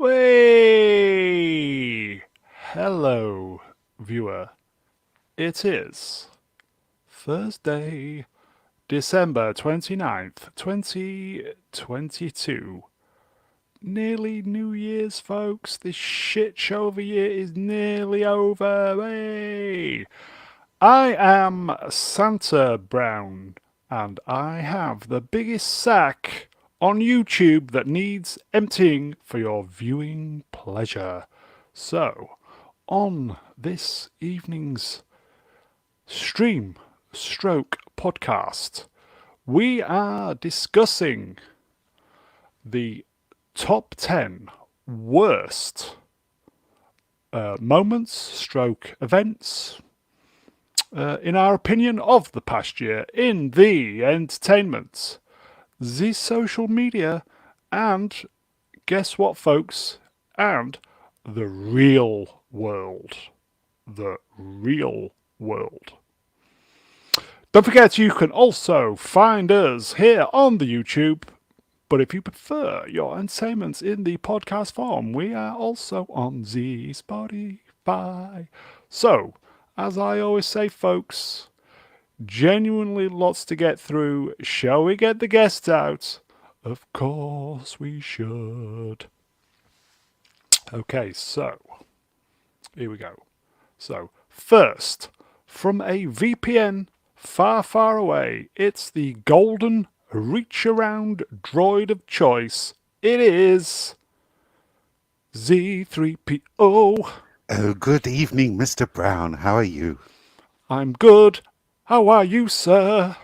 Way! Hello, viewer. It is Thursday, December 29th, 2022. Nearly New Year's, folks. This shit show of a year is nearly over. Hey! I am Santa Brown, and I have the biggest sack on YouTube that needs emptying for your viewing pleasure. So, on this evening's stream stroke podcast, we are discussing the top 10 worst moments stroke events in our opinion of the past year in the entertainment, the social media, and guess what, folks, and the real world. The real world. Don't forget, you can also find us here on the YouTube, but if you prefer your entertainment in the podcast form, we are also on the Spotify. So, as I always say, folks, genuinely lots to get through. Shall we get the guests out? Of course we should. Okay, so here we go. So, first, from a VPN far, far away, it's the golden reach-around droid of choice. It is Z-3PO. Oh, good evening, Mr. Brown. How are you? I'm good. How are you, sir?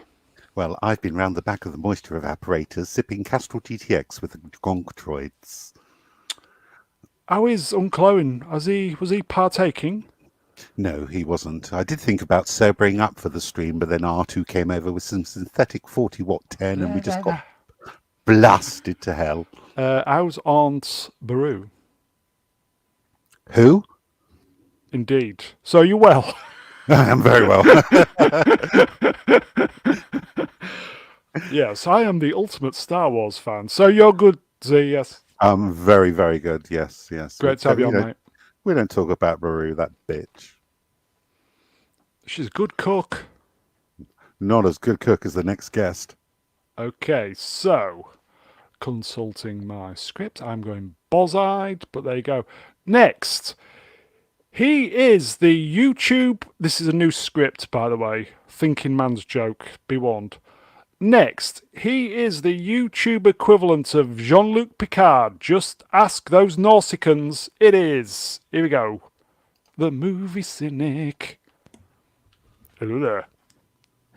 Well, I've been round the back of the moisture evaporators, sipping Castrol GTX with the gonk droids. How is Uncle Owen? Was he partaking? No, he wasn't. I did think about sobering up for the stream, but then R2 came over with some synthetic 40-watt 10, and we just got blasted to hell. How's Aunt Baru? Who? Indeed. So you well? I am very well. Yes, I am the ultimate Star Wars fan. So you're good, Z, yes? I'm very, very good. Yes, yes. Great to have you on, mate. We don't talk about Baru, that bitch. She's a good cook. Not as good cook as the next guest. Okay, so, consulting my script, I'm going boz-eyed, but there you go. Next, he is the YouTube... This is a new script, by the way. Thinking man's joke, be warned. Next, he is the YouTube equivalent of Jean-Luc Picard. Just ask those Nausicans. It is. Here we go. The Movie Cynic. Hello there.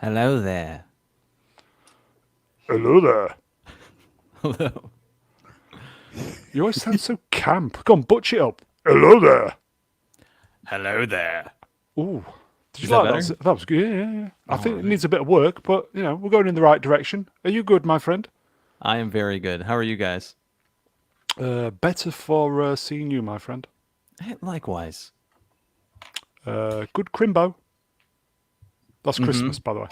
Hello there. Hello there. Hello. You always sound so camp. Go on, butch it up. Hello there. Hello there. Ooh. Did you Is that like better? that? That was good. Yeah. I think it needs a bit of work, but, you know, we're going in the right direction. Are you good, my friend? I am very good. How are you guys? Better for seeing you, my friend. Likewise. Good crimbo. That's Christmas, by the way.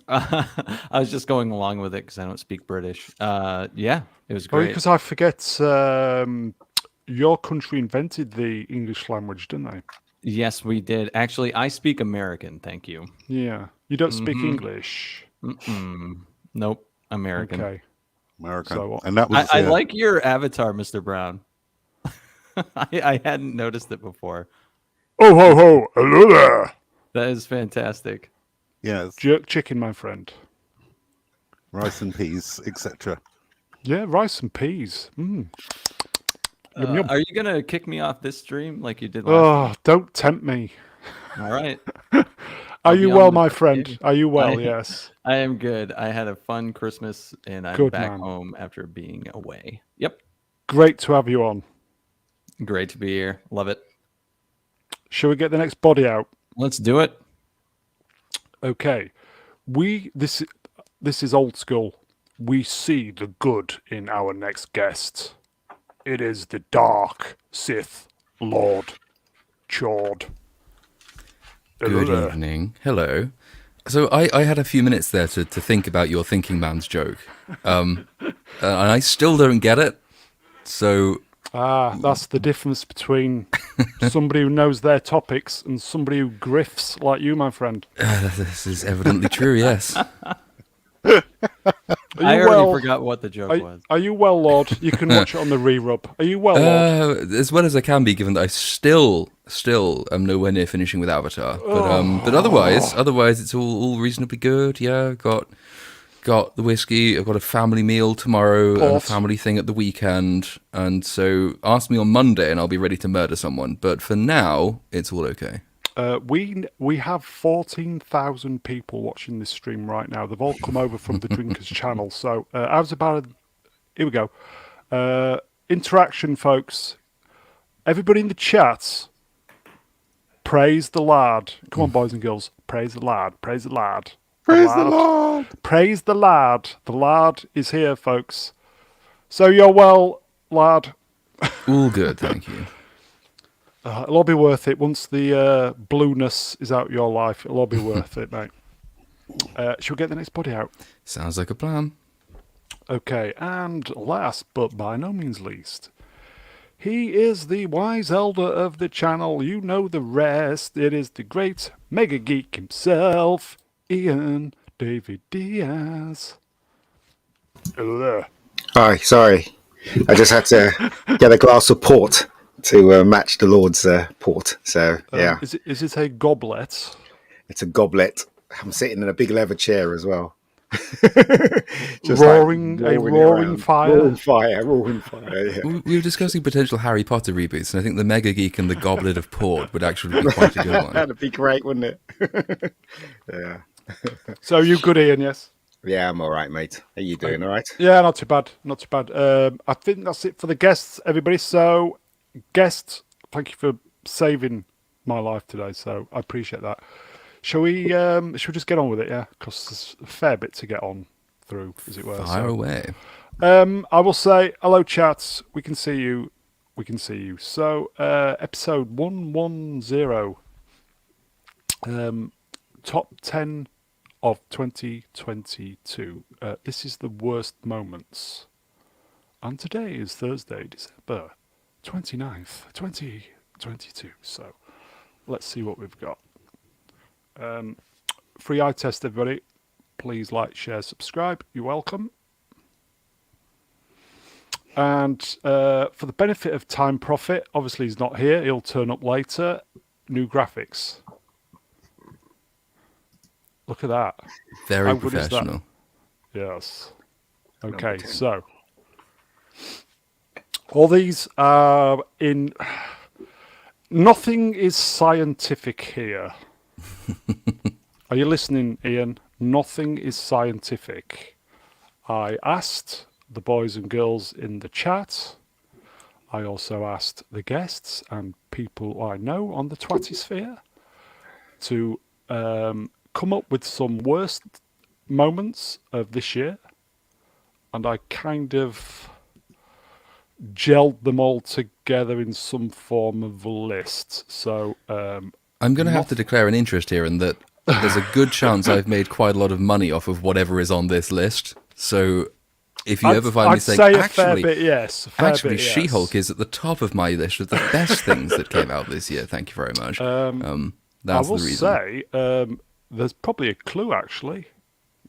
I was just going along with it because I don't speak British. Yeah, it was Oh, great. because I forget your country invented the English language, didn't they? Yes, we did. Actually, I speak American. Thank you. Yeah. You don't speak English. Nope, American. Okay. American. So, and that was I like your avatar, Mr. Brown. I hadn't noticed it before. Oh, ho, ho. Hello there. That is fantastic. yes, Jerk chicken, my friend. rice and peas, etc. Yeah, rice and peas. Yum, yum. Are you going to kick me off this stream like you did last Oh, don't tempt me. time? All right. Are be you on well, the my back friend? end. Are you well? I- Yes. I am good. I had a fun Christmas and I'm Good, back man. home after being away. Yep. Great to have you on. Great to be here. Love it. Shall we get the next body out? Let's do it. Okay. This is old school. We see the good in our next guest. It is the dark Sith Lord Chord. Hello Good there. evening. Hello. So I had a few minutes there to think about your thinking man's joke. And I still don't get it. So That's the difference between somebody who knows their topics and somebody who grifts like you, my friend. This is evidently true, yes. I already forgot what the joke was. Are you well, Lord? You can watch it on the re-rub. Are you well, Lord? As well as I can be, given that I still am nowhere near finishing with Avatar. But otherwise it's all reasonably good. Yeah, got the whiskey. I've got a family meal tomorrow and a family thing at the weekend. And so ask me on Monday and I'll be ready to murder someone. But for now, it's all okay. We have 14,000 people watching this stream right now. They've all come over from the Drinkers channel. So here we go. Interaction, folks. Everybody in the chat, praise the lad. Come on, boys and girls. Praise the lad. Praise the lad. Praise the Lord. Praise the lad. The lad is here, folks. So you're well, lad. All good, thank you. It'll all be worth it once the blueness is out of your life. It'll all be worth it, mate. Shall we get the next buddy out? Sounds like a plan. Okay, and last but by no means least, he is the wise elder of the channel. You know the rest. It is the great mega geek himself, Ian David Diaz. Hello there. Hi, sorry. I just had to get a glass of port to match the Lord's port. So, yeah. Is it a goblet? It's a goblet. I'm sitting in a big leather chair as well. Just roaring fire. Roaring fire, yeah. We were discussing potential Harry Potter reboots, and I think the Mega Geek and the Goblet of Port would actually be quite a good one. That'd be great, wouldn't it? Yeah. So you good, Ian, yes? Yeah, I'm all right, mate. Are you doing all right? Yeah, not too bad. Not too bad. I think that's it for the guests, everybody. So, guests, thank you for saving my life today. So I appreciate that. Shall we just get on with it? Yeah, because there's a fair bit to get on through, as it were. Fire away. I will say hello, chats. We can see you. We can see you. So, episode 110. Top 10 of 2022. This is the worst moments. And today is Thursday, December 29th, 2022. So let's see what we've got. Free eye test, everybody. Please like, share, subscribe. You're welcome. And for the benefit of Time Prophet, obviously he's not here. He'll turn up later. New graphics. Look at that. Very How good is that? professional. Yes. Okay, so all these are in. Nothing is scientific here. Are you listening, Ian? Nothing is scientific. I asked the boys and girls in the chat. I also asked the guests and people I know on the Twattysphere to come up with some worst moments of this year, and I kind of gelled them all together in some form of a list. So I'm going to have to declare an interest here in that there's a good chance I've made quite a lot of money off of whatever is on this list. So if you ever find me saying, actually, She-Hulk is at the top of my list of the best things that came out this year, thank you very much. That's the reason. I will say, there's probably a clue, actually.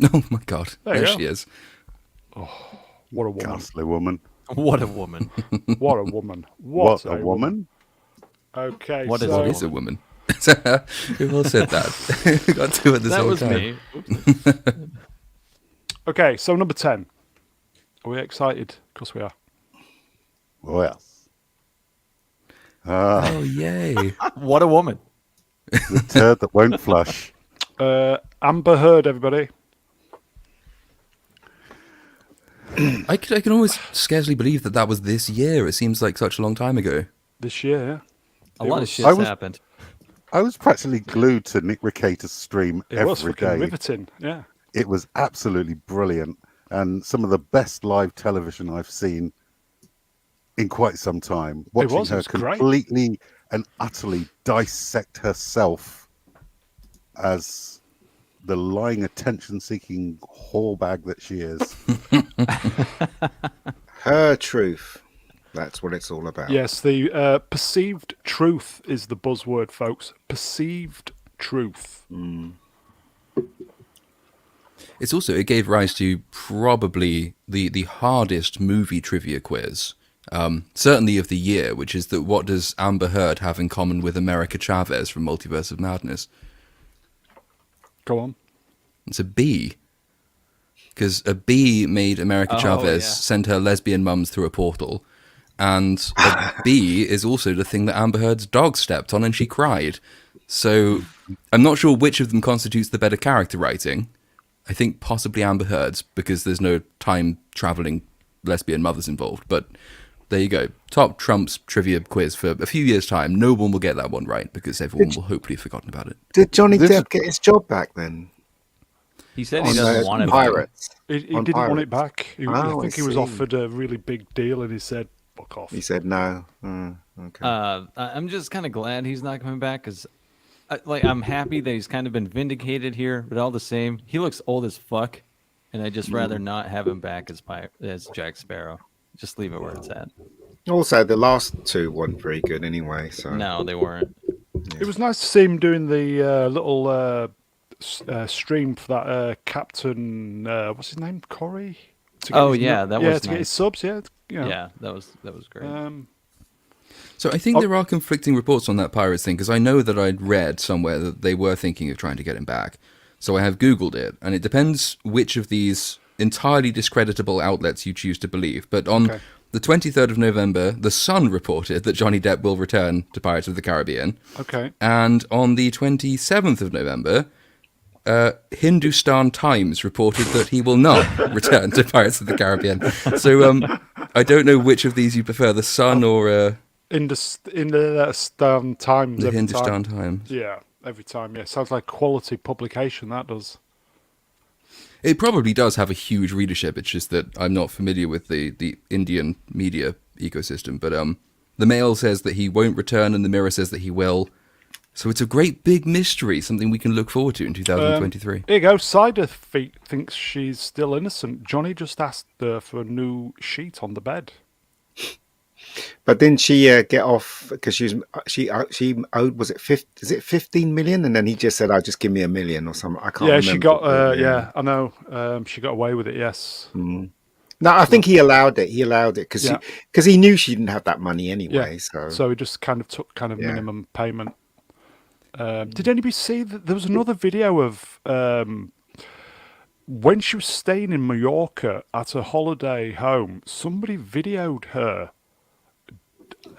Oh my God, there she is. Oh, what a woman. Ghastly woman. What a woman. What a woman. What a woman. Okay, What What is a woman? Who all said that? We got two at the same time. That was me. Okay, so number 10. Are we excited? Of course we are. Oh, yes. Oh, yay. What a woman. The turd that won't flush. Amber Heard, everybody. I can almost scarcely believe that was this year. It seems like such a long time ago. This year, yeah. A lot of shit's happened. I was practically glued to Nick Ricator's stream It was every freaking day. riveting, yeah. It was absolutely brilliant, and some of the best live television I've seen in quite some time. Watching her completely and utterly dissect herself as the lying, attention-seeking whore bag that she is. Her truth. That's what it's all about. Yes, the perceived truth is the buzzword, folks. Perceived truth. It's also, it gave rise to probably the hardest movie trivia quiz, certainly of the year, which is that what does Amber Heard have in common with America Chavez from Multiverse of Madness? Go on. It's a bee. Because a bee made America Chavez send her lesbian mums through a portal, and a bee is also the thing that Amber Heard's dog stepped on and she cried. So I'm not sure which of them constitutes the better character writing. I think possibly Amber Heard's, because there's no time-traveling lesbian mothers involved. But there you go. Top Trump's trivia quiz for a few years' time. No one will get that one right, because everyone will hopefully have forgotten about it. Did Johnny Depp get his job back then? He said he doesn't want it Pirates. He didn't want it back. I think he was offered a really big deal, and he said, fuck off. He said no. Okay. I'm just kind of glad he's not coming back, because I'm happy that he's kind of been vindicated here, but all the same, he looks old as fuck, and I'd just rather not have him back as Jack Sparrow. Just leave it where it's at. Also, the last two weren't very good anyway. So no, they weren't. Yeah. It was nice to see him doing the little stream for that Captain. What's his name? Corey. That was nice. To get his subs. Yeah, yeah, that was great. So I think there are conflicting reports on that Pirates thing, because I know that I'd read somewhere that they were thinking of trying to get him back. So I have Googled it, and it depends which of these entirely discreditable outlets you choose to believe. But on the 23rd of November, The Sun reported that Johnny Depp will return to Pirates of the Caribbean. Okay. And on the 27th of November, Hindustan Times reported that he will not return to Pirates of the Caribbean. So I don't know which of these you prefer, The Sun or... In the Times. The Hindustan Times. Yeah, every time. Yeah, sounds like quality publication. That does. It probably does have a huge readership. It's just that I'm not familiar with the Indian media ecosystem. But the Mail says that he won't return, and the Mirror says that he will. So it's a great big mystery, something we can look forward to in 2023. Here you go. Cider thinks she's still innocent. Johnny just asked her for a new sheet on the bed. But didn't she get off because she owed, was it 15 million, and then he just said, "I'll just give me $1 million" or something. I can't. Yeah, remember. she got. Yeah, I know. She got away with it. Yes. Mm. No, I think he allowed it. He allowed it because he knew she didn't have that money anyway. Yeah. So he just kind of took minimum payment. Did anybody see that there was another video of when she was staying in Mallorca at a holiday home? Somebody videoed her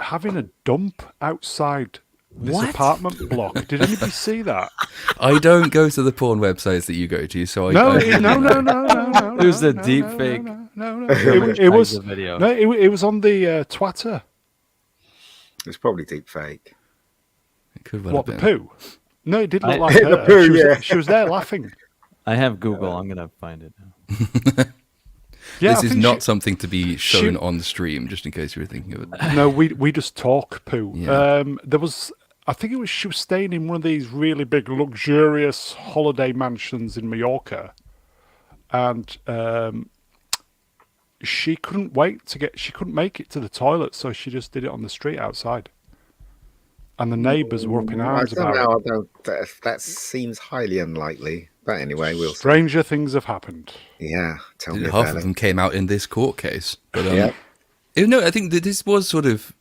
having a dump outside this apartment block. Did anybody see that? I don't go to the porn websites that you go to, so no. It was a deep fake. No. It was a video. No, it was on the Twitter. It's probably deep fake. It could well what, have the been. poo? No, it didn't look like her. The poo, She was there laughing. I have Google. I'm gonna find it now. Yeah, this is not something to be shown on the stream, just in case you were thinking of it. No, we just talk poo. Yeah. There was, I think it was, she was staying in one of these really big, luxurious holiday mansions in Mallorca, and she couldn't make it to the toilet, so she just did it on the street outside. And the neighbours were up in arms about it. That seems highly unlikely. But anyway, we'll see. Stranger things have happened. Yeah, tell me Half about of it. them came out in this court case. But no, I think that this was sort of...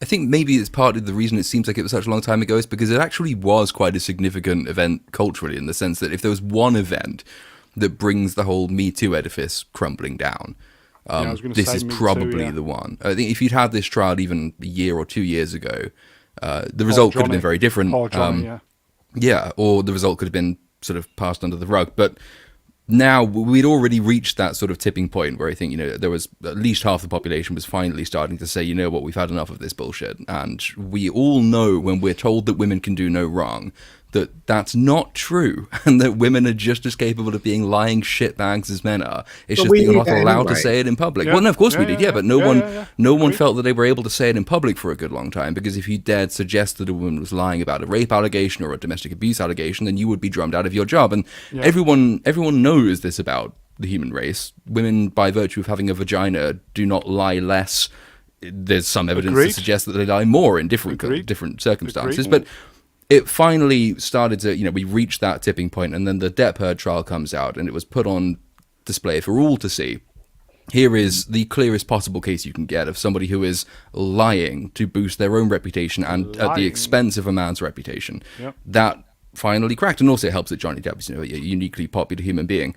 I think maybe it's partly the reason it seems like it was such a long time ago is because it actually was quite a significant event culturally, in the sense that if there was one event that brings the whole Me Too edifice crumbling down, this is probably the one. I think if you'd had this trial even a year or 2 years ago, the result could have been very different. Poor Johnny, yeah, or the result could have been sort of passed under the rug. But now we'd already reached that sort of tipping point where I think, there was at least half the population was finally starting to say, you know what, we've had enough of this bullshit. And we all know when we're told that women can do no wrong, that that's not true, and that women are just as capable of being lying shitbags as men are. It's just that you're not allowed to say it in public. Yeah. Well, no, of course we did, but no one Agreed. felt that they were able to say it in public for a good long time, because if you dared suggest that a woman was lying about a rape allegation or a domestic abuse allegation, then you would be drummed out of your job. And everyone knows this about the human race. Women, by virtue of having a vagina, do not lie less there's some evidence to suggest that they lie more in different circumstances. But it finally started to, we reached that tipping point, and then the Depp Heard trial comes out, and it was put on display for all to see. Here is the clearest possible case you can get of somebody who is lying to boost their own reputation and at the expense of a man's reputation. Yep. That finally cracked, and also it helps that Johnny Depp is a uniquely popular human being.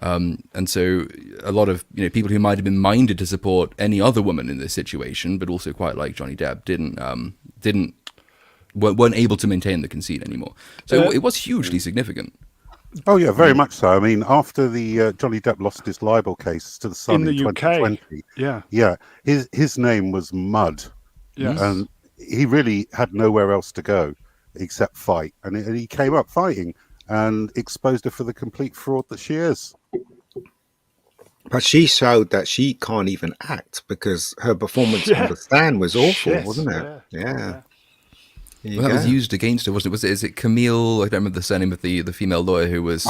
And so a lot of people who might have been minded to support any other woman in this situation, but also quite like Johnny Depp, weren't able to maintain the conceit anymore. So it was hugely significant. Oh yeah, very much so. I mean, after the Johnny Depp lost his libel case to the Sun in 2020, his name was mud, and he really had nowhere else to go except fight, and he came up fighting and exposed her for the complete fraud that she is. But she showed that she can't even act because her performance on the stand was awful, wasn't it? Yeah. Well, that was used against her, wasn't it? Is it Camille? I don't remember the surname of the female lawyer who was.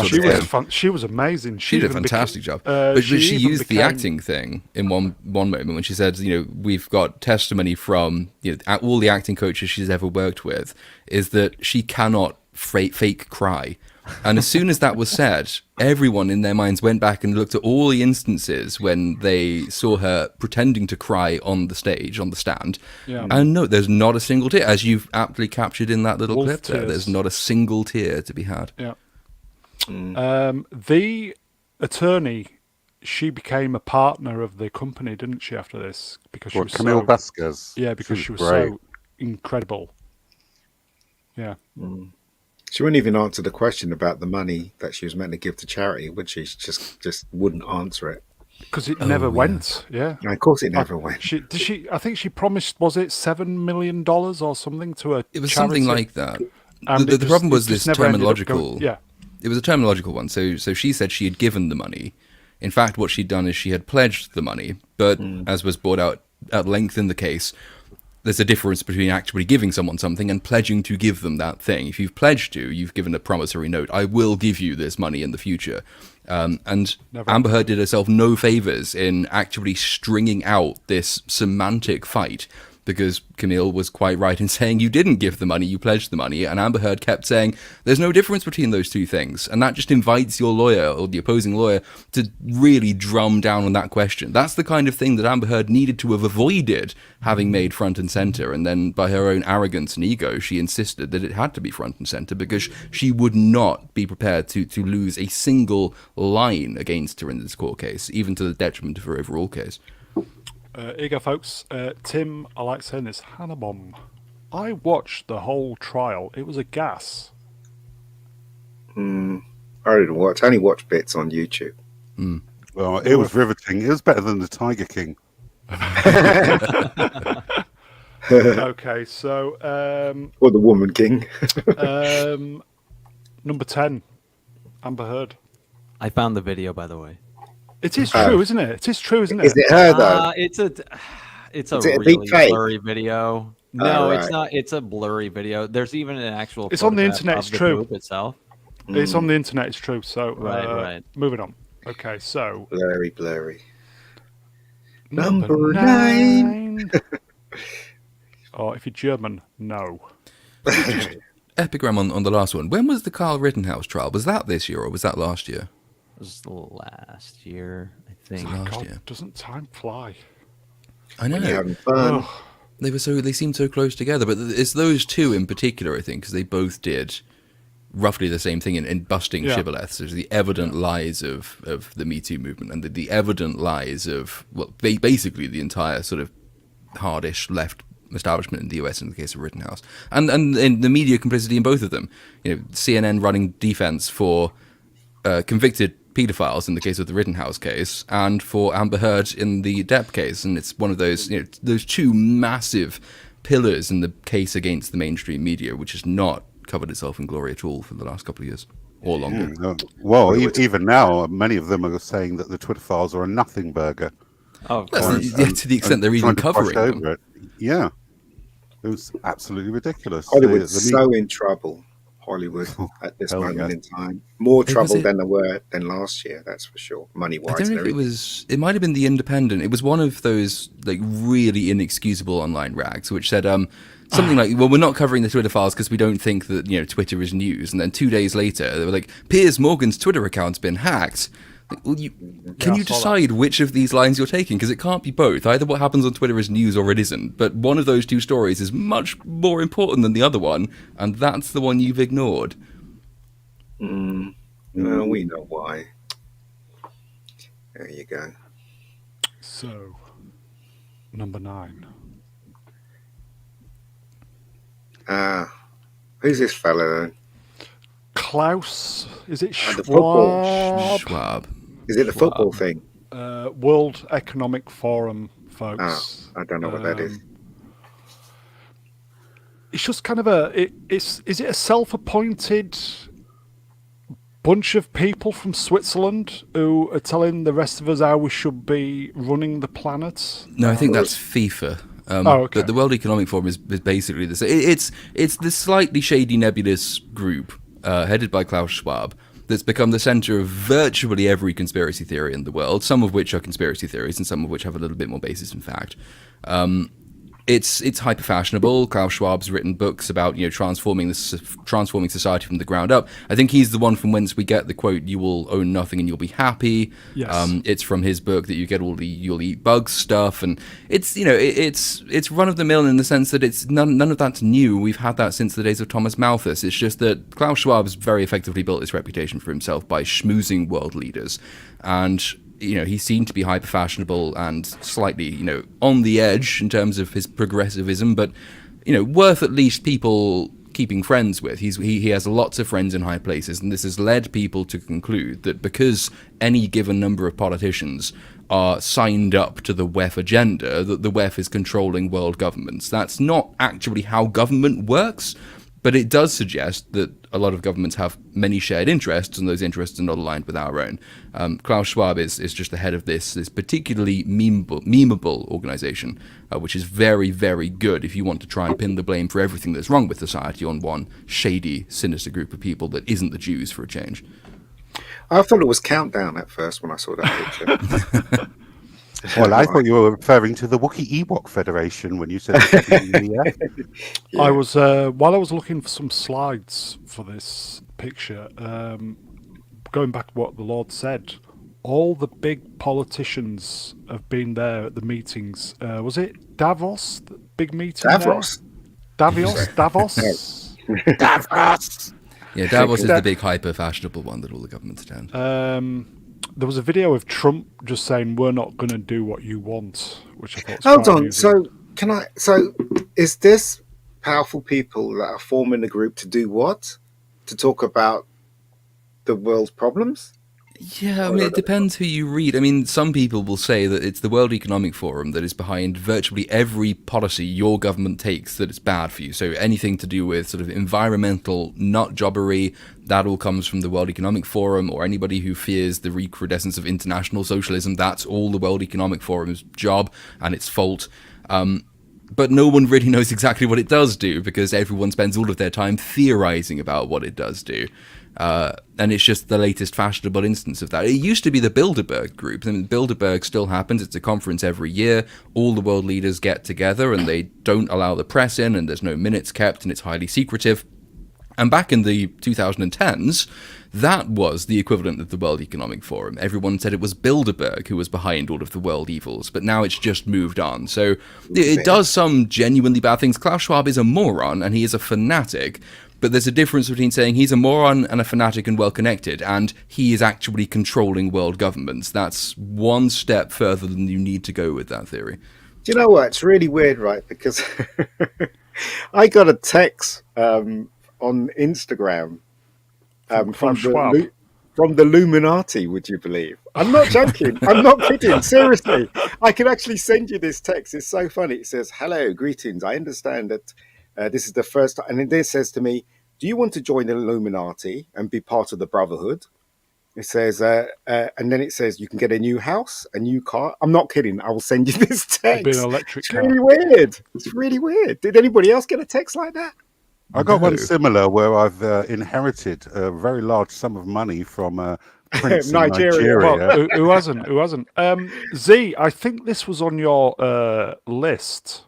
She was amazing. She did a fantastic job. But she used the acting thing in one moment when she said, we've got testimony from all the acting coaches she's ever worked with, is that she cannot fake cry. And as soon as that was said, everyone in their minds went back and looked at all the instances when they saw her pretending to cry on the stage, on the stand. Yeah. And no, there's not a single tear, as you've aptly captured in that little clip there. There's not a single tear to be had. Yeah. The attorney, she became a partner of the company, didn't she, after this? Because she was Camille Vasquez. Yeah, because she was so incredible. Yeah. She wouldn't even answer the question about the money that she was meant to give to charity, would she? She just wouldn't answer it. Because it never went, yeah. Of course it never went. I think she promised, was it $7 million or something to a It was charity? something like that. The problem was this terminological... It was a terminological one. So she said she had given the money. In fact, what she'd done is she had pledged the money. But as was brought out at length in the case, there's a difference between actually giving someone something and pledging to give them that thing. If you've pledged to, you've given a promissory note, I will give you this money in the future. And Amber Heard did herself no favors in actually stringing out this semantic fight, because Camille was quite right in saying you didn't give the money, you pledged the money, and Amber Heard kept saying there's no difference between those two things, and that just invites your lawyer or the opposing lawyer to really drum down on that question. That's the kind of thing that Amber Heard needed to have avoided having made front and center, and then by her own arrogance and ego, she insisted that it had to be front and center because she would not be prepared to lose a single line against her in this court case, even to the detriment of her overall case. Here you go, folks. Tim, I like saying this, Hannabom. I watched the whole trial. It was a gas. I didn't watch. I only watched bits on YouTube. Well, it was riveting. It was better than the Tiger King. Okay, so... or the Woman King. Number 10, Amber Heard. I found the video, by the way. It is true, isn't it? It is true, isn't it? Is it her, though? It's a really blurry video. No, it's not. It's a blurry video. There's even an actual. It's on the internet. It's true. Itself. It's on the internet. It's true. So right. Moving on. Okay, so blurry. Number 9. Or if you're German, no. Epigram on the last one. When was the Kyle Rittenhouse trial? Was that this year or was that last year? It was last year, I think. God, doesn't time fly? I know. Having fun. They seemed so close together, but it's those two in particular, I think, because they both did roughly the same thing in busting Shibboleth. So the evident lies of the Me Too movement and the evident lies of, well, basically the entire sort of hardish left establishment in the US in the case of Rittenhouse. And in the media complicity in both of them. CNN running defense for convicted paedophiles in the case of the Rittenhouse case, and for Amber Heard in the Depp case, and it's one of those those two massive pillars in the case against the mainstream media, which has not covered itself in glory at all for the last couple of years or longer. Well, even now, many of them are saying that the Twitter files are a nothing burger. Oh, to the extent they're even covering them. Yeah, it was absolutely ridiculous. Hollywood's so in trouble. Hollywood at this Hell moment yeah. in time. More trouble than there were than last year, that's for sure. Money-wise. I don't know if it was. It might have been The Independent. It was one of those like really inexcusable online rags, which said something like, "Well, we're not covering the Twitter files because we don't think that Twitter is news." And then 2 days later, they were like, "Piers Morgan's Twitter account's been hacked." Like, well, can you decide which of these lines you're taking? Because it can't be both. Either what happens on Twitter is news or it isn't. But one of those two stories is much more important than the other one, and that's the one you've ignored. Well, we know why. There you go. So, number 9. Who's this fella then? Klaus, is it Schwab? Is it the football thing? World Economic Forum, folks. I don't know what that is. It's just kind of is it a self-appointed bunch of people from Switzerland who are telling the rest of us how we should be running the planet? No, I think that's FIFA. Okay. But the World Economic Forum is basically this. It's this slightly shady, nebulous group headed by Klaus Schwab that's become the center of virtually every conspiracy theory in the world, some of which are conspiracy theories and some of which have a little bit more basis in fact. It's hyper fashionable. Klaus Schwab's written books about transforming society from the ground up. I think he's the one from whence we get the quote, "You will own nothing and you'll be happy." Yes. It's from his book that you get all the "you'll eat bugs" stuff, and it's it's run of the mill in the sense that it's none of that's new. We've had that since the days of Thomas Malthus. It's just that Klaus Schwab's very effectively built his reputation for himself by schmoozing world leaders, and he seemed to be hyper fashionable and slightly, on the edge in terms of his progressivism, but, worth at least people keeping friends with. He has lots of friends in high places, and this has led people to conclude that because any given number of politicians are signed up to the WEF agenda, that the WEF is controlling world governments. That's not actually how government works, but it does suggest that a lot of governments have many shared interests, and those interests are not aligned with our own. Klaus Schwab is just the head of this particularly memeable organization, which is very, very good if you want to try and pin the blame for everything that's wrong with society on one shady, sinister group of people that isn't the Jews for a change. I thought it was Countdown at first when I saw that picture. Well, I thought you were referring to the Wookiee Ewok Federation when you said Yeah. I was while I was looking for some slides for this picture, going back to what the Lord said, all the big politicians have been there at the meetings. Was it Davos? The big meeting? Davos. Davos. Yeah, Davos is the big hyper fashionable one that all the governments attend. There was a video of Trump just saying, "We're not going to do what you want," which I thought was Hold quite on. amusing. So is this powerful people that are forming a group to do what? To talk about the world's problems? Yeah, I mean, it depends who you read. I mean, some people will say that it's the World Economic Forum that is behind virtually every policy your government takes that is bad for you. So anything to do with sort of environmental nut jobbery, that all comes from the World Economic Forum, or anybody who fears the recrudescence of international socialism, that's all the World Economic Forum's job and its fault. But no one really knows exactly what it does do because everyone spends all of their time theorizing about what it does do. And it's just the latest fashionable instance of that. It used to be the Bilderberg group. And Bilderberg still happens. It's a conference every year. All the world leaders get together and they don't allow the press in and there's no minutes kept and it's highly secretive. And back in the 2010s, that was the equivalent of the World Economic Forum. Everyone said it was Bilderberg who was behind all of the world evils, but now it's just moved on. So it does some genuinely bad things. Klaus Schwab is a moron and he is a fanatic, but there's a difference between saying he's a moron and a fanatic and well-connected, and he is actually controlling world governments. That's one step further than you need to go with that theory. Do you know what? It's really weird, right? Because I got a text on Instagram from the Illuminati, would you believe? I'm not joking. I'm not kidding. Seriously. I can actually send you this text. It's so funny. It says, "Hello, greetings. I understand that this is the first time." And then it says to me, "Do you want to join the Illuminati and be part of the Brotherhood?" It says, and then it says, "You can get a new house, a new car." I'm not kidding. I will send you this text. It'll be an electric It's car. really weird. It's really weird. Did anybody else get a text like that? I got one similar where I've inherited a very large sum of money from a prince in Nigeria. Well, who hasn't? Who hasn't? Z, I think this was on your list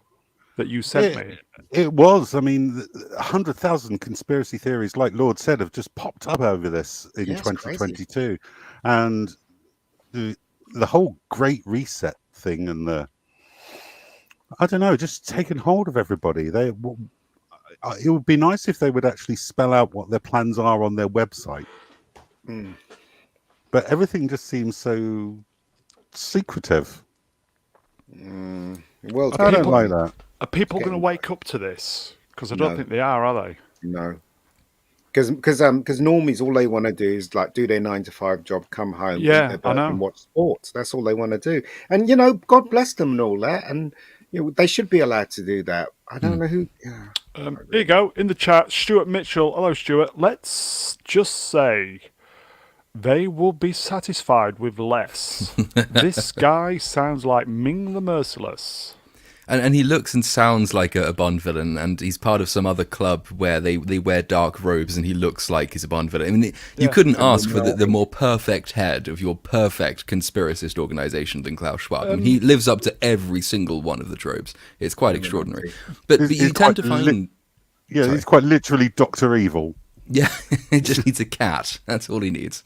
that you sent me. It was. I mean, 100,000 conspiracy theories, like Lord said, have just popped up over this in 2022. Crazy. And the whole Great Reset thing and I don't know, just taken hold of everybody. It would be nice if they would actually spell out what their plans are on their website. But everything just seems so secretive. Well, I don't like that. Are people going to wake up to this? Because I don't think they are they? No. Because normies, all they want to do is like do their 9-to-5 job, come home, eat their burger, and watch sports. That's all they want to do. And God bless them and all that. And they should be allowed to do that. I don't know who. Here you go in the chat, Stuart Mitchell. Hello, Stuart. Let's just say they will be satisfied with less. This guy sounds like Ming the Merciless. And he looks and sounds like a Bond villain, and he's part of some other club where they wear dark robes, and he looks like he's a Bond villain. I mean, you couldn't ask for the more perfect head of your perfect conspiracist organization than Klaus Schwab. I mean, he lives up to every single one of the tropes. It's quite extraordinary. But you tend to find... he's quite literally Dr. Evil. Yeah, he just needs a cat. That's all he needs.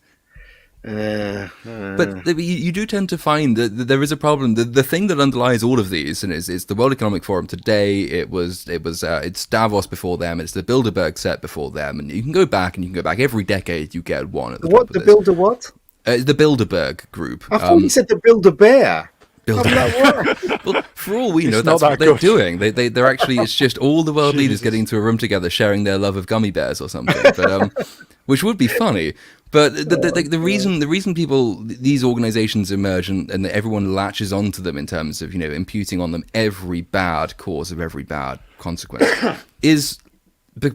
But you do tend to find that there is a problem. The thing that underlies all of these, and it's the World Economic Forum today. It's Davos before them. It's the Bilderberg set before them, and you can go back every decade. You get one at the top of this. Builder what? The Bilderberg group. I thought you said the Build-A-Bear. Well, for all we know, that's what they're doing. They're actually, it's just all the world leaders getting into a room together, sharing their love of gummy bears or something. But which would be funny. But the reason these organizations emerge and everyone latches onto them in terms of imputing on them every bad cause of every bad consequence is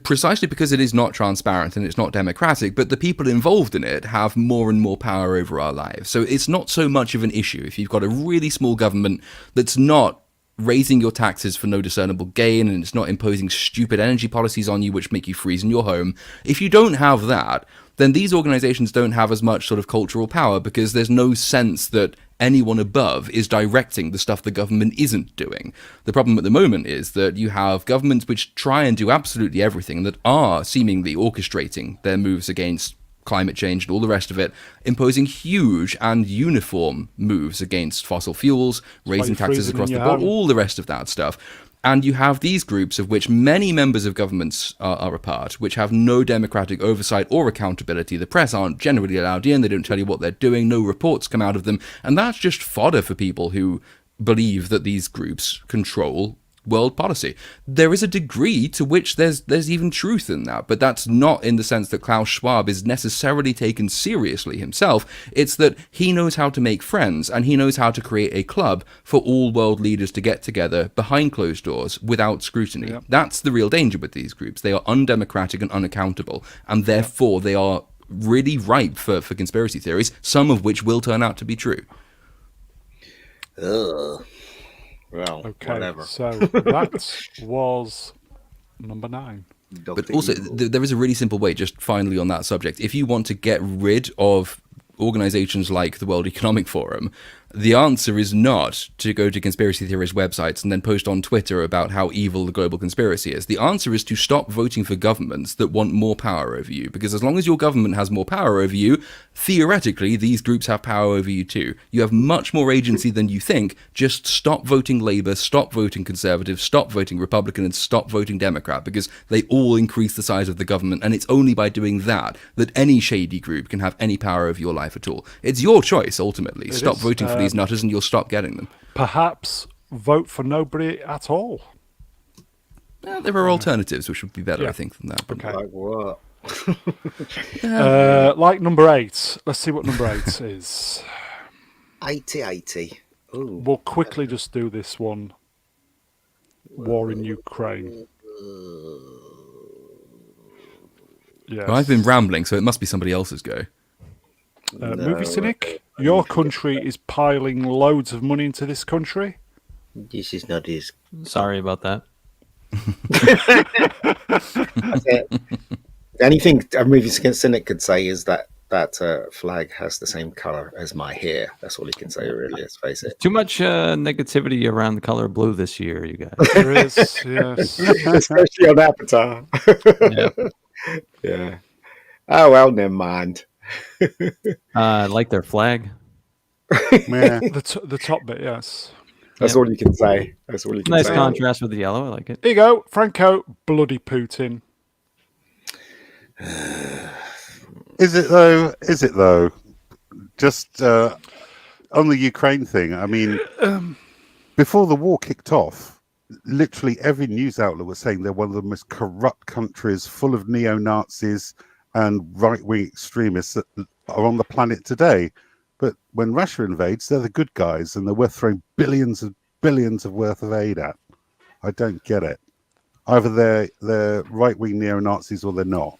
precisely because it is not transparent and it's not democratic, but the people involved in it have more and more power over our lives. So it's not so much of an issue if you've got a really small government that's not raising your taxes for no discernible gain, and it's not imposing stupid energy policies on you which make you freeze in your home. If you don't have that, then these organizations don't have as much sort of cultural power, because there's no sense that anyone above is directing the stuff the government isn't doing. The problem at the moment is that you have governments which try and do absolutely everything, that are seemingly orchestrating their moves against climate change and all the rest of it, imposing huge and uniform moves against fossil fuels, raising taxes across the board, all the rest of that stuff. And you have these groups, of which many members of governments are a part, which have no democratic oversight or accountability. The press aren't generally allowed in. They don't tell you what they're doing. No reports come out of them. And that's just fodder for people who believe that these groups control world policy. There is a degree to which there's even truth in that, but that's not in the sense that Klaus Schwab is necessarily taken seriously himself. It's that he knows how to make friends, and he knows how to create a club for all world leaders to get together behind closed doors without scrutiny. Yep. That's the real danger with these groups. They are undemocratic and unaccountable, and therefore they are really ripe for conspiracy theories, some of which will turn out to be true. Well, okay, whatever. So that was number 9. But also, there is a really simple way, just finally on that subject. If you want to get rid of organizations like the World Economic Forum, the answer is not to go to conspiracy theorist websites and then post on Twitter about how evil the global conspiracy is. The answer is to stop voting for governments that want more power over you, because as long as your government has more power over you, theoretically, these groups have power over you too. You have much more agency than you think. Just stop voting Labour, stop voting Conservative, stop voting Republican, and stop voting Democrat, because they all increase the size of the government, and it's only by doing that that any shady group can have any power over your life at all. It's your choice, ultimately. Stop voting for these nutters and you'll stop getting them. Perhaps vote for nobody at all. There are alternatives which would be better, I think, than that. Okay. Like what? Like number 8. Let's see what number 8 is. 80-80. Ooh. We'll quickly just do this one. War in Ukraine. Yes. Well, I've been rambling, so it must be somebody else's go. Movie Cynic, your country is piling loads of money into this country. This is not his. Sorry about that. That's it. The only thing a movie cynic could say is that flag has the same color as my hair. That's all he can say, really. Let's face it. Too much negativity around the color blue this year, you guys. There is, yes. Especially on Avatar. Yeah. Yeah. Oh, well, never mind. I like their flag. Yeah. The top bit, yes. That's all you can say. That's all you can Nice say. contrast with the yellow. I like it. Here you go, Franco, bloody Putin. Is it though? Is it though? Just on the Ukraine thing. I mean, before the war kicked off, literally every news outlet was saying they're one of the most corrupt countries, full of neo-Nazis and right-wing extremists that are on the planet today. But when Russia invades, they're the good guys, and they're worth throwing billions of worth of aid at. I don't get it. Either they're right-wing neo-Nazis or they're not.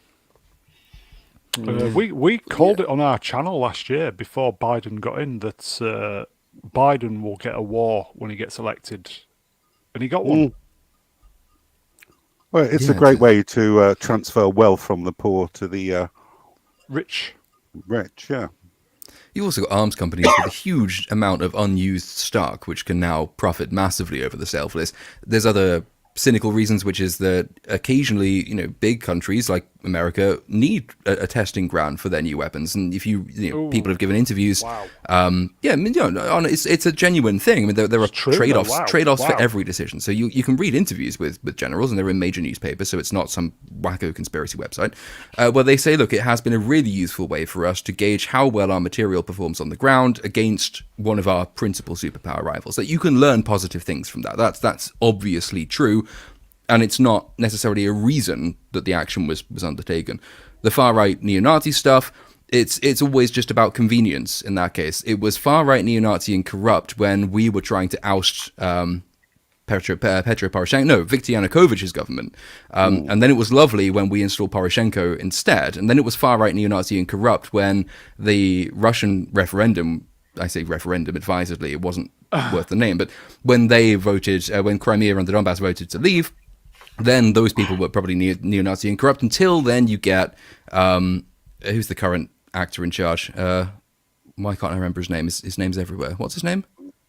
We called it on our channel last year before Biden got in that Biden will get a war when he gets elected, and he got one. Well, it's a great way to transfer wealth from the poor to the Rich. Yeah. You've also got arms companies with a huge amount of unused stock, which can now profit massively over the sale for this. There's other cynical reasons, which is that occasionally, big countries like America need a testing ground for their new weapons. And if people have given interviews, it's a genuine thing. I mean, there are trade-offs for every decision. So you can read interviews with generals, and they're in major newspapers, so it's not some wacko conspiracy website, where they say, look, it has been a really useful way for us to gauge how well our material performs on the ground against one of our principal superpower rivals. That you can learn positive things from that. That's obviously true. And it's not necessarily a reason that the action was undertaken. The far-right neo-Nazi stuff, it's always just about convenience in that case. It was far-right neo-Nazi and corrupt when we were trying to oust Viktor Yanukovych's government. And then it was lovely when we installed Poroshenko instead. And then it was far-right neo-Nazi and corrupt when the Russian referendum, I say referendum advisedly, it wasn't worth the name, but when they voted, when Crimea and the Donbass voted to leave, then those people were probably neo-Nazi and corrupt. Until then, you get who's the current actor in charge? Why can't I remember his name? His name's everywhere. What's his name?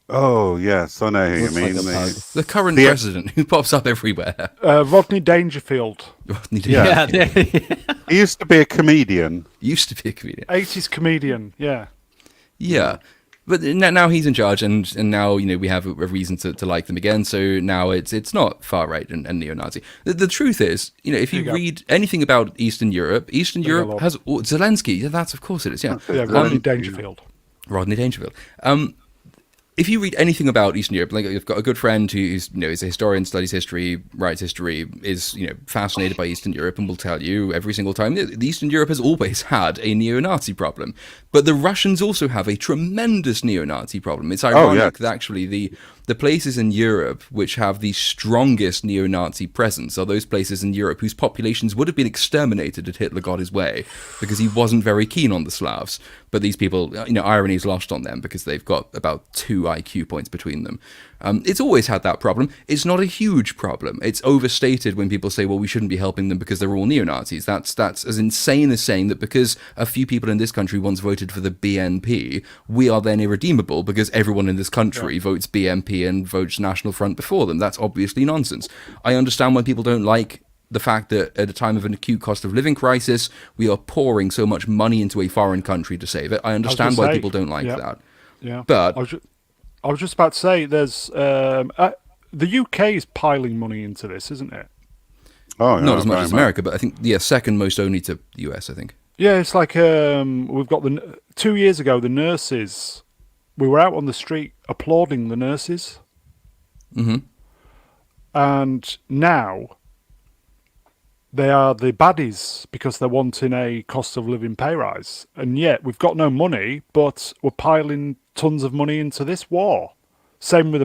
Oh yes, I know who you mean. The current president who pops up everywhere. Rodney Dangerfield. Yeah. He used to be a comedian. 80s comedian. Yeah. Yeah. But now he's in charge, and now we have a reason to like them again. So now it's not far right and neo-Nazi. The truth is, if you read anything about Eastern Europe has Zelensky. Yeah, that's of course it is. Yeah, Rodney Dangerfield. Rodney Dangerfield. If you read anything about Eastern Europe, like I've got a good friend who's is a historian, studies history, writes history, is fascinated by Eastern Europe, and will tell you every single time that Eastern Europe has always had a neo-Nazi problem. But the Russians also have a tremendous neo-Nazi problem. It's ironic that actually the places in Europe which have the strongest neo-Nazi presence are those places in Europe whose populations would have been exterminated if Hitler got his way, because he wasn't very keen on the Slavs. But these people, irony is lost on them because they've got about 2 IQ points between them. It's always had that problem. It's not a huge problem. It's overstated when people say, well, we shouldn't be helping them because they're all neo-Nazis. That's as insane as saying that because a few people in this country once voted for the BNP, we are then irredeemable because everyone in this country votes BNP and votes National Front before them. That's obviously nonsense. I understand why people don't like the fact that at a time of an acute cost of living crisis, we are pouring so much money into a foreign country to save it. I understand why people don't like that. Yeah. But I was just about to say, there's the UK is piling money into this, isn't it? Oh, not as much as America, but I think second most only to the US. I think. Yeah, it's like we've got 2 years ago the nurses. We were out on the street applauding the nurses, and now they are the baddies because they're wanting a cost of living pay rise, and yet we've got no money, but we're piling tons of money into this war. Same with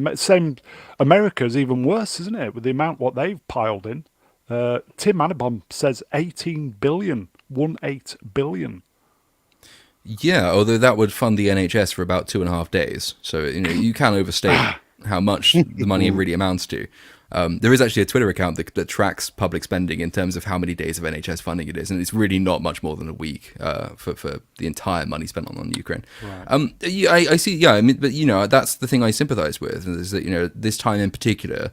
America's even worse, isn't it? With the amount what they've piled in. Tim Annabom says 18 billion. Yeah, although that would fund the NHS for about 2.5 days. So you can overstate the money really amounts to. There is actually a Twitter account that tracks public spending in terms of how many days of NHS funding it is, and it's really not much more than a week for the entire money spent on Ukraine. Right. I see. Yeah, I mean, but that's the thing I sympathise with is that this time in particular.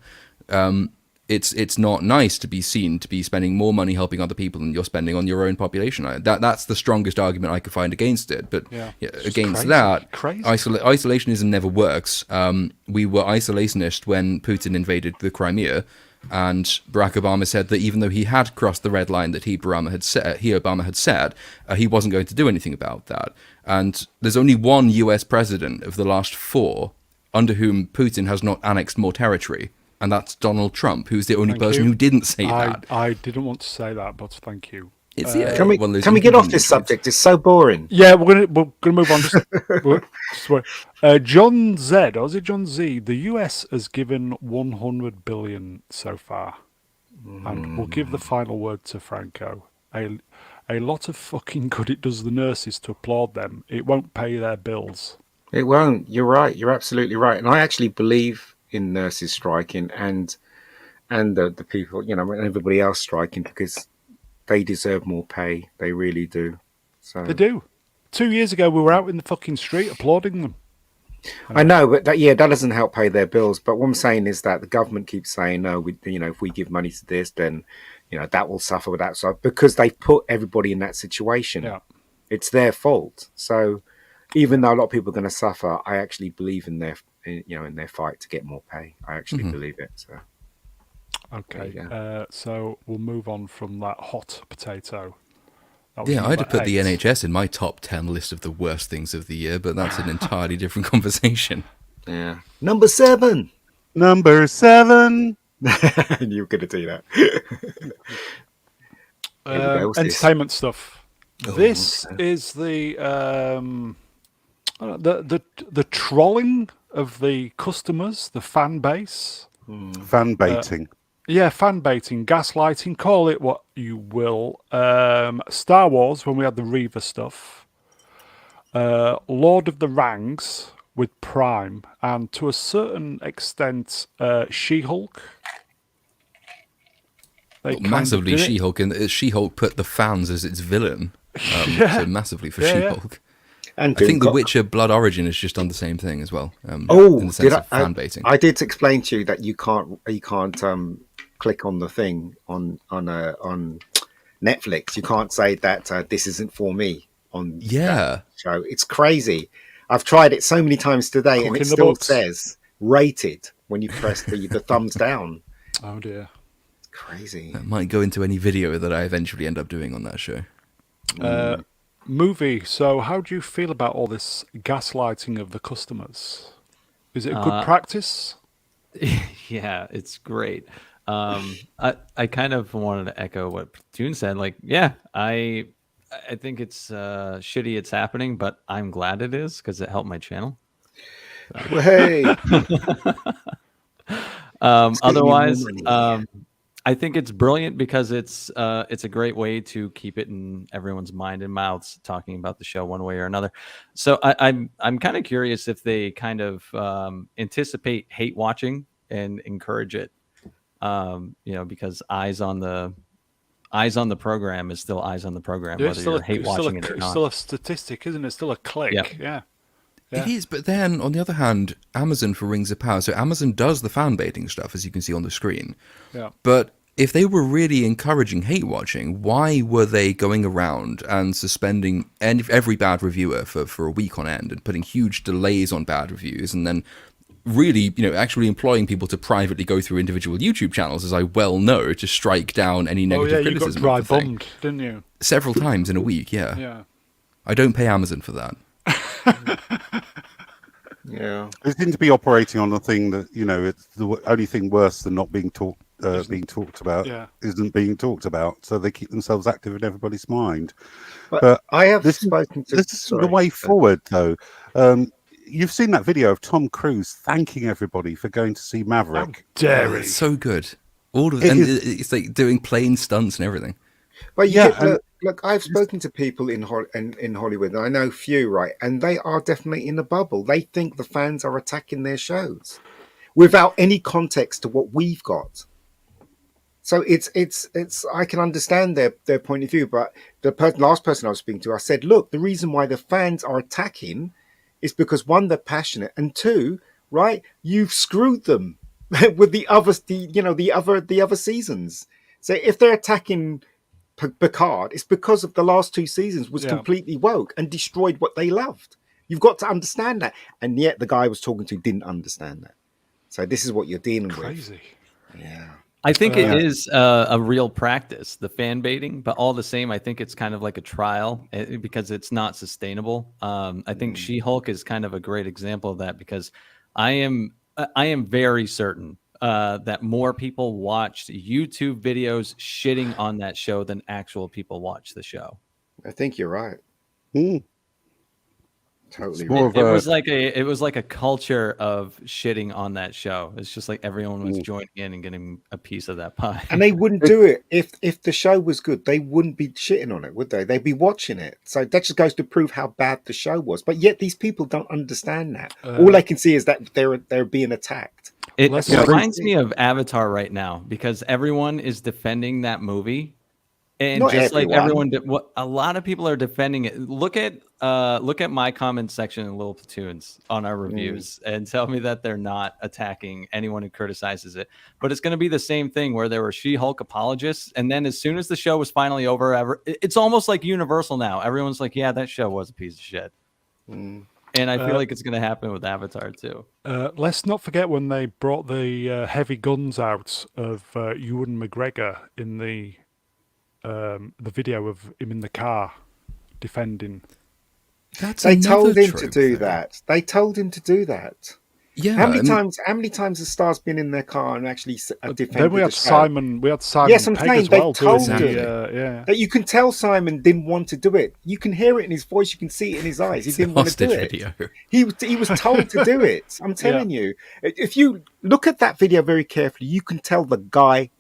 It's not nice to be seen to be spending more money helping other people than you're spending on your own population. That's the strongest argument I could find against it. But against that, isolationism never works. We were isolationist when Putin invaded the Crimea, and Barack Obama said that even though he had crossed the red line that Obama had said, he wasn't going to do anything about that. And there's only one US president of the last 4 under whom Putin has not annexed more territory. And that's Donald Trump, who's the only person who didn't say that. I didn't want to say that, but thank you. Can we get off this subject? It's so boring. Yeah, we're gonna move on. John Z, or is it John Z? The US has given 100 billion so far, and we'll give the final word to Franco. A lot of fucking good it does the nurses to applaud them. It won't pay their bills. It won't. You're right. You're absolutely right. And I actually believe in nurses striking and the people, and everybody else striking, because they deserve more pay. They really do. So they do. 2 years ago, we were out in the fucking street applauding them. I know, but that doesn't help pay their bills. But what I'm saying is that the government keeps saying, no, if we give money to this, then that will suffer with that side, because they've put everybody in that situation. Yeah. It's their fault. So even though a lot of people are going to suffer, I actually believe in their fight to get more pay. I actually believe it. So. Okay, so we'll move on from that hot potato. Yeah, I'd have put the NHS in my top 10 list of the worst things of the year, but that's an entirely different conversation. Yeah. Number 7. You were going to do that. Entertainment stuff. This is the trolling of the customers, the fan base. Fan baiting. Fan baiting, gaslighting, call it what you will. Star Wars, when we had the Reaver stuff. Lord of the Rings with Prime, and to a certain extent, She-Hulk. Massively She-Hulk, and She-Hulk put the fans as its villain. So massively for She-Hulk. And I think The Witcher Blood Origin has just done the same thing as well. In the sense of fan baiting. I did explain to you that you can't click on the thing on Netflix. You can't say that this isn't for me on that show. It's crazy. I've tried it so many times today, and it still says rated when you press the thumbs down. Oh dear, it's crazy. That might go into any video that I eventually end up doing on that show. Movie. So, how do you feel about all this gaslighting of the customers? Is it a good practice? Yeah, it's great. I kind of wanted to echo what June said. I think it's shitty it's happening, but I'm glad it is because it helped my channel. So. Hey. Otherwise, I think it's brilliant because it's a great way to keep it in everyone's mind and mouths, talking about the show one way or another. So I'm kind of curious if they kind of anticipate hate watching and encourage it. Because eyes on the program is still eyes on the program, whether you're hate watching it or not. It's still a statistic, isn't it? It's still a click. Yeah. It is, but then on the other hand, Amazon for Rings of Power. So Amazon does the fan baiting stuff, as you can see on the screen. Yeah. But if they were really encouraging hate watching, why were they going around and suspending every bad reviewer for a week on end and putting huge delays on bad reviews, and then really, actually employing people to privately go through individual YouTube channels, as I well know, to strike down any negative criticism? You got dry bummed, didn't you? Several times in a week, yeah. Yeah. I don't pay Amazon for that. Yeah. They seem to be operating on the thing that, it's the only thing worse than not being talked about isn't being talked about. So they keep themselves active in everybody's mind. But I have spoken to... This is the way forward, though. You've seen that video of Tom Cruise thanking everybody for going to see Maverick. It's so good. It's like doing plane stunts and everything. But look, I've spoken to people in Hollywood, and I know few, right? And they are definitely in a bubble. They think the fans are attacking their shows. without any context to what we've got. So it's I can understand their point of view, but the last person I was speaking to, I said, look, the reason why the fans are attacking is because one, they're passionate, and two, right, you've screwed them with the other seasons. So if they're attacking Picard, it's because of the last two seasons was completely woke and destroyed what they loved. You've got to understand that, and yet the guy I was talking to didn't understand that. So this is what you're dealing with. Crazy. Yeah. I think it is a real practice, the fan baiting, but all the same, I think it's kind of like a trial because it's not sustainable. I think She-Hulk is kind of a great example of that because I am very certain that more people watched YouTube videos shitting on that show than actual people watch the show. I think you're right. Totally. It was like a culture of shitting on that show. It's just like everyone was joining in and getting a piece of that pie. And they wouldn't do it if the show was good. They wouldn't be shitting on it, would they? They'd be watching it. So that just goes to prove how bad the show was. But yet these people don't understand that. All they can see is that they're being attacked. It reminds me of Avatar right now because everyone is defending that movie. And Not just everyone. like everyone, a lot of people are defending it. Look at my comment section in Little Platoons on our reviews and tell me that they're not attacking anyone who criticizes it. But it's going to be the same thing where there were She-Hulk apologists, and then as soon as the show was finally over, it's almost like Universal now. Everyone's like, "Yeah, that show was a piece of shit." And I feel like it's going to happen with Avatar too. Let's not forget when they brought the heavy guns out of Ewan McGregor in the video of him in the car defending. They told him to do that. They told him to do that. Yeah. How many times has Star's been in their car and actually defended? Then we had Simon. We had Simon. Yes, I'm Pegg saying as well. they told doing him that you can tell Simon didn't want to do it. You can hear it in his voice. You can see it in his eyes. He didn't want to do it. Video. He was told to do it. I'm telling you. If you look at that video very carefully, you can tell the guy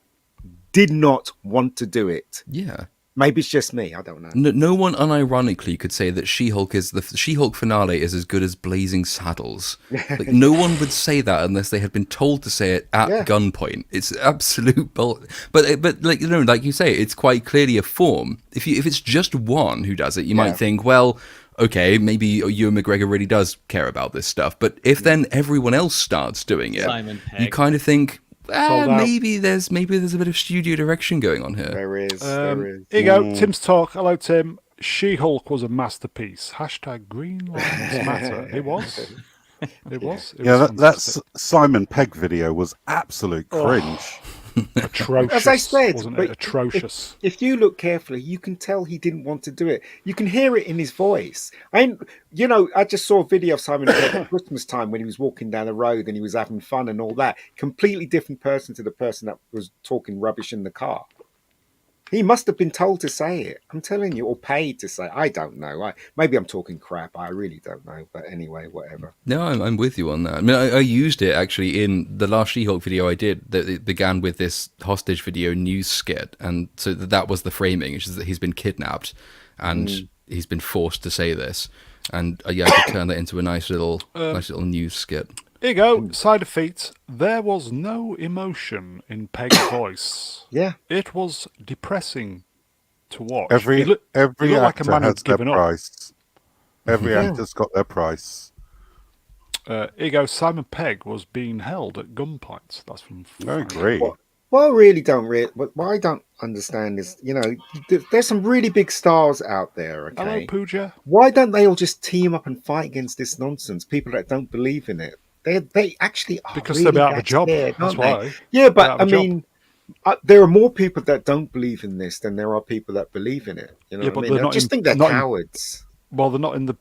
did not want to do it. Yeah. Maybe it's just me. I don't know. No one unironically could say that She-Hulk finale is as good as Blazing Saddles. Like no one would say that unless they had been told to say it at gunpoint. It's absolute bull. But like like you say, it's quite clearly a form. If it's just one who does it, you might think, well, okay, maybe Ewan McGregor really does care about this stuff. But if then everyone else starts doing it, you kind of think, maybe there's a bit of studio direction going on here. There is. Here you go. Tim's talk. Hello, Tim. She-Hulk was a masterpiece. #Green Lives Matter. It was. It was. That Simon Pegg video was absolute cringe. Atrocious. As I said, wasn't it? Atrocious. If you look carefully, you can tell he didn't want to do it. You can hear it in his voice. I just saw a video of Simon Pegg at Christmas time when he was walking down the road and he was having fun and all that. Completely different person to the person that was talking rubbish in the car. He must have been told to say it. I'm telling you, or paid to say it. I don't know. Maybe I'm talking crap. I really don't know. But anyway, whatever. No, I'm with you on that. I mean, I used it actually in the last She-Hulk video I did. That it began with this hostage video news skit, and so that was the framing, which is that he's been kidnapped and he's been forced to say this, and I could turn that into a nice little news skit. Here you go. Side of feet. There was no emotion in Peg's voice. Yeah. It was depressing to watch. Every actor like a man has their given up. price. Every actor's got their price. Here you go. Simon Pegg was being held at gunpoint. That's from. I agree. What I don't understand is, there's some really big stars out there. Okay. Hello, Pooja. Why don't they all just team up and fight against this nonsense? People that don't believe in it. They actually are because really they're out of a job. scared, That's aren't they? why. Yeah, but I mean, there are more people that don't believe in this than there are people that believe in it. You know what I mean? I just think they're cowards. Well, they're not in the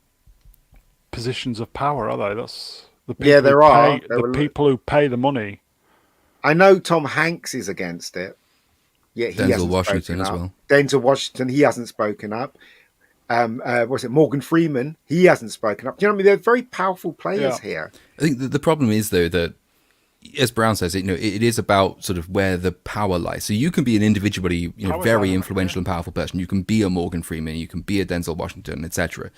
positions of power, are they? That's the people. Yeah, there are. The people who pay the money. I know Tom Hanks is against it. Yeah, he Denzel Washington as well. Denzel Washington, he hasn't spoken up. Was it Morgan Freeman? He hasn't spoken up. Do you know what I mean? They're very powerful players here. I think the problem is, though, that as Brown says, it is about sort of where the power lies. So you can be an individually, very influential and powerful person. You can be a Morgan Freeman, you can be a Denzel Washington, etc.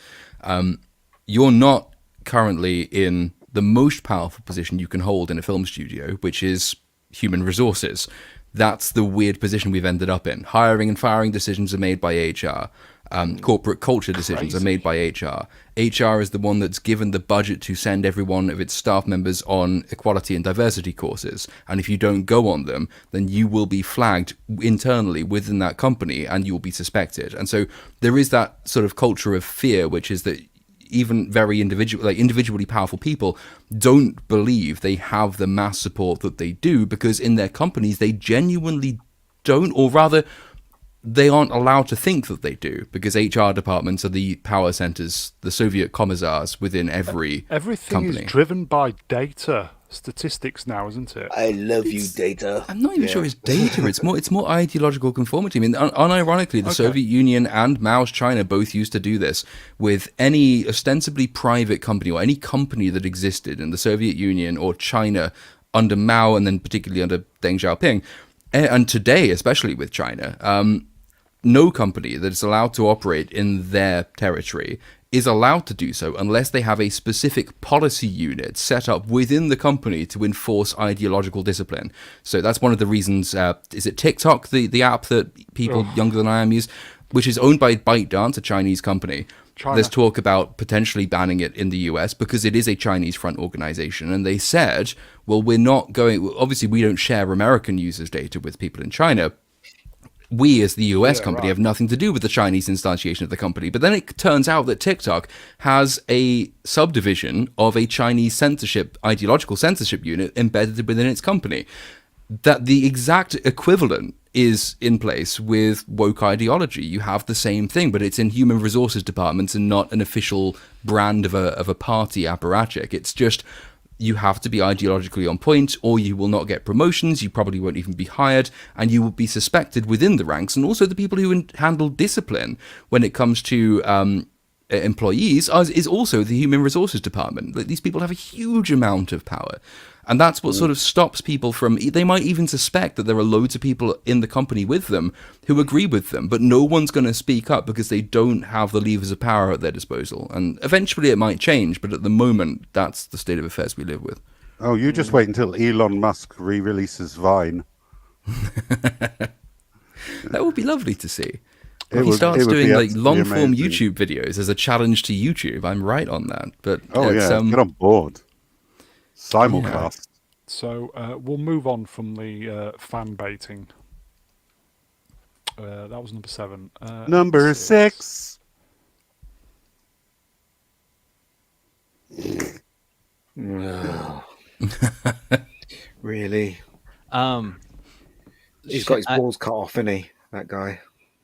You're not currently in the most powerful position you can hold in a film studio, which is human resources. That's the weird position we've ended up in. Hiring and firing decisions are made by HR. Corporate culture decisions are made by HR. HR is the one that's given the budget to send every one of its staff members on equality and diversity courses. And if you don't go on them, then you will be flagged internally within that company and you will be suspected. And so there is that sort of culture of fear, which is that even very individually powerful people don't believe they have the mass support that they do, because in their companies they genuinely don't, or rather they aren't allowed to think that they do, because HR departments are the power centers, the Soviet commissars within every company. Is driven by data, statistics now, isn't it? I love you, data. I'm not even sure it's data. It's more ideological conformity. I mean, unironically, the Soviet Union and Mao's China both used to do this with any ostensibly private company, or any company that existed in the Soviet Union or China under Mao, and then particularly under Deng Xiaoping. And today, especially with China, no company that is allowed to operate in their territory is allowed to do so unless they have a specific policy unit set up within the company to enforce ideological discipline. So that's one of the reasons, is it TikTok, the app that people younger than I am use, which is owned by ByteDance, a Chinese company. There's talk about potentially banning it in the US because it is a Chinese front organization. And they said, well, we're not going, obviously we don't share American users' data with people in China. We, as the US company, have nothing to do with the Chinese instantiation of the company. But then it turns out that TikTok has a subdivision of a Chinese ideological censorship unit embedded within its company. That the exact equivalent is in place with woke ideology. You have the same thing, but it's in human resources departments and not an official brand of a party apparatchik. It's just, you have to be ideologically on point, or you will not get promotions, you probably won't even be hired, and you will be suspected within the ranks. And also the people who handle discipline when it comes to employees is also the human resources department. These people have a huge amount of power. And that's what sort of stops people from, they might even suspect that there are loads of people in the company with them who agree with them, but no one's going to speak up because they don't have the levers of power at their disposal. And eventually it might change, but at the moment, that's the state of affairs we live with. Oh, you just wait until Elon Musk re-releases Vine. That would be lovely to see. If he starts doing like long-form YouTube videos as a challenge to YouTube, I'm right on that. But get on board. Simulcast. Yeah. So we'll move on from the fan baiting. That was number 7. Number 6. No. Really? He's got his balls cut off, isn't he? That guy.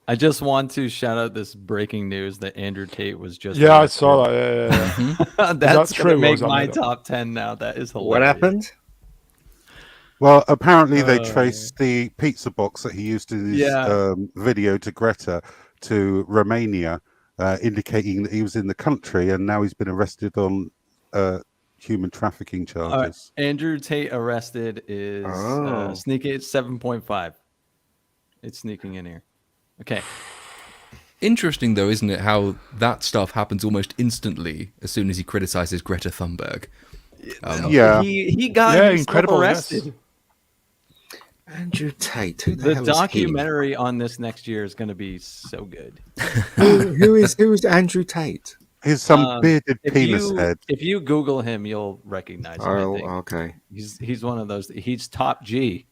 I just want to shout out this breaking news that Andrew Tate was just. Yeah, I saw that. Yeah. That's going to make my top 10 now. That is hilarious. What happened? Well, apparently they traced the pizza box that he used in his video to Greta to Romania, indicating that he was in the country, and now he's been arrested on human trafficking charges. Andrew Tate arrested is sneaking. It's 7.5. It's sneaking in here. Okay. Interesting, though, isn't it, how that stuff happens almost instantly as soon as he criticizes Greta Thunberg? He got incredible arrested. Yes. Andrew Tate. Who the hell documentary is he? on this next year is going to be so good. who is Andrew Tate? He's some bearded penis head. If you Google him, you'll recognize him. Oh, okay. He's one of those. He's top G.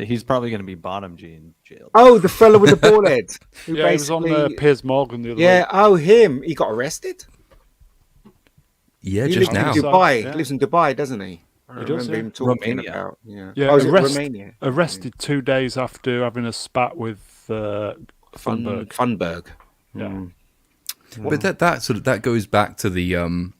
He's probably going to be bottom G in jail. Oh, the fellow with the bald head. He was on Piers Morgan the other week. Oh, him. He got arrested? Yeah, he just now. In Dubai. He lives in Dubai, doesn't he? He does, him talking Romania. About. Yeah, arrested 2 days after having a spat with Thunberg. Yeah. But that goes back to the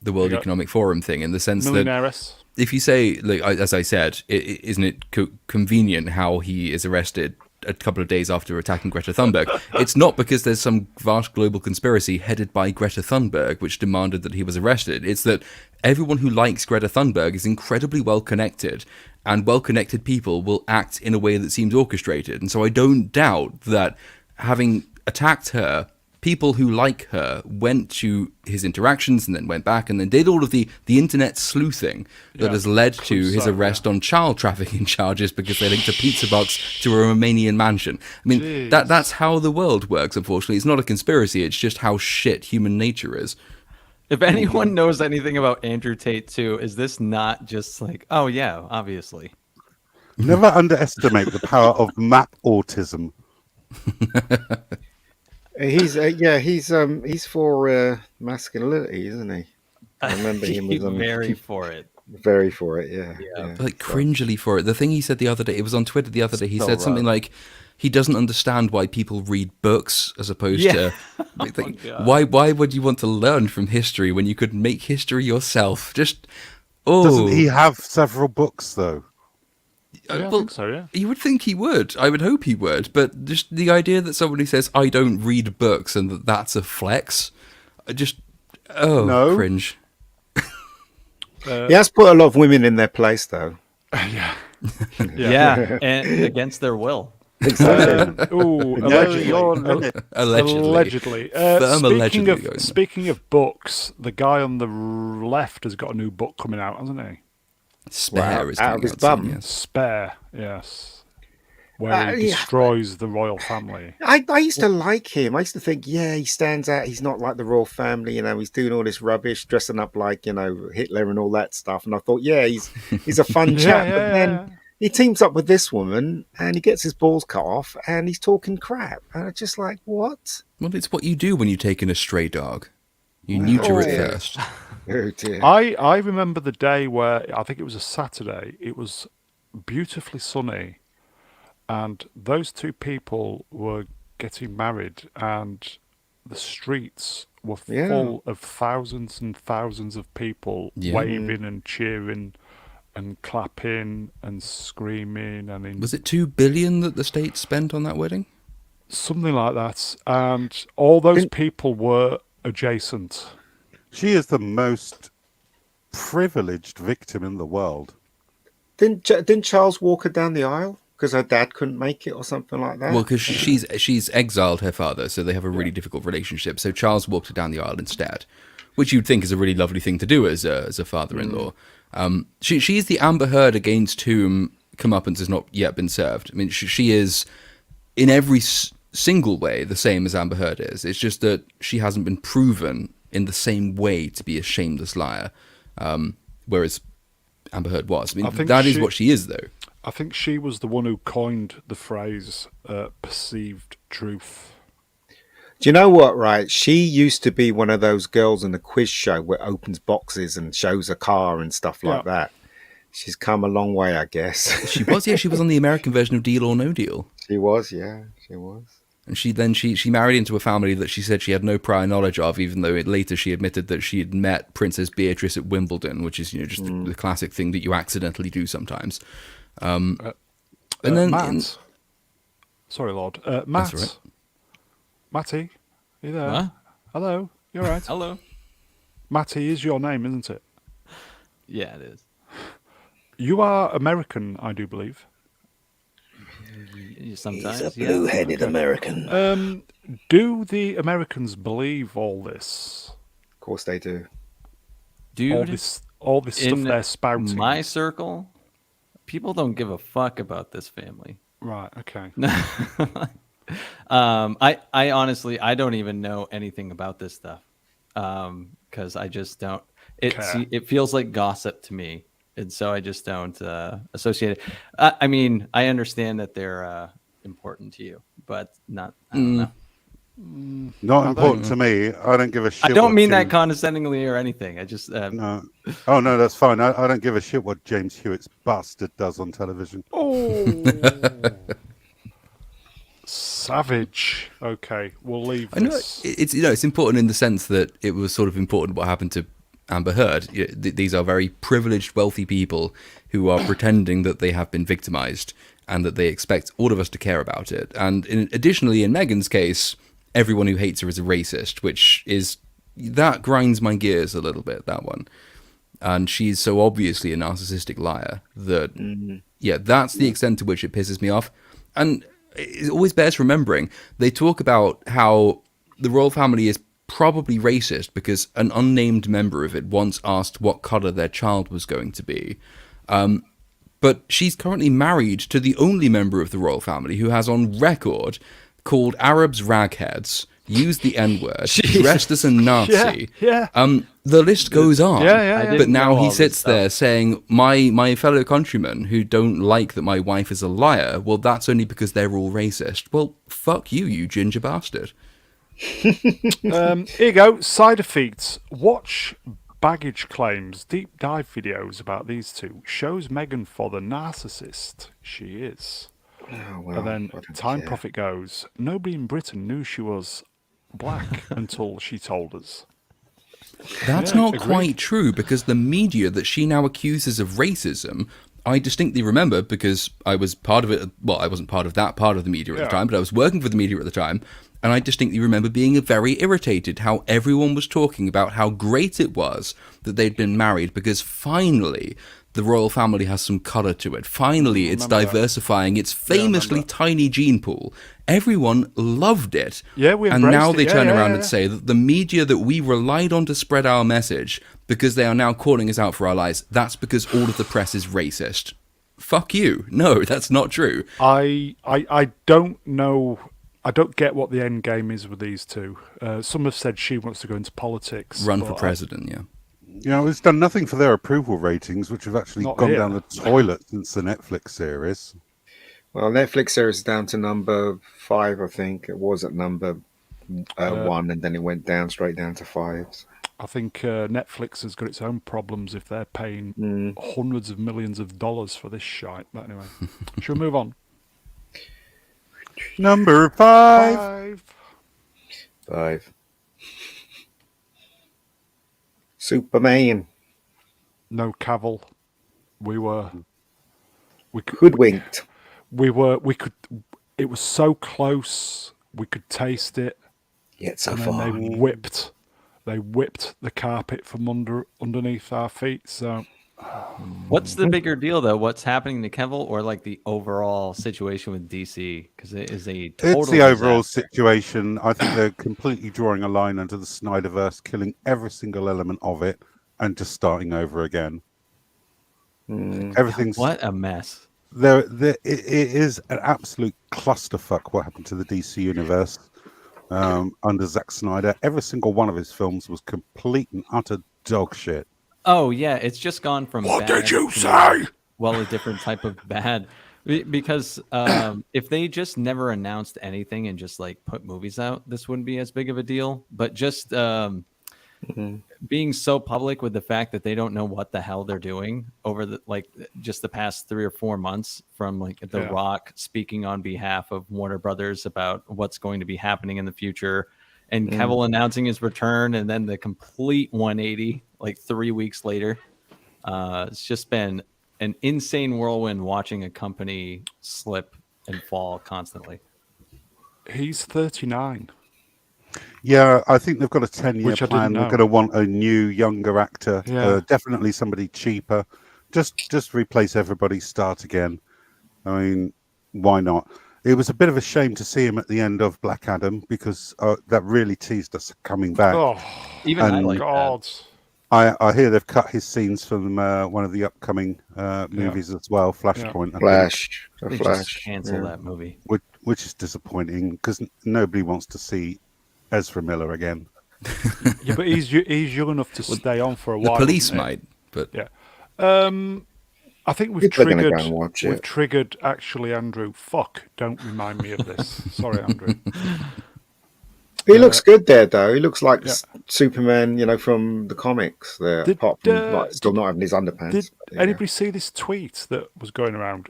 World Economic Forum thing, in the sense that if you say, like, as I said, isn't it convenient how he is arrested a couple of days after attacking Greta Thunberg? It's not because there's some vast global conspiracy headed by Greta Thunberg which demanded that he was arrested. It's that everyone who likes Greta Thunberg is incredibly well connected, and well-connected people will act in a way that seems orchestrated. And so I don't doubt that having attacked her, people who like her went to his interactions and then went back and then did all of the internet sleuthing that has led to his arrest on child trafficking charges because they linked a pizza box to a Romanian mansion. I mean, that's how the world works, unfortunately. It's not a conspiracy, it's just how shit human nature is. If anyone knows anything about Andrew Tate too, is this not just like, oh yeah, obviously? Never underestimate the power of map autism. He's for masculinity, isn't he? I remember him was very for it. Very for it, yeah. Like cringily for it. The thing he said the other day, it was on Twitter the other day, he said something like, he doesn't understand why people read books as opposed to why would you want to learn from history when you could make history yourself? Doesn't he have several books though? I think so, yeah. You would think he would. I would hope he would. But just the idea that somebody says, I don't read books and that's a flex, cringe. He has put a lot of women in their place though. Yeah, and against their will. Exactly. Allegedly. Speaking of books, the guy on the left has got a new book coming out, hasn't he? Spare is out of his bum. Yes. Spare, yes. Where he destroys the royal family. I used to like him. I used to think, he stands out. He's not like the royal family, he's doing all this rubbish, dressing up like, Hitler and all that stuff. And I thought, he's a fun chap. But then he teams up with this woman and he gets his balls cut off and he's talking crap. And it's just like, what? Well, it's what you do when you take in a stray dog. You neuter it first. Oh dear. I remember the day where, I think it was a Saturday, it was beautifully sunny. And those two people were getting married, and the streets were full of thousands and thousands of people waving and cheering and clapping and screaming. Was it $2 billion that the state spent on that wedding? Something like that. And all those people were adjacent. She is the most privileged victim in the world. Didn't Charles walk her down the aisle? Because her dad couldn't make it or something like that? Well, because she's exiled her father, so they have a really difficult relationship. So Charles walked her down the aisle instead, which you'd think is a really lovely thing to do as a father-in-law. She's the Amber Heard against whom comeuppance has not yet been served. I mean, she is, in every single way, the same as Amber Heard is. It's just that she hasn't been proven in the same way to be a shameless liar, whereas Amber Heard was. I mean, that is what she is, though. I think she was the one who coined the phrase perceived truth. Do you know what, right? She used to be one of those girls in the quiz show where opens boxes and shows a car and stuff like that. She's come a long way, I guess. She was on the American version of Deal or No Deal. She was. And she married into a family that she said she had no prior knowledge of, even though later she admitted that she had met Princess Beatrice at Wimbledon, which is just the classic thing that you accidentally do sometimes. And then Matt. Sorry, Lord. Matt. That's right. Matty, are you there? What? Hello, you're right. Hello. Matty is your name, isn't it? Yeah, it is. You are American, I do believe. Sometimes. He's a blue-headed American. Do the Americans believe all this? Of course they do. Dude, all this stuff they're spouting. In my circle, people don't give a fuck about this family. Right, okay. I honestly, I don't even know anything about this stuff because I just don't. It feels like gossip to me, and so I just don't associate it. I mean, I understand that they're important to you, but not. I don't know. Not important to me. I don't give a shit. I don't mean that condescendingly or anything. I just no. Oh no, that's fine. I don't give a shit what James Hewitt's bastard does on television. Oh, savage. Okay, we'll leave this. I know it's important in the sense that it was sort of important what happened to Amber Heard. These are very privileged, wealthy people who are pretending that they have been victimized and that they expect all of us to care about it. And additionally, in Meghan's case, everyone who hates her is a racist, that grinds my gears a little bit, that one. And she's so obviously a narcissistic liar that, that's the extent to which it pisses me off. And it always bears remembering, they talk about how the royal family is probably racist because an unnamed member of it once asked what colour their child was going to be. But she's currently married to the only member of the royal family who has on record called Arabs ragheads, used the N-word, dressed as a Nazi. The list goes on. But now he sits there saying, my fellow countrymen who don't like that my wife is a liar, well, that's only because they're all racist. Well, fuck you, you ginger bastard. Here you go. Side effects. Watch baggage claims. Deep dive videos about these two. Shows Meghan for the narcissist she is. Oh, well, and then Time Prophet goes, nobody in Britain knew she was black until she told us. That's not quite true, because the media that she now accuses of racism, I distinctly remember because I was part of it. Well, I wasn't part of that part of the media at the time, but I was working for the media at the time. And I distinctly remember being very irritated how everyone was talking about how great it was that they'd been married because finally the royal family has some colour to it. Finally, it's diversifying its famously tiny gene pool. Everyone loved it. Yeah, we embraced and now they it. turn around and say that the media that we relied on to spread our message, because they are now calling us out for our lies, that's because all of the press is racist. Fuck you. No, that's not true. I don't know. I don't get what the end game is with these two. Some have said she wants to go into politics. Run for president, You know, it's done nothing for their approval ratings, which have actually gone down the toilet since the Netflix series. Well, Netflix series is down to number 5, I think. It was at number 1, and then it went down straight down to 5. I think Netflix has got its own problems if they're paying hundreds of millions of dollars for this shite. But anyway, shall we move on? Number 5. Superman. No Cavill. We Hoodwinked. It was so close. We could taste it. Yet so and far. Then they whipped the carpet from underneath our feet. So what's the bigger deal though? What's happening to Cavill, or like the overall situation with DC? Because it is a total It's the overall disaster. situation. I think they're completely drawing a line under the Snyderverse, killing every single element of it, and just starting over again. Everything's what a mess. It is an absolute clusterfuck what happened to the DC universe under Zack Snyder. Every single one of his films was complete and utter dog shit. Oh yeah, it's just gone from what bad did you to, say? Well, a different type of bad. Because if they just never announced anything and just like put movies out, this wouldn't be as big of a deal. But just being so public with the fact that they don't know what the hell they're doing over just the past 3 or 4 months, from like The Rock speaking on behalf of Warner Brothers about what's going to be happening in the future, and Cavill announcing his return, and then the complete 180 like 3 weeks later. It's just been an insane whirlwind watching a company slip and fall constantly. He's 39. Yeah, I think they've got a 10-year plan. They're going to want a new, younger actor. Definitely somebody cheaper. Just replace everybody, start again. I mean, why not? It was a bit of a shame to see him at the end of Black Adam, because that really teased us coming back. Oh, even I like that. I hear they've cut his scenes from one of the upcoming movies as well, Flashpoint. Flash. They just cancel that movie. Which is disappointing, because nobody wants to see Ezra Miller again. Yeah, but he's young enough to stay on for a while. The police might, but I think we've triggered actually, Andrew. Fuck, don't remind me of this. Sorry, Andrew. He looks good there, though. He looks like Superman, from the comics. There, apart from still not having his underpants. Did anybody see this tweet that was going around?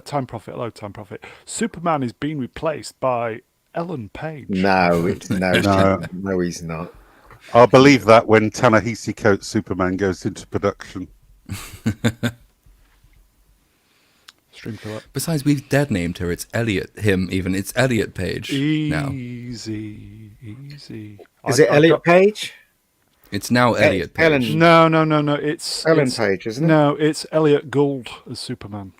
Time Prophet, hello, Time Prophet. Superman is being replaced by Ellen Page. No, he's not. I'll believe that when Ta-Nehisi Coates' Superman goes into production. Besides, we've dead named her. It's It's Elliot Page now. Easy. Is it Elliot Page? It's now Elliot Page. No. It's Ellen Page, isn't it? No, it's Elliot Gould as Superman.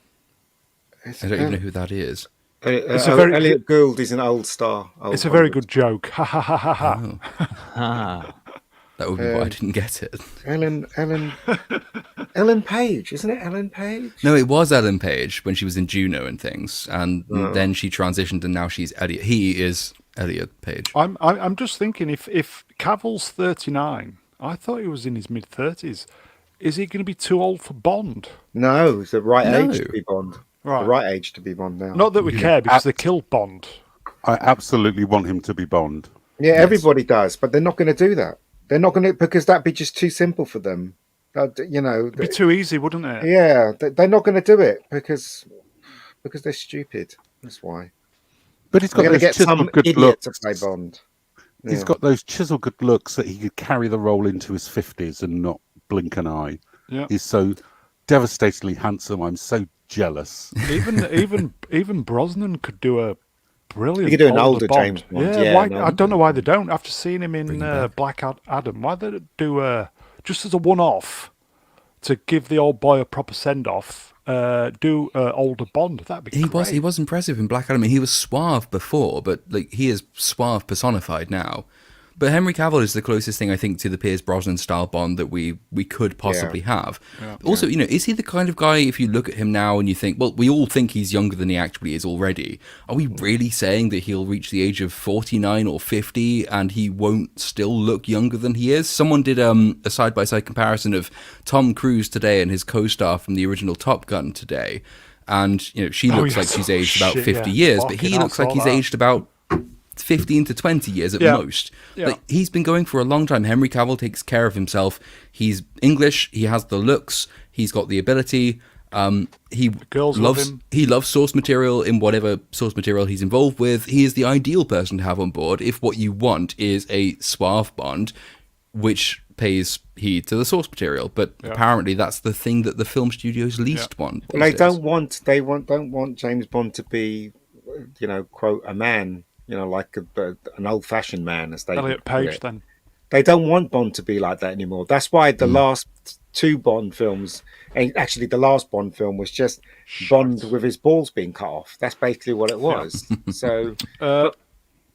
I don't even know who that is. Elliot Gould is an old star. It's a very good joke. Ha ha ha ha ha. Oh. Ah. That would be why I didn't get it. Ellen Page, isn't it? Ellen Page? No, it was Ellen Page when she was in Juno and things, and then she transitioned, and now she's Elliot. He is Elliot Page. I'm just thinking if Cavill's 39, I thought he was in his mid-30s. Is he going to be too old for Bond? No, it's the right age to be Bond. Right. The right age to be Bond now. Not that we care because they killed Bond. I absolutely want him to be Bond. Yeah, everybody does, but they're not going to do that. They're not going to, because that'd be just too simple for them. It'd be too easy, wouldn't it? Yeah, they're not going to do it because they're stupid. That's why. But he's got those chiseled good looks to play Bond. Yeah. He's got those chiseled good looks that he could carry the role into his 50s and not blink an eye. Yeah. He's so devastatingly handsome. I'm so jealous. Even Brosnan could do a brilliant. He could do an older Bond. James Bond. I don't know why they don't. After seeing him in Black Adam, why they don't do just as a one-off to give the old boy a proper send-off? Do older Bond. That'd be great. He was impressive in Black Adam. He was suave before, but he is suave personified now. But Henry Cavill is the closest thing, I think, to the Pierce Brosnan style Bond that we could possibly have. Yeah. Also, is he the kind of guy, if you look at him now and you think, well, we all think he's younger than he actually is already. Are we really saying that he'll reach the age of 49 or 50 and he won't still look younger than he is? Someone did a side-by-side comparison of Tom Cruise today and his co-star from the original Top Gun today. And, she looks like she's aged about 50 years, but he looks like he's aged about 15 to 20 years at most. Yeah. He's been going for a long time. Henry Cavill takes care of himself. He's English. He has the looks. He's got the ability. He loves source material in whatever source material he's involved with. He is the ideal person to have on board if what you want is a suave Bond, which pays heed to the source material. But apparently that's the thing that the film studios least want. Well, don't want James Bond to be, quote, a man. Like an old-fashioned man, as they Elliot Page. Then they don't want Bond to be like that anymore. That's why the last two Bond films, and actually the last Bond film, was just Bond with his balls being cut off. That's basically what it was. So,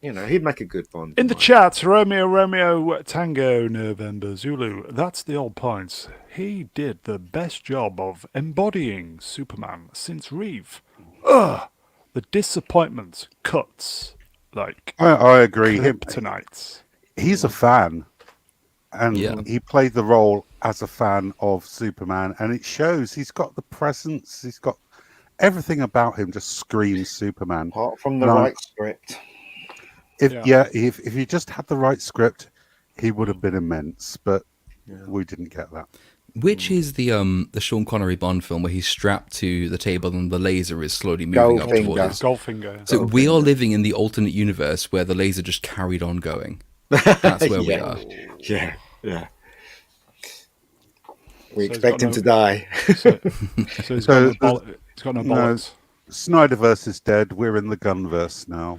he'd make a good Bond. In the chat, Romeo Tango November Zulu. That's the old point. He did the best job of embodying Superman since Reeve. The disappointment cuts. I agree. Tonight, he's a fan, and he played the role as a fan of Superman, and it shows. He's got the presence. He's got everything about him. Just screams Superman. Apart from the right script. If you just had the right script, he would have been immense. But we didn't get that. Which is the Sean Connery Bond film where he's strapped to the table and the laser is slowly moving up towards Goldfinger. So we are living in the alternate universe where the laser just carried on going. That's where we are. Yeah. We expect him to die. So he's got no bollocks. Snyderverse is dead. We're in the Gunverse now.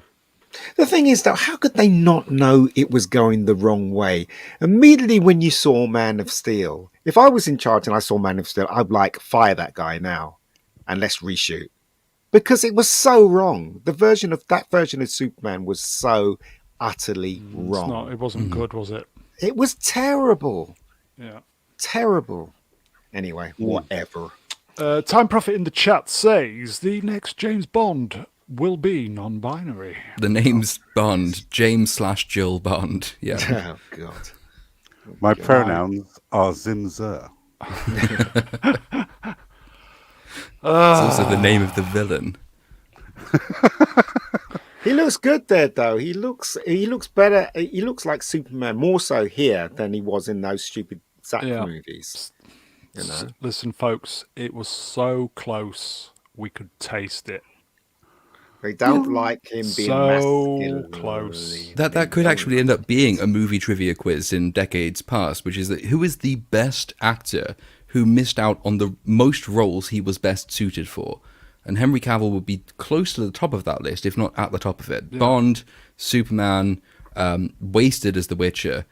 The thing is, though, how could they not know it was going the wrong way? Immediately when you saw Man of Steel, if I was in charge and I saw Man of Steel, I'd fire that guy now and let's reshoot. Because it was so wrong. That version of Superman was so utterly wrong. It wasn't good, was it? It was terrible. Yeah. Terrible. Anyway, whatever. Time Prophet in the chat says the next James Bond will be non-binary. The name's Bond, James/Jill Bond. Yeah. Oh, God. My pronouns are Zimzer. It's also the name of the villain. He looks good there, though. He looks better. He looks like Superman more so here than he was in those stupid Zack movies. Listen, folks, it was so close we could taste it. They don't like him being so close. That could actually end up being a movie trivia quiz in decades past, which is that who is the best actor who missed out on the most roles he was best suited for? And Henry Cavill would be close to the top of that list, if not at the top of it. Yeah. Bond, Superman, wasted as The Witcher,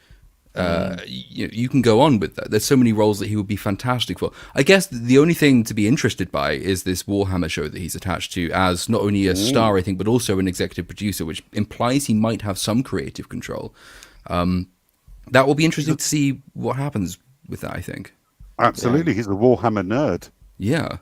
you can go on with that. There's so many roles that he would be fantastic for. I guess the only thing to be interested by is this Warhammer show that he's attached to as not only a star, I think, but also an executive producer, which implies he might have some creative control. That will be interesting to see what happens with that, I think. Absolutely. He's a Warhammer nerd. Yeah.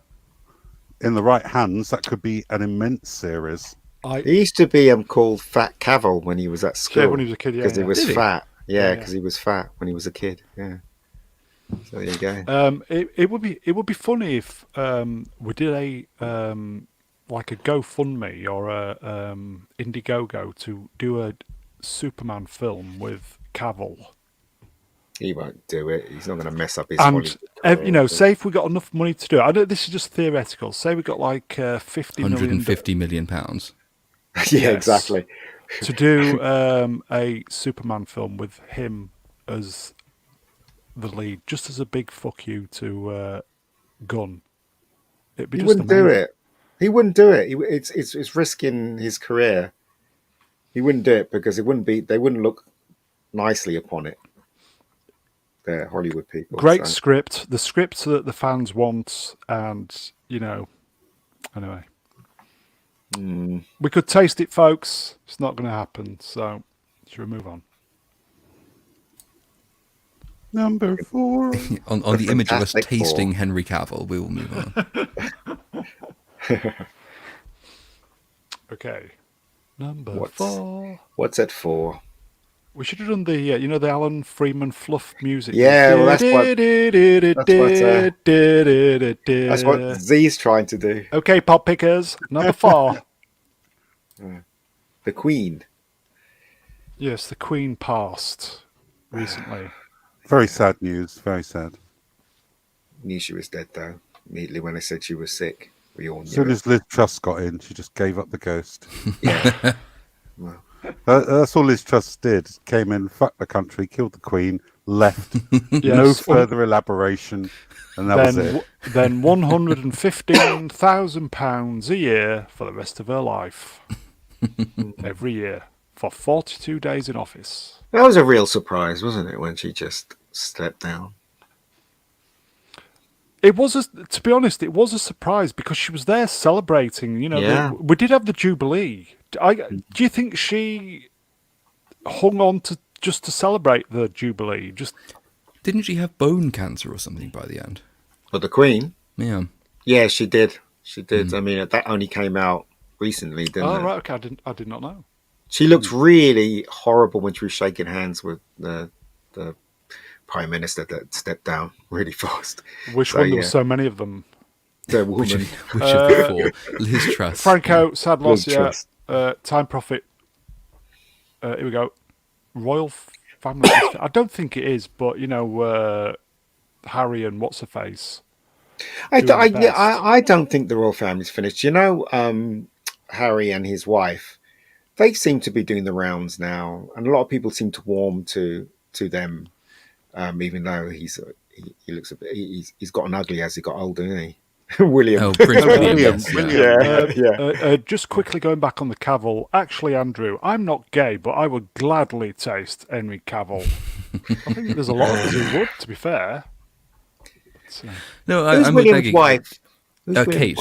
In the right hands, that could be an immense series. He used to be called Fat Cavill when he was at school. Yeah, when he was a kid, because he was Did he? fat. Yeah, because he was fat when he was a kid. Yeah. So there you go. It would be funny if we did a like a GoFundMe or a Indiegogo to do a Superman film with Cavill. He won't do it. He's not going to mess up his. And say if we got enough money to do it. I know this is just theoretical. Say we got like 150 million pounds. Yeah, exactly. To do a Superman film with him as the lead, just as a big fuck you to Gunn. It'd be He just wouldn't do amazing. it. He wouldn't do it. It's risking his career. He wouldn't do it because they wouldn't look nicely upon it. They're Hollywood people. Great script, the script that the fans want, and anyway. We could taste it, folks. It's not going to happen, so should we move on? Number 4. on the image of us Fantastic tasting Four. Henry Cavill, we will move on. Okay. Number 4. What's it for? We should have done the the Alan Freeman fluff music. Yeah, well, that's what Z's trying to do. Okay, pop pickers. Number 4. The Queen. Yes, the Queen passed recently. Very sad news. Very sad. Knew she was dead though. Immediately when I said she was sick, we all knew. As soon it. as Liz Truss got in, she just gave up the ghost. Yeah. Well, That's all Liz Truss did. Came in, fucked the country, killed the Queen, left. No Yes. further elaboration, and that was it. Then £115,000 a year for the rest of her life. Every year. For 42 days in office. that was a real surprise, wasn't it, when she just stepped down? It was, to be honest, it was a surprise because she was there celebrating. Yeah. We did have the Jubilee. Do you think she hung on to just to celebrate the Jubilee? Didn't she have bone cancer or something by the end? But the Queen? Yeah. Yeah, she did. She did. I mean, that only came out recently, didn't it? Right, okay, I did not know. She looked really horrible when she was shaking hands with the Prime Minister that stepped down really fast. Which one? There were so many of them. The woman. Which of the 4? Liz Truss. Franco, sad loss, Liz yeah. Truss. Time Profit. Here we go. Royal Family. I don't think it is, but Harry and what's her face. I don't think the royal family's finished. Harry and his wife, they seem to be doing the rounds now, and a lot of people seem to warm to them, even though he looks a bit. He's gotten ugly as he got older, isn't he? William. Oh, Prince William. Yes, Yeah. Just quickly going back on the Cavill. Actually, Andrew, I'm not gay, but I would gladly taste Henry Cavill. I think there's a lot of us who would, to be fair. No, Who's I'm William's begging. wife? Kate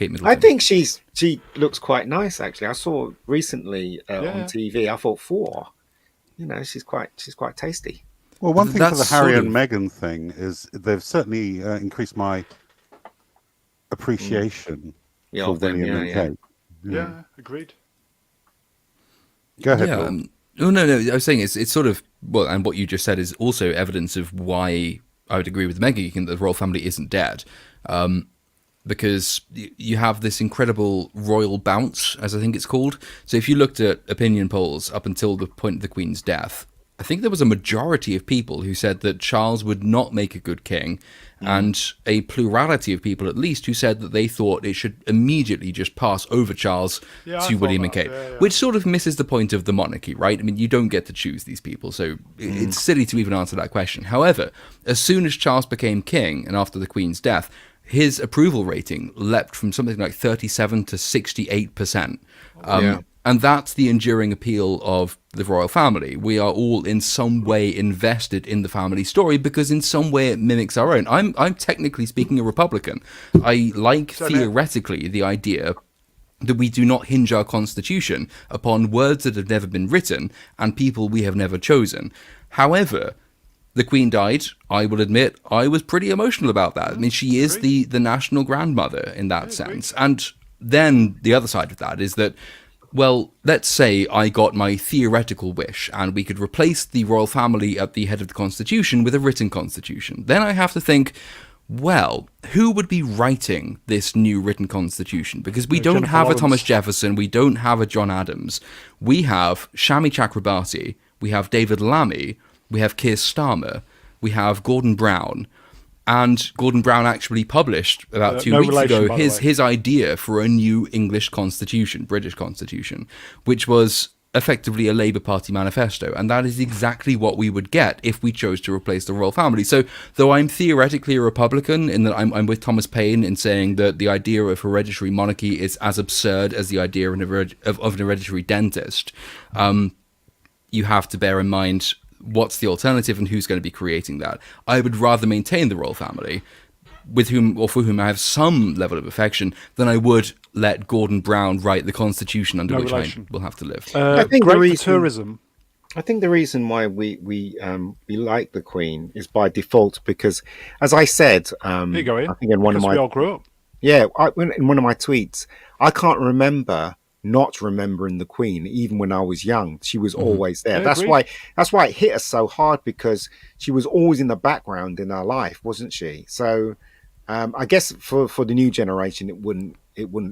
Middleton. I think she looks quite nice, actually. I saw recently on TV. I thought she's quite tasty. Well, one thing for the That's Harry sort and of- Meghan thing is they've certainly increased my appreciation Yeah, for of them, William and yeah. Kate. Yeah, agreed. Go ahead, Yeah. Paul. No. I was saying it's sort of and what you just said is also evidence of why I would agree with Meggie that the royal family isn't dead, because you have this incredible royal bounce, as I think it's called. So if you looked at opinion polls up until the point of the Queen's death, I think there was a majority of people who said that Charles would not make a good king, and a plurality of people at least who said that they thought it should immediately just pass over Charles Yeah, I to thought William and that, Kate, yeah. which sort of misses the point of the monarchy, right? I mean, you don't get to choose these people, so it's silly to even answer that question. However, as soon as Charles became king and after the Queen's death, his approval rating leapt from something like 37 to 68%. And that's the enduring appeal of the royal family. We are all in some way invested in the family story because in some way it mimics our own. I'm technically speaking a Republican. I like theoretically the idea that we do not hinge our constitution upon words that have never been written and people we have never chosen. However, the Queen died. I will admit I was pretty emotional about that. I mean, she is the national grandmother in that sense. And then the other side of that is that, well, let's say I got my theoretical wish and we could replace the royal family at the head of the constitution with a written constitution. Then I have to think, well, who would be writing this new written constitution? Because we don't have a Thomas Jefferson, we don't have a John Adams. We have Shami Chakrabarti, we have David Lammy, we have Keir Starmer, we have Gordon Brown. And Gordon Brown actually published about 2 weeks ago his idea for a new English constitution, British constitution, which was effectively a Labour Party manifesto. And that is exactly what we would get if we chose to replace the royal family. So though I'm theoretically a Republican in that I'm with Thomas Paine in saying that the idea of hereditary monarchy is as absurd as the idea of an hereditary dentist, you have to bear in mind what's the alternative and who's going to be creating that. I would rather maintain the royal family, with whom or for whom I have some level of affection, than I would let Gordon Brown write the constitution under which I will have to live. I think great for tourism. I think the reason why we like the Queen is by default because, as I said, I think in one of my we all grew up. Yeah, in one of my tweets, I can't remember not remembering the Queen even when I was young. She was always there. That's why it hit us so hard, because she was always in the background in our life, wasn't she? So I guess for the new generation it wouldn't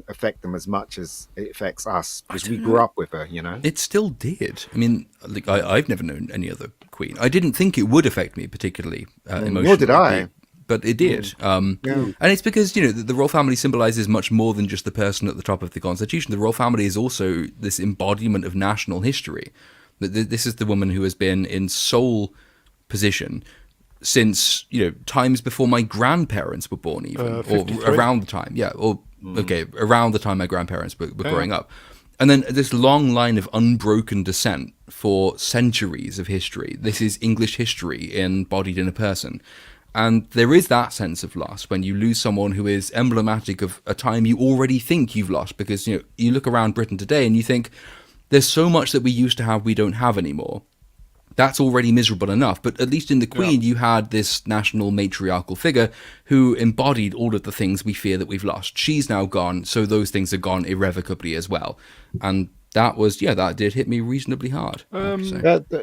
affect them as much as it affects us, because we grew up with her, you know. It still did. I mean, like, I've never known any other Queen. I didn't think it would affect me particularly emotionally. Nor did I. But it did. And it's because, you know, the royal family symbolizes much more than just the person at the top of the constitution. The royal family is also this embodiment of national history. This is the woman who has been in sole position since, you know, times before my grandparents were born, even, or around the time. Yeah, or around the time my grandparents were growing up. And then this long line of unbroken descent for centuries of history. This is English history embodied in a person. And there is that sense of loss when you lose someone who is emblematic of a time you already think you've lost, because, you know, you look around Britain today and you think there's so much that we used to have we don't have anymore. That's already miserable enough. But at least in the Queen, you had this national matriarchal figure who embodied all of the things we fear that we've lost. She's now gone, so those things are gone irrevocably as well. And that was, that did hit me reasonably hard.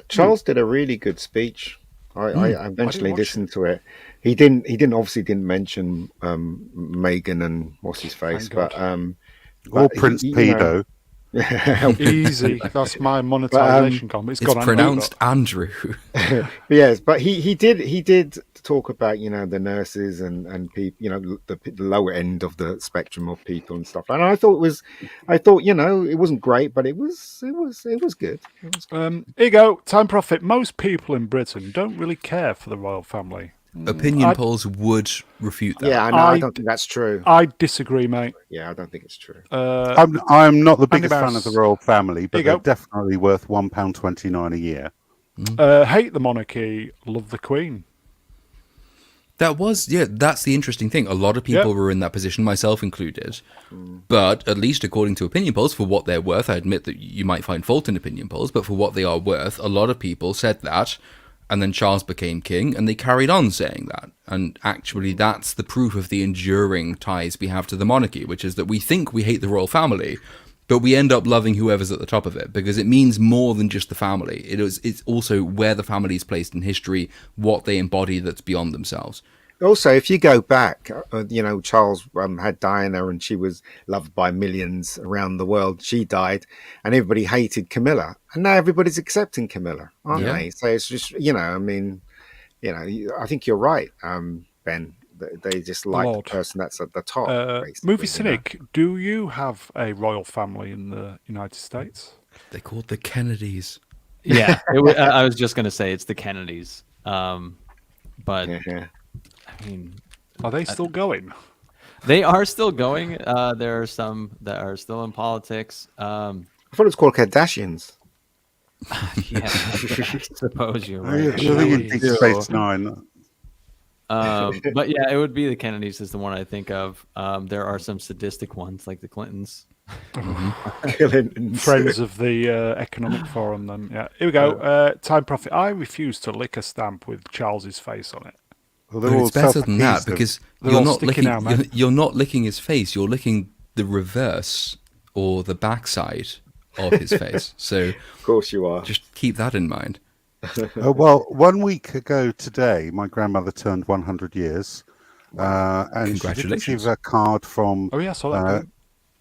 Charles did a really good speech. I eventually listened to it. He obviously didn't mention Meghan and what's his face, but Prince Pedo. Easy. That's my monetization comment. It's pronounced Andrew. Yes, but he did talk about, you know, the nurses and people, you know, the lower end of the spectrum of people and stuff. And I thought, you know, it wasn't great, but it was good. Here you go. Time Profit. Most people in Britain don't really care for the royal family. Opinion polls would refute that. Yeah, I don't think that's true. I disagree, mate. Yeah, I don't think it's true. I'm not the biggest fan of the royal family, but they're definitely worth £1.29 a year. Hate the monarchy, love the Queen. That's the interesting thing. A lot of people were in that position, myself included. But at least according to opinion polls, for what they're worth, I admit that you might find fault in opinion polls, but for what they are worth, a lot of people said that. And then Charles became king, and they carried on saying that. And actually, that's the proof of the enduring ties we have to the monarchy, which is that we think we hate the royal family, but we end up loving whoever's at the top of it, because it means more than just the family. It's also where the family is placed in history, what they embody that's beyond themselves. Also, if you go back, you know, Charles had Diana and she was loved by millions around the world. She died and everybody hated Camilla. And now everybody's accepting Camilla, aren't they? So it's just, you know, I mean, you know, I think you're right, Ben. They just like the person that's at the top. Movie Cynic, do you have a royal family in the United States? They're called the Kennedys. Yeah, I was just going to say it's the Kennedys. But... Yeah. I mean, are they still going? They are still going. There are some that are still in politics. thought it was called Kardashians. Yeah, I suppose you're right. You're thinking Deep Space Nine. But yeah, it would be the Kennedys is the one I think of. There are some sadistic ones like the Clintons. Friends of the Economic Forum. Then yeah, here we go. Time Prophet. I refuse to lick a stamp with Charles's face on it. Well, it's better than that because you're not licking. You're not licking his face. You're licking the reverse or the backside of his face. So, of course, you are. Just keep that in mind. Well, 1 week ago today, my grandmother turned 100 years, and she did receive a card from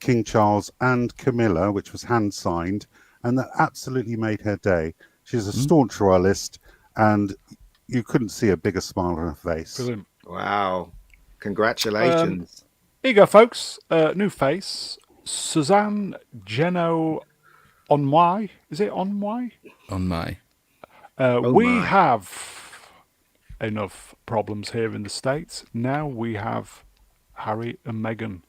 King Charles and Camilla, which was hand signed, and that absolutely made her day. She's a staunch royalist, and you couldn't see a bigger smile on her face. Brilliant. Wow. Congratulations. Here you go, folks. New face. Suzanne Geno Onwai. Is it Onwai? On my. We have enough problems here in the States. Now we have Harry and Meghan.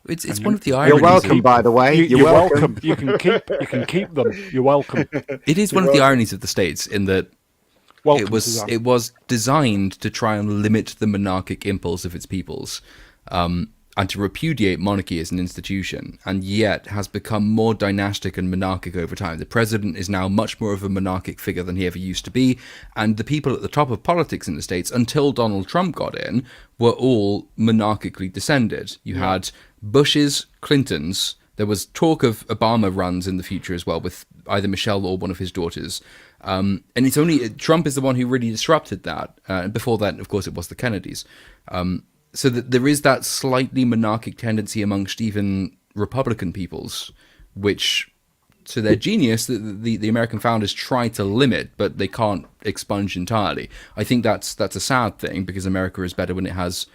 It's one of the ironies. You're welcome, by the way. You're welcome. You can keep them. You're welcome. It is one of the ironies of the States in that it was designed to try and limit the monarchic impulse of its peoples, and to repudiate monarchy as an institution, and yet has become more dynastic and monarchic over time. The president is now much more of a monarchic figure than he ever used to be, and the people at the top of politics in the States, until Donald Trump got in, were all monarchically descended. You had Bushes, Clintons. There was talk of Obama runs in the future as well, with either Michelle or one of his daughters. And it's only Trump is the one who really disrupted that. And before that, of course, it was the Kennedys. So that there is that slightly monarchic tendency amongst even Republican peoples, which, to their genius, the American founders try to limit, but they can't expunge entirely. I think that's a sad thing, because America is better when it has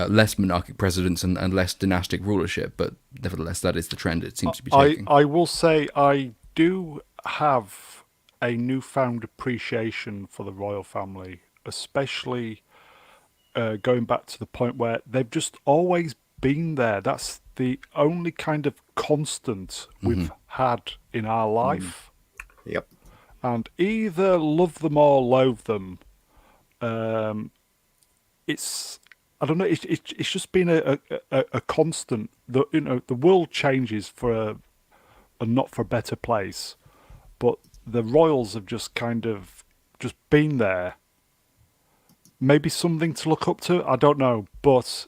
less monarchic presidents and less dynastic rulership. But nevertheless, that is the trend it seems to be taking. I will say I do have a newfound appreciation for the royal family, especially going back to the point where they've just always been there. That's the only kind of constant we've had in our life. Yep. And either love them or loathe them. It's I don't know. It's just been a constant. The world changes for a not for a better place, but the royals have just kind of just been there. Maybe something to look up to. I don't know, but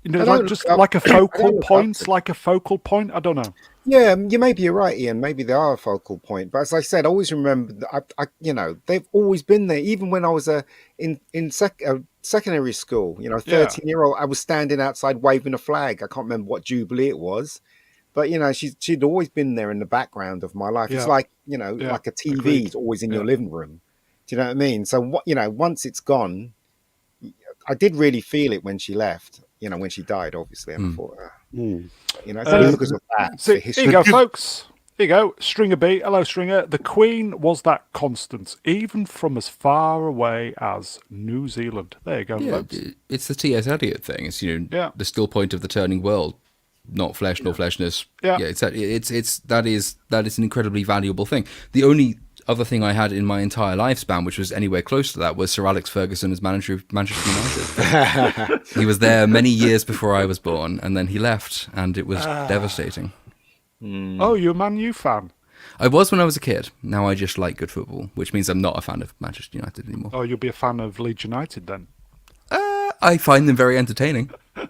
like a focal point. I don't know. Yeah, you're right, Ian. Maybe they are a focal point. But as I said, I always remember that they've always been there. Even when I was in secondary school, 13-year-old, I was standing outside waving a flag. I can't remember what jubilee it was, but she'd always been there in the background of my life. Yeah. It's like like a TV is always in your living room. Do you know what I mean? So once it's gone, I did really feel it when she left. When she died, obviously, and I thought, it's only because of that. So here you go, folks. Here you go. Stringer B. Hello, Stringer. The Queen was that constant, even from as far away as New Zealand. There you go, folks. It's the T.S. Eliot thing. It's the still point of the turning world, not flesh nor fleshness. Yeah, that is an incredibly valuable thing. The only other thing I had in my entire lifespan, which was anywhere close to that, was Sir Alex Ferguson as manager of Manchester United. He was there many years before I was born, and then he left, and it was devastating. Oh, you're a Man U fan? I was when I was a kid. Now I just like good football, which means I'm not a fan of Manchester United anymore. Oh, you'll be a fan of Leeds United then? I find them very entertaining. I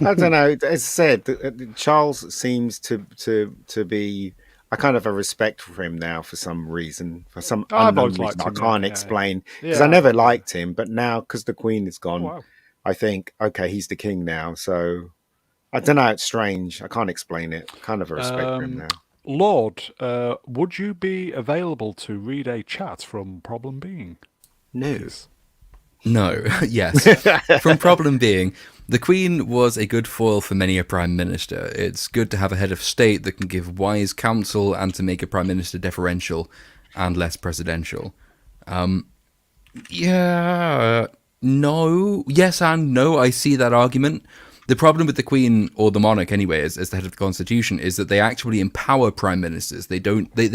don't know. As I said, Charles seems to be... I kind of have a respect for him now for some reason, unknown reason I can't explain. Because I never liked him, but now, because the Queen is gone, I think, okay, he's the king now. So, I don't know, it's strange. I can't explain it. Kind of a respect for him now. Lord, would you be available to read a chat from Problem Being? No, yes. From Problem Being, the Queen was a good foil for many a Prime Minister. It's good to have a head of state that can give wise counsel and to make a Prime Minister deferential and less presidential. Yes and no, I see that argument. The problem with the Queen, or the monarch anyway, as the head of the Constitution, is that they actually empower prime ministers. They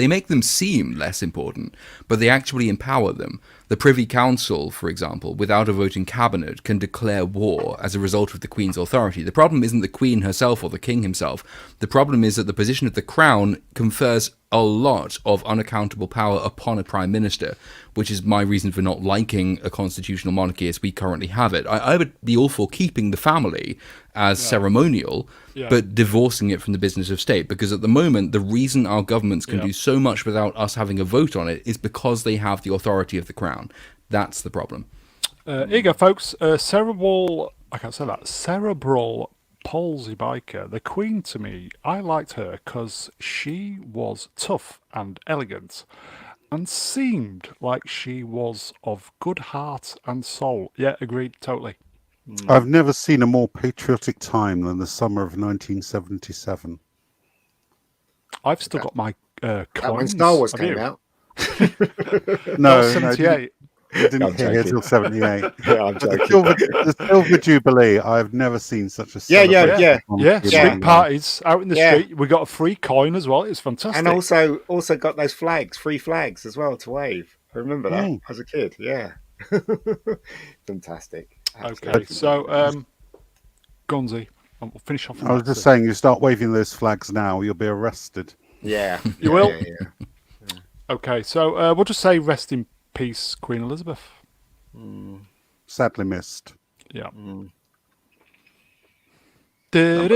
make them seem less important, but they actually empower them. The Privy Council, for example, without a voting cabinet, can declare war as a result of the Queen's authority. The problem isn't the Queen herself or the King himself. The problem is that the position of the Crown confers a lot of unaccountable power upon a prime minister, which is my reason for not liking a constitutional monarchy as we currently have it. I would be all for keeping the family as ceremonial, but divorcing it from the business of state, because at the moment, the reason our governments can do so much without us having a vote on it is because they have the authority of the Crown. That's the problem. Here you go, folks. Cerebral palsy biker. The Queen, to me, I liked her because she was tough and elegant and seemed like she was of good heart and soul. Yeah, agreed, totally. I've never seen a more patriotic time than the summer of 1977. I've still got my coins. When Star Wars came out. No, 78. You didn't hear until 78. Yeah, I'm joking. The Silver Jubilee, I've never seen such a Yeah. Street parties out in the street. We got a free coin as well. It was fantastic. And also got those flags, free flags as well to wave. I remember that as a kid. Yeah. Fantastic. Okay, so Gonzi, we'll finish off. I was just saying, you start waving those flags now, you'll be arrested. Yeah. You will? Yeah. Okay, so we'll just say rest in peace, Queen Elizabeth. Sadly missed. Yeah. Number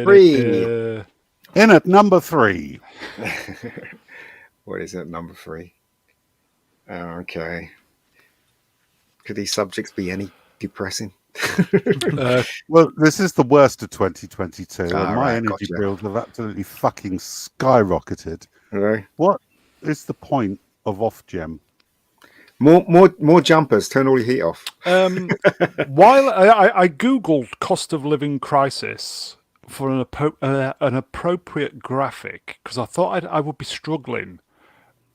3. In at number 3. What is it, number 3? Oh, okay. Could these subjects be any depressing? Well, this is the worst of 2022, and my right, energy gotcha. bills have absolutely fucking skyrocketed. Hello? What is the point of Ofgem? More jumpers. Turn all your heat off. While I googled cost of living crisis for an appropriate graphic because I thought I would be struggling,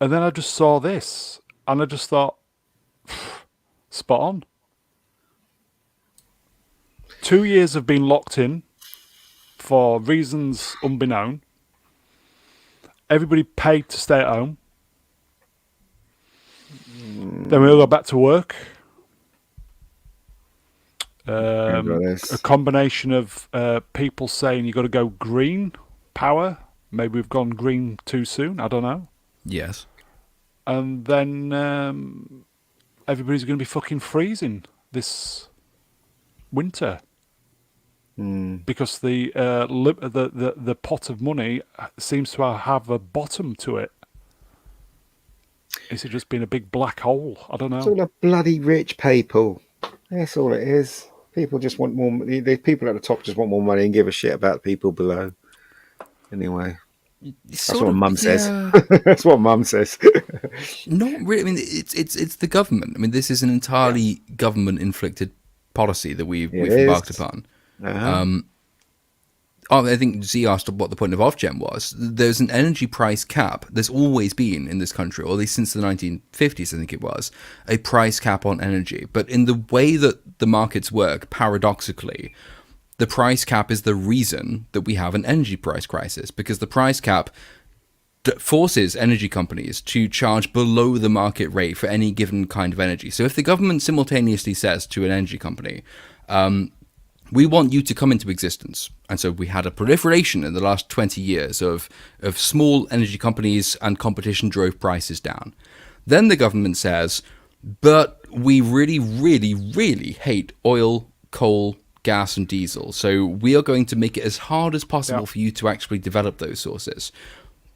and then I just saw this, and I just thought, spot on. 2 years have been locked in for reasons unbeknown. Everybody paid to stay at home. Then we all go back to work. A combination of people saying you've got to go green power. Maybe we've gone green too soon. I don't know. Yes. And then everybody's going to be fucking freezing this winter. Because the pot of money seems to have a bottom to it. Is it just been a big black hole? I don't know. It's all the bloody rich people. That's all it is. People just want more. The people at the top just want more money and give a shit about people below. Anyway, that's what Mum says. That's what Mum says. Not really. I mean, it's the government. I mean, this is an entirely government-inflicted policy that we've embarked upon. I think Z asked what the point of Ofgem was. There's an energy price cap. There's always been in this country, or at least since the 1950s, I think it was, a price cap on energy. But in the way that the markets work, paradoxically, the price cap is the reason that we have an energy price crisis, because the price cap forces energy companies to charge below the market rate for any given kind of energy. So if the government simultaneously says to an energy company, we want you to come into existence. And so we had a proliferation in the last 20 years of small energy companies, and competition drove prices down. Then the government says, but we really, really, really hate oil, coal, gas and diesel. So we are going to make it as hard as possible for you to actually develop those sources.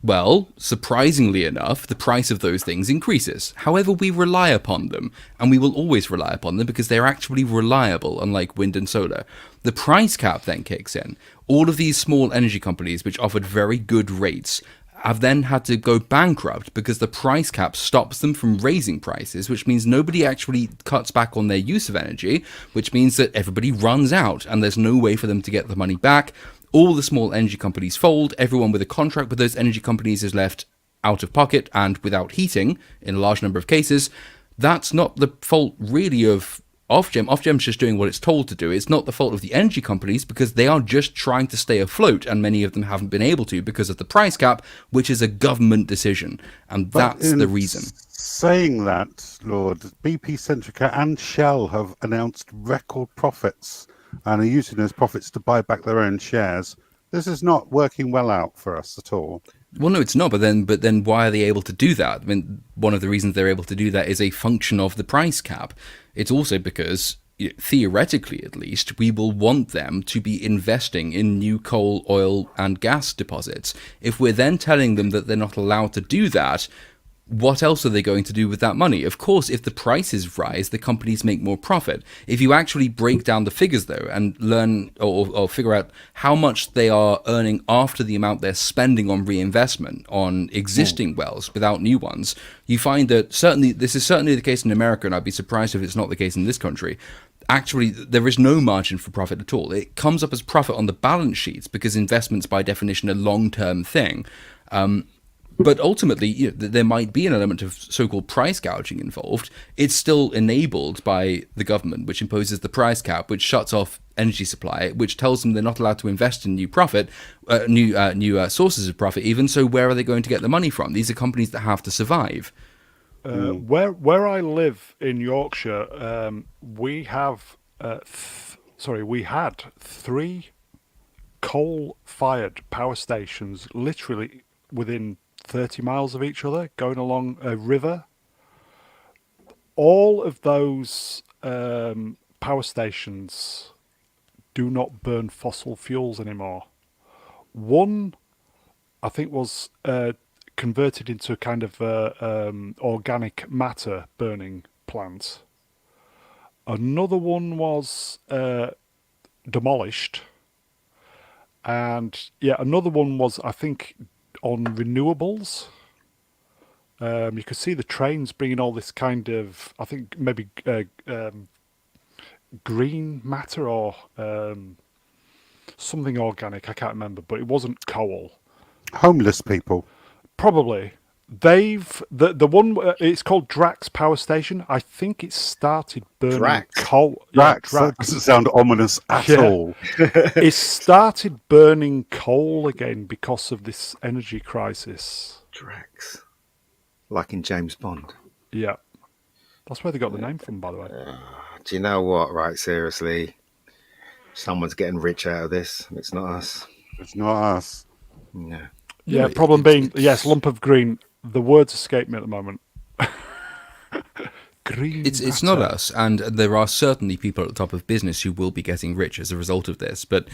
Well, surprisingly enough, the price of those things increases. However, we rely upon them, and we will always rely upon them because they're actually reliable, unlike wind and solar. The price cap then kicks in. All of these small energy companies, which offered very good rates, have then had to go bankrupt because the price cap stops them from raising prices, which means nobody actually cuts back on their use of energy, which means that everybody runs out, and there's no way for them to get the money back. All the small energy companies fold. Everyone with a contract with those energy companies is left out of pocket and without heating in a large number of cases. That's not the fault really of Ofgem's just doing what it's told to do. It's not the fault of the energy companies because they are just trying to stay afloat, and many of them haven't been able to because of the price cap, which is a government decision, and that's the reason. Saying that, Lord, BP, Centrica and Shell have announced record profits and are using those profits to buy back their own shares. This is not working well out for us at all. Well, no, it's not. But then, why are they able to do that? I mean, one of the reasons they're able to do that is a function of the price cap. It's also because, theoretically at least, we will want them to be investing in new coal, oil, and gas deposits. If we're then telling them that they're not allowed to do that, what else are they going to do with that money? Of course, if the prices rise, the companies make more profit. If you actually break down the figures, though, and learn or figure out how much they are earning after the amount they're spending on reinvestment on existing wells without new ones, you find that this is certainly the case in America, and I'd be surprised if it's not the case in this country. Actually, there is no margin for profit at all. It comes up as profit on the balance sheets because investments, by definition, are a long-term thing. But ultimately, there might be an element of so-called price gouging involved. It's still enabled by the government, which imposes the price cap, which shuts off energy supply, which tells them they're not allowed to invest in new sources of profit. Even so, where are they going to get the money from? These are companies that have to survive. Where I live in Yorkshire, we have we had 3 coal-fired power stations, literally within 30 miles of each other, going along a river. All of those power stations do not burn fossil fuels anymore. One, I think, was converted into a kind of organic matter burning plant. Another one was demolished. And another one was, I think, on renewables. You could see the trains bringing all this kind of, I think maybe green matter or something organic. I can't remember, but it wasn't coal. Homeless people. Probably. The one, it's called Drax Power Station. I think it started burning coal. Drax. That doesn't sound ominous at all. It started burning coal again because of this energy crisis. Drax. Like in James Bond. Yeah. That's where they got the name from, by the way. Do you know what? Right, seriously. Someone's getting rich out of this. It's not us. It's not us. No. Yeah, problem being, yes, lump of green. The words escape me at the moment. Green. It's not us, and there are certainly people at the top of business who will be getting rich as a result of this. But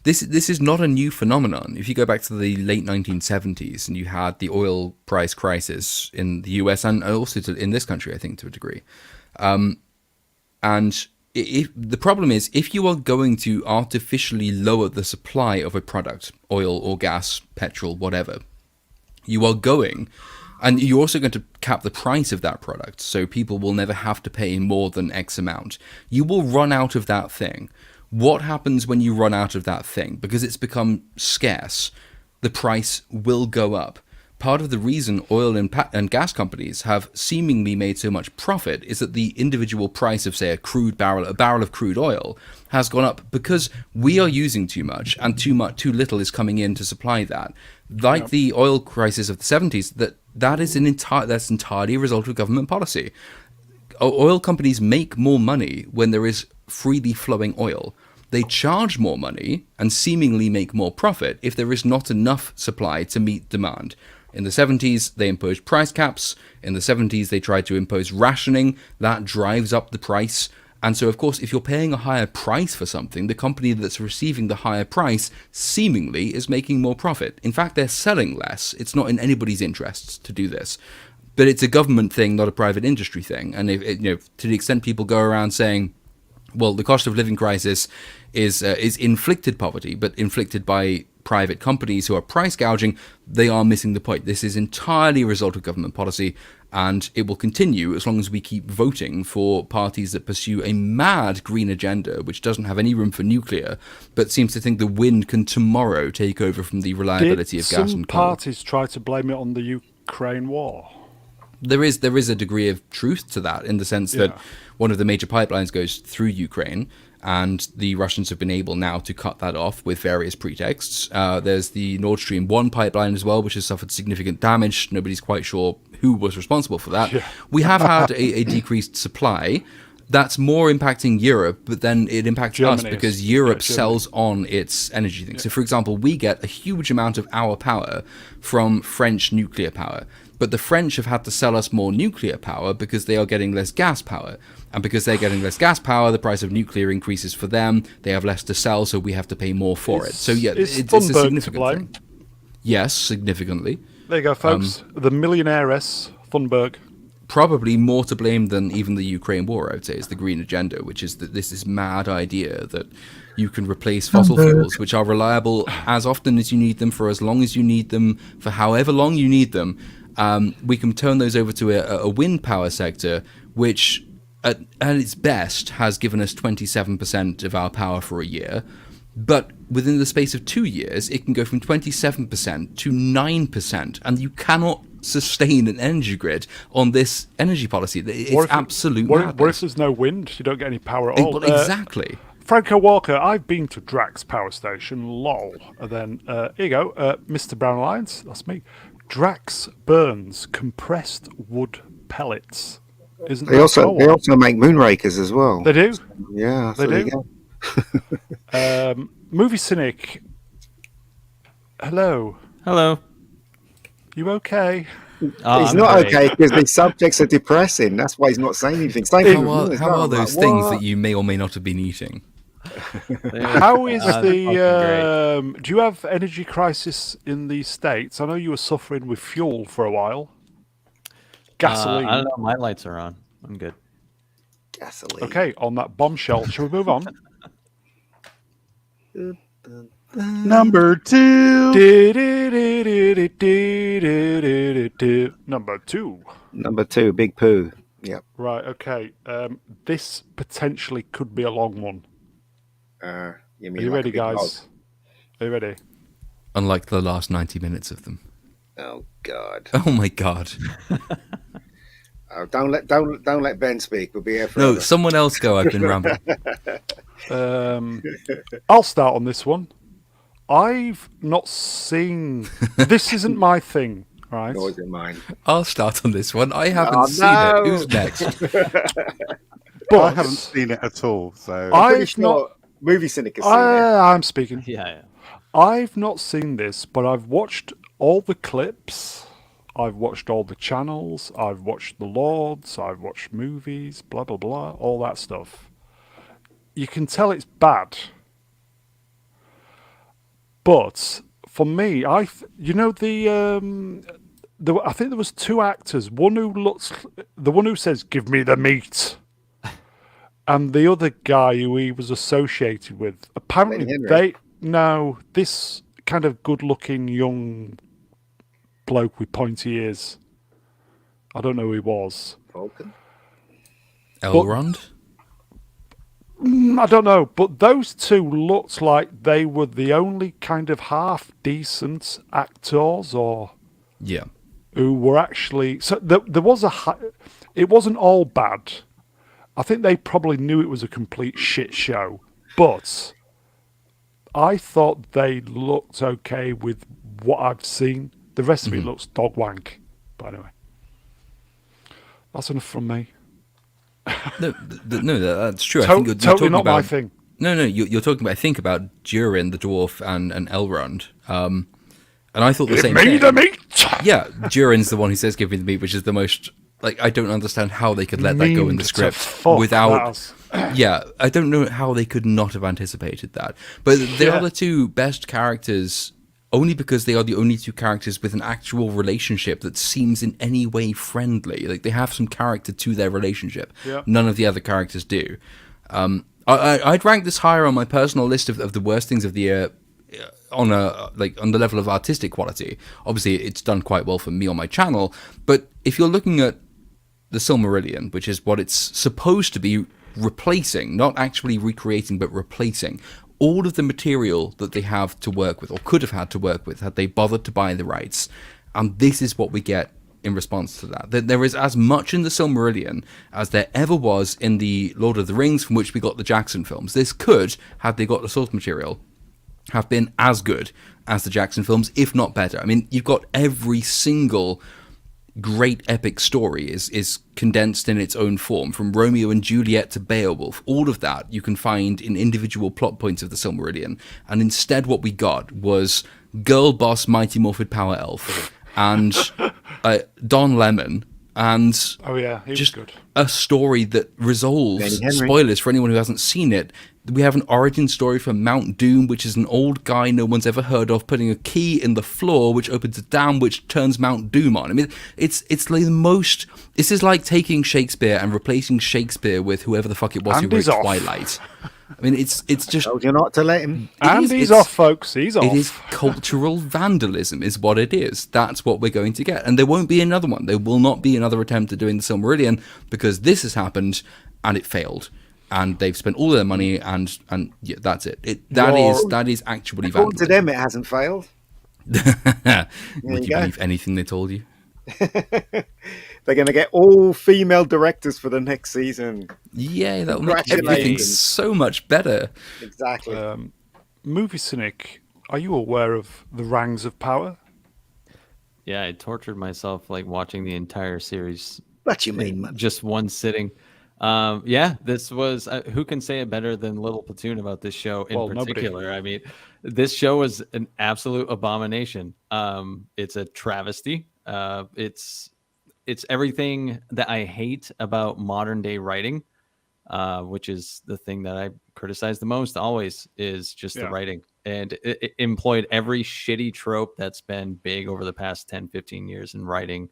this is not a new phenomenon. If you go back to the late 1970s, and you had the oil price crisis in the US and also in this country, I think, to a degree. And the problem is, if you are going to artificially lower the supply of a product, oil or gas, petrol, whatever, you are going, and you're also going to cap the price of that product, so people will never have to pay more than X amount. You will run out of that thing. What happens when you run out of that thing? Because it's become scarce, the price will go up. Part of the reason oil and gas companies have seemingly made so much profit is that the individual price of, say, a barrel of crude oil has gone up because we are using too much and too little is coming in to supply that. Like the oil crisis of the 70s, that's entirely a result of government policy. Oil companies make more money when there is freely flowing oil. They charge more money and seemingly make more profit if there is not enough supply to meet demand. In the 70s, they imposed price caps. In the 70s, they tried to impose rationing. That drives up the price. And so, of course, if you're paying a higher price for something, the company that's receiving the higher price seemingly is making more profit. In fact, they're selling less. It's not in anybody's interests to do this. But it's a government thing, not a private industry thing. And to the extent people go around saying, well, the cost of living crisis is inflicted poverty, but inflicted by private companies who are price gouging, they are missing the point. This is entirely a result of government policy, and it will continue as long as we keep voting for parties that pursue a mad green agenda, which doesn't have any room for nuclear, but seems to think the wind can tomorrow take over from the reliability of gas and coal. Some parties try to blame it on the Ukraine war? there is a degree of truth to that, in the sense that one of the major pipelines goes through Ukraine, and the Russians have been able now to cut that off with various pretexts. There's the Nord Stream 1 pipeline as well, which has suffered significant damage. Nobody's quite sure who was responsible for that. Yeah. We have had a decreased supply. That's more impacting Europe, but then it impacts Germany us because Europe sells on its energy thing. So, for example, we get a huge amount of our power from French nuclear power. But the French have had to sell us more nuclear power because they are getting less gas power. And because they're getting less gas power, the price of nuclear increases for them. They have less to sell, so we have to pay more for it. So, yeah, it's a significant thing. Yes, significantly. There you go, folks. The millionairess, Thunberg. Probably more to blame than even the Ukraine war, I would say, is the green agenda, which is that this is mad idea that you can replace fossil fuels, which are reliable as often as you need them, for as long as you need them, for however long you need them. We can turn those over to a wind power sector, which at its best has given us 27% of our power for a year. But within the space of 2 years, it can go from 27% to 9%, and you cannot sustain an energy grid on this energy policy. It's absolute madness. What if there's no wind? You don't get any power at all. Exactly. Franco Walker, I've been to Drax Power Station, lol. And then, here you go, Mr. Brown Alliance, that's me. Drax burns compressed wood pellets. They also make moonrakers as well. They do? Yeah. They do? Movie Cynic. Hello. You okay? He's not okay because the subjects are depressing. That's why he's not saying anything. How are those things that you may or may not have been eating? How is the... do you have energy crisis in the States? I know you were suffering with fuel for a while. Gasoline. I don't know. My lights are on. I'm good. Gasoline. Okay, on that bombshell, shall we move on? Number 2. Number 2, Big Pooh. Yep. Right, okay. This potentially could be a long one. Are you ready, guys? Are you ready? Unlike the last 90 minutes of them. Oh, God. Oh, my God. Oh, don't let Ben speak. We'll be here forever. No, someone else go. I've been rambling. I'll start on this one. I've not seen... This isn't my thing, right? Nor is it mine. I'll start on this one. I haven't seen it. Who's next? But I haven't seen it at all. So I've not... Movie Cynic has seen it. I'm speaking. Yeah. I've not seen this, but I've watched all the clips. I've watched all the channels. I've watched The Lords. I've watched movies, blah, blah, blah, all that stuff. You can tell it's bad. But for me, I think there was 2 actors. The one who says, "Give me the meat," and the other guy who he was associated with. Apparently, this kind of good-looking young bloke with pointy ears. I don't know who he was. Vulcan? Elrond? I don't know, but those 2 looked like they were the only kind of half-decent actors, who were actually... So there was it wasn't all bad. I think they probably knew it was a complete shit show, but I thought they looked okay with what I've seen. The rest of it looks dog wank. But anyway, that's enough from me. No, that's true. I think you're totally not my thing. No, you're talking about. I think about Durin, the dwarf, and Elrond. And I thought the same thing. Give me the meat. Yeah, Durin's the one who says "give me the meat," which is the most. I don't understand how they could let that go in the script without. Yeah, I don't know how they could not have anticipated that. But they are the 2 best characters. Only because they are the only 2 characters with an actual relationship that seems in any way friendly. Like, they have some character to their relationship. Yep. None of the other characters do. I'd rank this higher on my personal list of the worst things of the year on the level of artistic quality. Obviously, it's done quite well for me on my channel. But if you're looking at the Silmarillion, which is what it's supposed to be replacing, not actually recreating, but replacing, all of the material that they have to work with, or could have had to work with, had they bothered to buy the rights. And this is what we get in response to that. There is as much in the Silmarillion as there ever was in the Lord of the Rings, from which we got the Jackson films. This could, had they got the source material, have been as good as the Jackson films, if not better. I mean, you've got every single great epic story is condensed in its own form, from Romeo and Juliet to Beowulf. All of that you can find in individual plot points of the Silmarillion. And instead what we got was Girl Boss Mighty Morphed Power Elf and Don Lemon and he just was good. A story that resolves spoilers for anyone who hasn't seen it. We have an origin story for Mount Doom, which is an old guy no one's ever heard of putting a key in the floor, which opens a dam, which turns Mount Doom on. I mean, it's like the most. This is like taking Shakespeare and replacing Shakespeare with whoever the fuck it was who wrote Twilight. I mean, it's just. Told you not to let him. He's off, folks. He's off. It is cultural vandalism, is what it is. That's what we're going to get, and there won't be another one. There will not be another attempt at doing the Silmarillion because this has happened and it failed. And they've spent all their money, and yeah, that's it. That is actually vandalism. To them, it hasn't failed. Would you believe anything they told you? They're going to get all female directors for the next season. Yeah, that will make everything so much better. Exactly. Movie Cynic, are you aware of the Rangs of Power? Yeah, I tortured myself like watching the entire series. What you mean, man? Just one sitting. Yeah, this was who can say it better than Little Platoon about this show in particular. Nobody. I mean, this show was an absolute abomination. It's a travesty. It's everything that I hate about modern day writing, which is the thing that I criticize the most always is just the writing. And it employed every shitty trope that's been big over the past 10, 15 years in writing.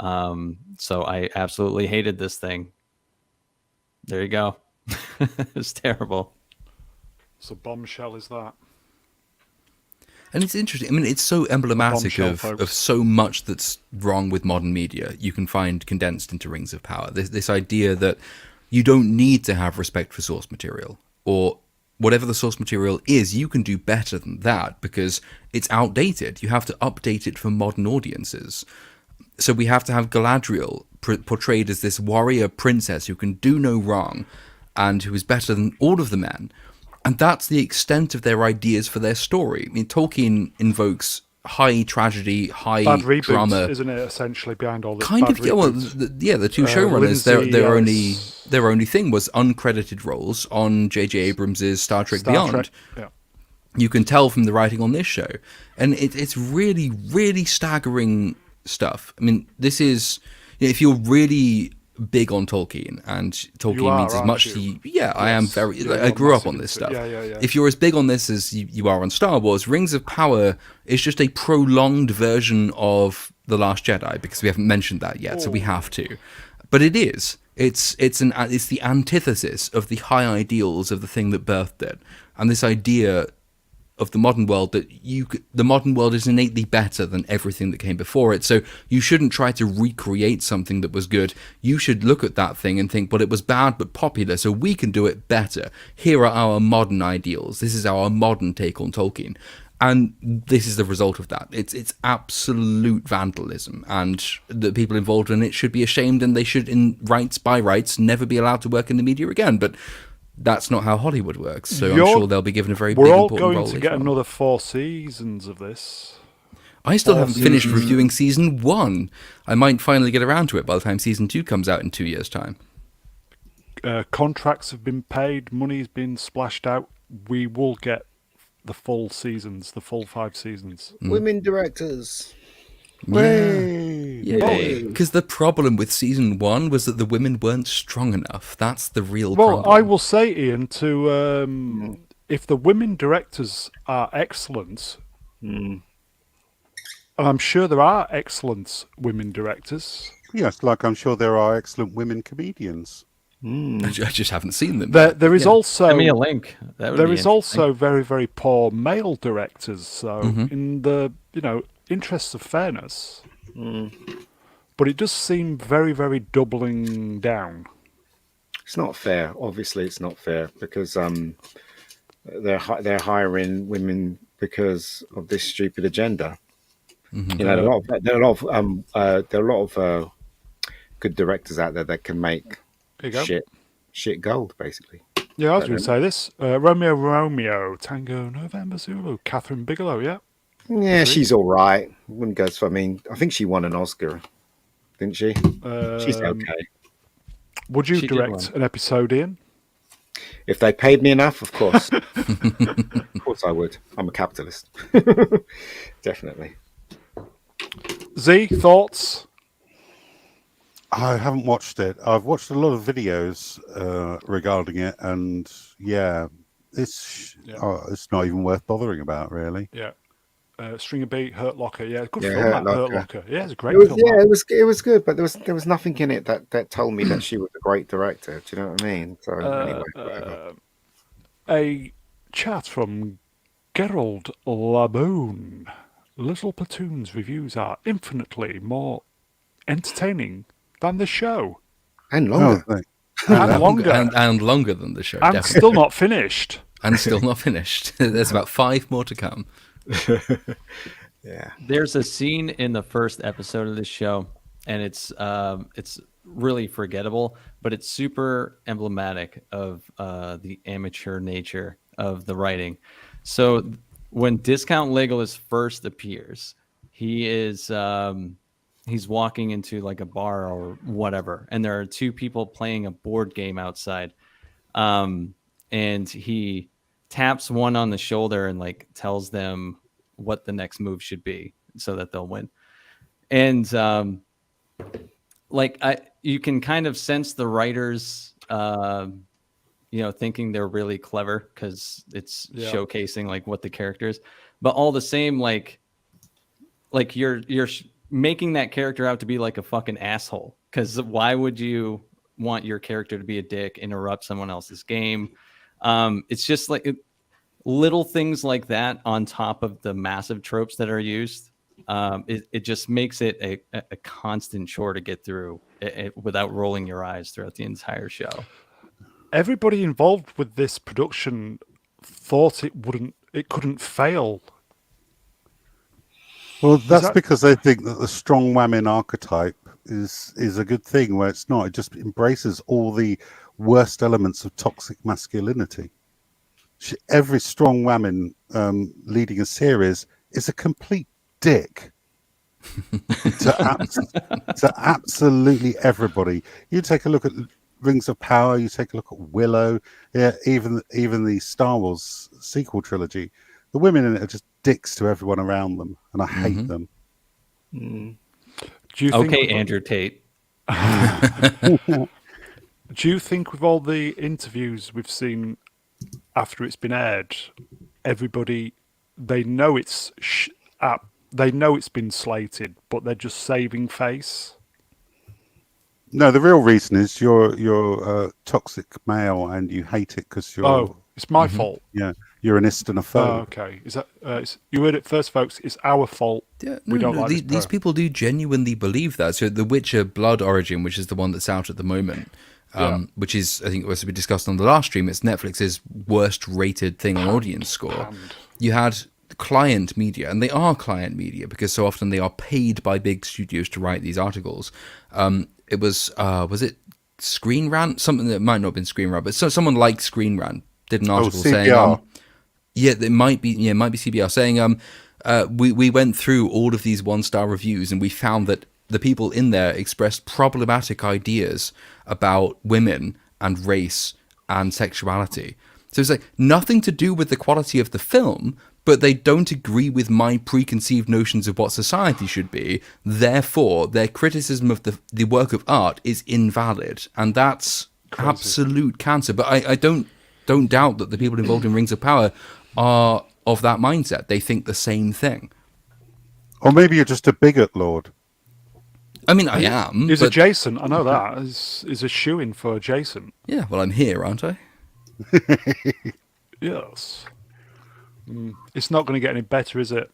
So I absolutely hated this thing. There you go. It's terrible. So bombshell is that. And it's interesting. I mean, it's so emblematic of so much that's wrong with modern media. You can find condensed into Rings of Power. This idea that you don't need to have respect for source material, or whatever the source material is, you can do better than that because it's outdated. You have to update it for modern audiences. So we have to have Galadriel portrayed as this warrior princess who can do no wrong and who is better than all of the men. And that's the extent of their ideas for their story. I mean, Tolkien invokes high tragedy, high bad reboot, drama. Isn't it, essentially, behind all this? Kind of, yeah. Well, the two showrunners, their only thing was uncredited roles on J.J. Abrams' Star Trek Beyond. Yeah. You can tell from the writing on this show. And it's really, really staggering stuff. I mean, this is, if you're really big on Tolkien, and Tolkien means as much to you. Yeah, yes. I am very. I grew up on this stuff. Yeah. If you're as big on this as you are on Star Wars, Rings of Power is just a prolonged version of The Last Jedi, because we haven't mentioned that yet, so we have to. But it is. It's the antithesis of the high ideals of the thing that birthed it, and this idea of the modern world that the modern world is innately better than everything that came before it. So you shouldn't try to recreate something that was good. You should look at that thing and think, well, it was bad but popular, so we can do it better. Here are our modern ideals. This is our modern take on Tolkien. And this is the result of that. It's absolute vandalism, and the people involved in it should be ashamed, and they should, by rights, never be allowed to work in the media again. But that's not how Hollywood works, so I'm sure they'll be given a very big important role. We're all going to get another 4 seasons of this. I still haven't finished reviewing season 1. I might finally get around to it by the time season 2 comes out in 2 years' time. Contracts have been paid, money's been splashed out. We will get the full seasons, the full 5 seasons. Women directors. Yeah, because the problem with season 1 was that the women weren't strong enough. That's the real problem. Well, I will say, Ian, if the women directors are excellent, and I'm sure there are excellent women directors. Yes, like I'm sure there are excellent women comedians. I just haven't seen them. There is also send me a link. There is also very, very poor male directors. So in the interests of fairness, but it does seem very, very doubling down. It's not fair. Obviously, it's not fair because they're hiring women because of this stupid agenda. You know, there are a lot of good directors out there that can make shit gold, basically. Yeah, I was going to say this. Romeo, Tango, November Zulu, Catherine Bigelow, yeah. Yeah, she's all right. Wouldn't go. I mean, I think she won an Oscar, didn't she? She's okay. Would you direct an episode, Ian? If they paid me enough, of course. Of course I would. I'm a capitalist. Definitely. Z, thoughts? I haven't watched it. I've watched a lot of videos regarding it, and it's not even worth bothering about, really. Yeah. String of Beat, Hurt Locker, good film. Hurt Locker. Yeah, it's a great film. Yeah, it was good, but there was nothing in it that told me that she was a great director. Do you know what I mean? So anyway, whatever. A chat from Gerald Laboon. Little Platoon's reviews are infinitely more entertaining than the show. And longer. And longer. And longer than the show. And definitely. still not finished. And still not finished. There's about 5 more to come. Yeah. There's a scene in the first episode of this show, and it's really forgettable, but it's super emblematic of the amateur nature of the writing. So when Discount Legolas first appears, he is he's walking into like a bar or whatever, and there are 2 people playing a board game outside, and he taps one on the shoulder and like tells them what the next move should be so that they'll win. And you can kind of sense the writers thinking they're really clever because it's showcasing like what the character is, but all the same, like you're making that character out to be like a fucking asshole, because why would you want your character to be a dick, interrupt someone else's game? It's just like little things like that on top of the massive tropes that are used. It just makes it a constant chore to get through without rolling your eyes throughout the entire show. Everybody involved with this production thought it couldn't fail. Well, that's because they think that the strong woman archetype is a good thing, where it's not. It just embraces all the worst elements of toxic masculinity. Every strong woman leading a series is a complete dick to absolutely everybody. You take a look at Rings of Power, you take a look at Willow, even the Star Wars sequel trilogy. The women in it are just dicks to everyone around them, and I hate them. Do you think Andrew Tate. Do you think with all the interviews we've seen after it's been aired, everybody they know it's been slated, but they're just saving face? No, the real reason is you're a toxic male and you hate it because you're. Oh, it's my fault. Yeah, you're an isternophobe. Oh, okay. Is that you heard it first, folks? It's our fault. Yeah, we don't like these people do genuinely believe that. So, The Witcher Blood Origin, which is the one that's out at the moment, which is, I think, as we discussed on the last stream, it's Netflix's worst rated thing on audience score. You had client media, and they are client media because so often they are paid by big studios to write these articles. It was it Screen Rant? Something that might not have been Screen Rant, but someone like Screen Rant did an article saying, it might be CBR saying, we went through all of these 1-star reviews and we found that the people in there expressed problematic ideas about women and race and sexuality. So it's like nothing to do with the quality of the film, but they don't agree with my preconceived notions of what society should be. Therefore, their criticism of the work of art is invalid. And that's absolute cancer. But I don't doubt that the people involved in Rings of Power are of that mindset. They think the same thing. Or maybe you're just a bigot, Lord. I mean, I am. He's adjacent. I know that. Is a shoo-in for adjacent. Yeah, well, I'm here, aren't I? Yes. It's not going to get any better, is it?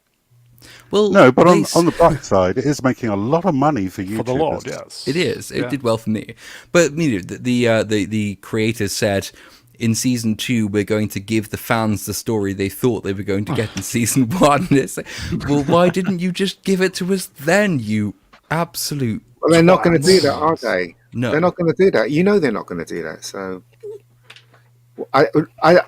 Well, no, but on the bright side, it is making a lot of money for YouTube. For the Lord, yes. It is. It did well for me. But the creators said, in season 2 we're going to give the fans the story they thought they were going to get in season 1. And it's like, well, why didn't you just give it to us then, you absolute Well, they're not going to do twats? that, are they? No. They're not going to do that. You know they're not going to do that. So I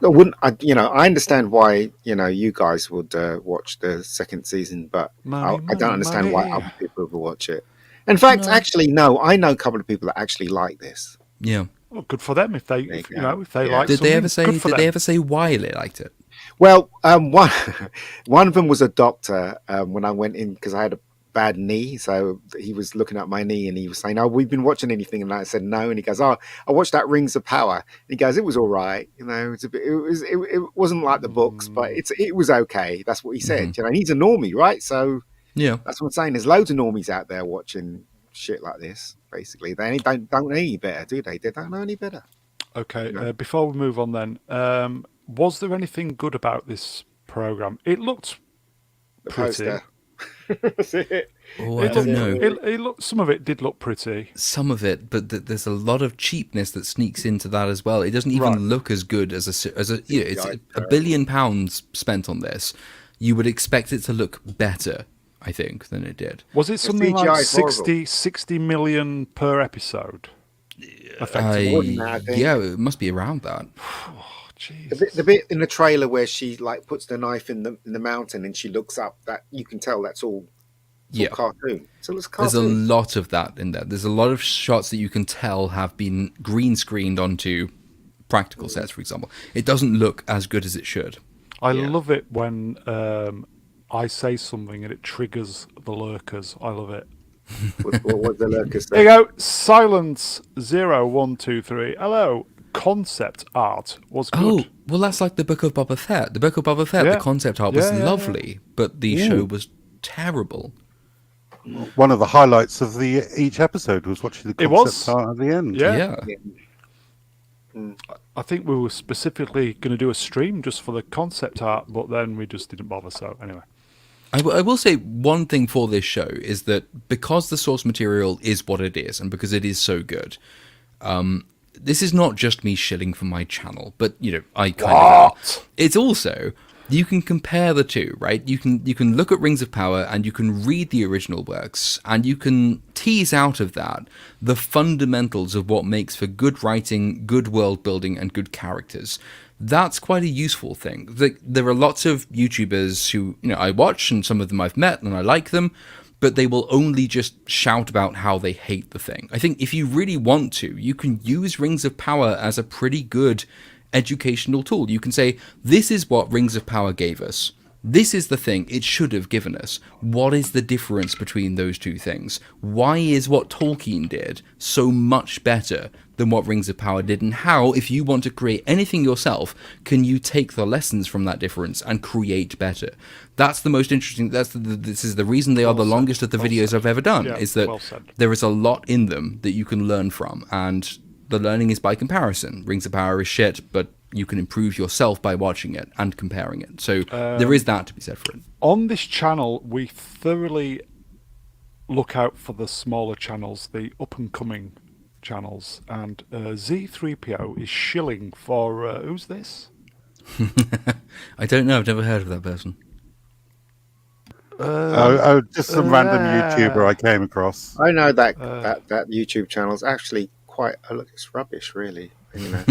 wouldn't. I understand why you guys would watch the second season, but I don't understand why other people would watch it. In fact, actually, no. I know a couple of people that actually like this. Yeah. Well, good for them if they like. Did they ever say? Did they ever say why they liked it? Well, one of them was a doctor. When I went in, because I had a bad knee, so he was looking at my knee and he was saying, "Oh, we've been watching anything?" And I said, "No." And he goes, "Oh, I watched that Rings of Power." And he goes, "It was all right. It wasn't like the books, but it was okay." That's what he said. Mm-hmm. And he's a normie, right? So yeah, that's what I'm saying. There's loads of normies out there watching shit like this. Basically, they don't know any better, do they? They don't know any better. Okay. Before we move on, then, was there anything good about this program? It looked pretty. That's it. Oh, I don't know. It looked. Some of it did look pretty. Some of it, but there's a lot of cheapness that sneaks into that as well. It doesn't even look as good as a. It's £1 billion spent on this. You would expect it to look better, I think, than it did. Was it something like 60 million per episode? Yeah, it must be around that. The bit in the trailer where she like puts the knife in the mountain and she looks up, that you can tell that's all cartoon. So it's cartoon. There's a lot of that in there. There's a lot of shots that you can tell have been green screened onto practical sets, for example. It doesn't look as good as it should. I love it when I say something and it triggers the lurkers. I love it. What the lurkers say? There you go. Silence 0123. Hello. Concept art was good. Oh, well, that's like the Book of Boba Fett. The Book of Boba Fett, the concept art was lovely, but the show was terrible. One of the highlights of each episode was watching the concept art at the end. Yeah. I think we were specifically going to do a stream just for the concept art, but then we just didn't bother. So anyway. I will say one thing for this show is that because the source material is what it is, and because it is so good, this is not just me shilling for my channel, but I kind of. It's also you can compare the two, right? You can look at Rings of Power and you can read the original works, and you can tease out of that the fundamentals of what makes for good writing, good world building, and good characters. That's quite a useful thing. There are lots of YouTubers who I watch, and some of them I've met, and I like them. But they will only just shout about how they hate the thing. I think if you really want to, you can use Rings of Power as a pretty good educational tool. You can say, this is what Rings of Power gave us. This is the thing it should have given us. What is the difference between those two things? Why is what Tolkien did so much better than what Rings of Power did? And how, if you want to create anything yourself, can you take the lessons from that difference and create better? That's the most interesting. This is the reason they are the longest of the videos I've ever done, is that there is a lot in them that you can learn from. And the learning is by comparison. Rings of Power is shit, but you can improve yourself by watching it and comparing it. So there is that to be said for it. On this channel, we thoroughly look out for the smaller channels, the up-and-coming channels, and Zee-ThreePIO is shilling for... who's this? I don't know. I've never heard of that person. Just some random YouTuber I came across. I know that YouTube channel is actually quite... it's rubbish, really. Here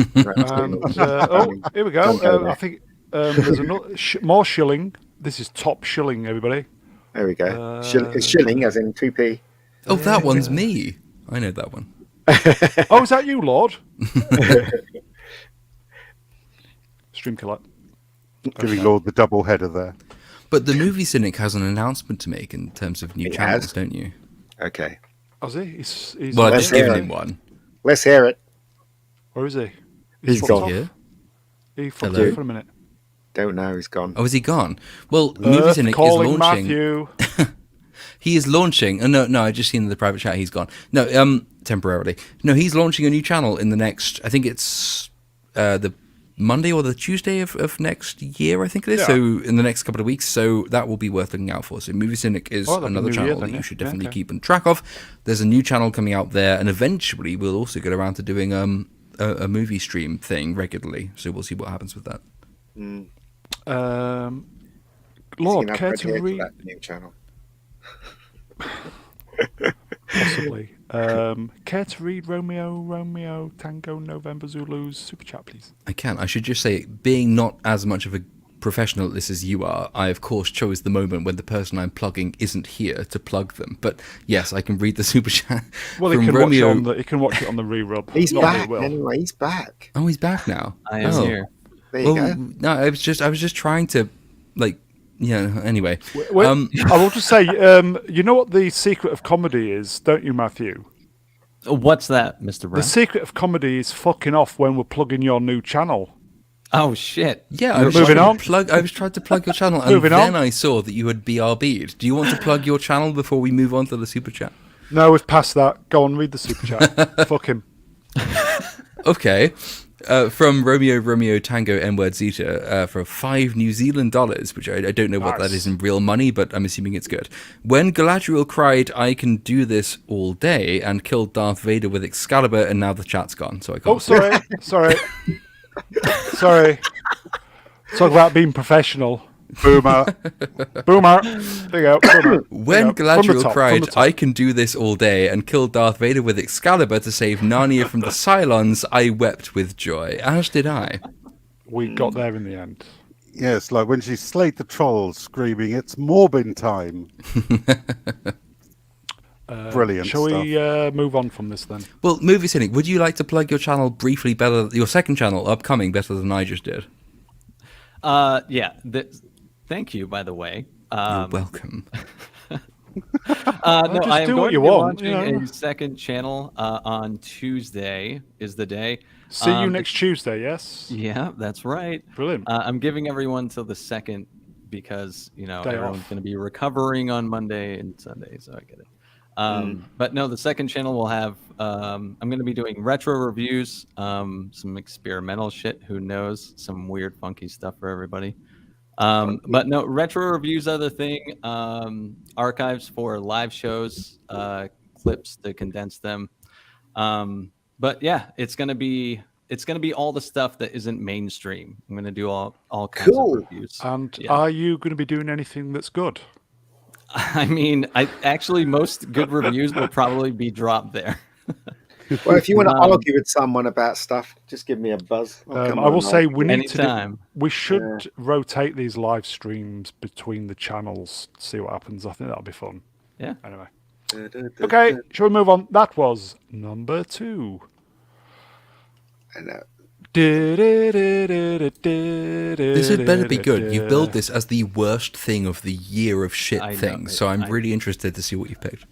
we go. I think there's another more shilling. This is top shilling, everybody. There we go. It's shilling, as in 2p. Oh, that one's me. I know that one. Oh, is that you, Lord? Stream killer. Giving Lord the double header there. But the Movie Cynic has an announcement to make in terms of new channels, don't you? Okay. Oh, is he? He's well, I've just given him one. Let's hear it. Where is he? He's gone. Here? He fucked off for a minute. Don't know. He's gone. Oh, is he gone? Well, Movie Cynic is launching. Matthew. He is launching. No, I just seen in the private chat. He's gone. No, temporarily. No, he's launching a new channel in the next. I think it's the Monday or the Tuesday of next year. I think it is. Yeah. So in the next couple of weeks. So that will be worth looking out for. So Movie Cynic is another channel that you should definitely keep on track of. There's a new channel coming out there, and eventually we'll also get around to doing a movie stream thing regularly, so we'll see what happens with that. Lord, care to read that new channel? possibly. Care to read Romeo Tango November Zulu's super chat, please? I can. I should just say, being not as much of a professional at this as you are, I of course chose the moment when the person I'm plugging isn't here to plug them. But yes, I can read the super chat. Well, he can watch it on the rerun. He's back anyway. He's back. Oh, he's back now. I am here. There you go. No, I was just trying to, like, anyway. I will just say, you know what the secret of comedy is, don't you, Matthew? What's that, Mr. Brown? The secret of comedy is fucking off when we're plugging your new channel. Oh shit! Yeah, I was trying to plug your channel, and then I saw that you had BRB'd. Do you want to plug your channel before we move on to the super chat? No, we've passed that. Go on, read the super chat. Fuck him. Okay. From Romeo Tango N-word Zeta for $5 New Zealand, which I don't know what that is in real money, but I'm assuming it's good. When Galadriel cried, "I can do this all day," and killed Darth Vader with Excalibur, and now the chat's gone, so I can't. Oh, sorry. Talk about being professional. Boomer. There you go. Boomer. When Galadriel cried, "I can do this all day," and killed Darth Vader with Excalibur to save Narnia from the Cylons, I wept with joy, as did I. We got there in the end. Yes, like when she slayed the trolls, screaming, "It's Morbin time!" Brilliant. Shall stuff. we move on from this then? Well, Movie Cynic, would you like to plug your channel briefly better? Your second channel, upcoming, better than I just did. Yeah. Thank you, by the way. You're welcome. No, I am going to be launching a second channel on Tuesday. Is the day. See you next Tuesday. Yes. Yeah, that's right. Brilliant. I'm giving everyone till the 2nd because everyone's going to be recovering on Monday and Sunday, so I get it. But no, the second channel will have. I'm going to be doing retro reviews, some experimental shit. Who knows? Some weird, funky stuff for everybody. But no, retro reviews are the thing. Archives for live shows, clips to condense them. But yeah, it's gonna be all the stuff that isn't mainstream. I'm gonna do all kinds of reviews. And are you going to be doing anything that's good? I mean, most good reviews will probably be dropped there. Well, if you want to argue with someone about stuff, just give me a buzz. I will say we should rotate these live streams between the channels, see what happens. I think that'll be fun. Yeah. Anyway. Okay, shall we move on? That was number 2. I know. This had better be good. You build this as the worst thing of the year of shit things, so I'm really interested to see what you picked.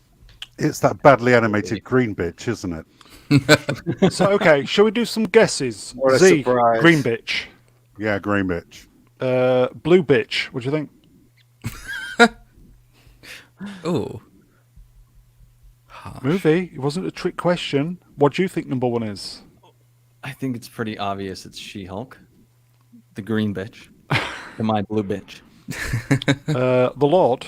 It's that badly animated green bitch, isn't it? So, okay, shall we do some guesses? What a Z, surprise. green bitch. Yeah, green bitch. Blue bitch, what do you think? Oh. Movie, it wasn't a trick question. What do you think number 1 is? I think it's pretty obvious. It's She-Hulk, the green bitch, my blue bitch. The Lord.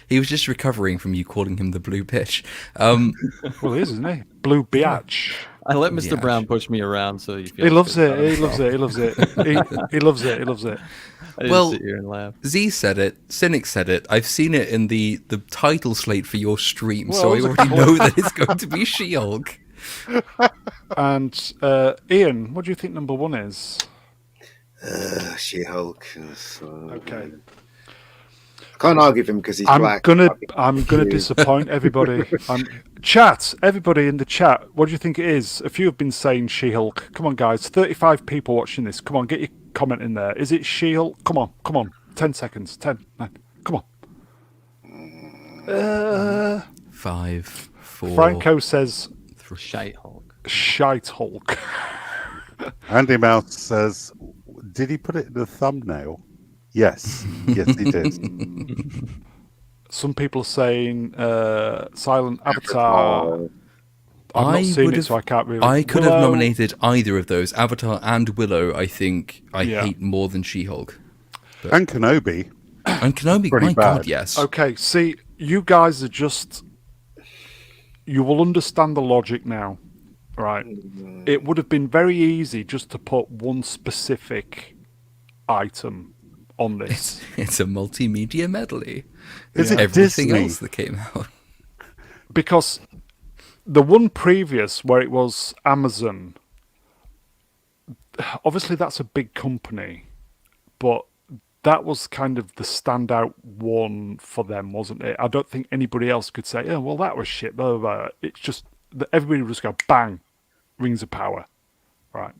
He was just recovering from you calling him the blue bitch. Well, he is, isn't he? Blue biatch. I let Mr. Brown push me around so you feel He loves it. He loves it. He loves it. He loves it. He loves it. I just sit here and laugh. Z said it. Cynic said it. I've seen it in the title slate for your stream, Well, so I already know that it's going to be She-Hulk. And Ian, what do you think number 1 is? She-Hulk. Okay. I can't argue with him because he's black. I'm gonna disappoint everybody. Everybody in the chat, what do you think it is? A few have been saying She-Hulk. Come on, guys. 35 people watching this. Come on, get your comment in there. Is it She-Hulk? Come on. 10 seconds. 10, 9. Come on. 5, 4. Franco says Shite-Hulk. Shite-Hulk. Andy Mouse says, "Did he put it in the thumbnail?" Yes, he did. Some people are saying Silent Avatar. I've not seen it, so I can't really. I could have nominated either of those, Avatar and Willow. I think I hate more than She-Hulk. And Kenobi. And Kenobi, my God, yes. Okay, see, you guys are just. You will understand the logic now. right? It would have been very easy just to put one specific item on this. It's a multimedia medley. Is it everything Disney? else that came out? Because the one previous where it was Amazon, obviously that's a big company, but that was kind of the standout one for them, wasn't it? I don't think anybody else could say, "Oh, well, that was shit." Blah, blah, blah. It's just that everybody would just go, "Bang, Rings of Power," right?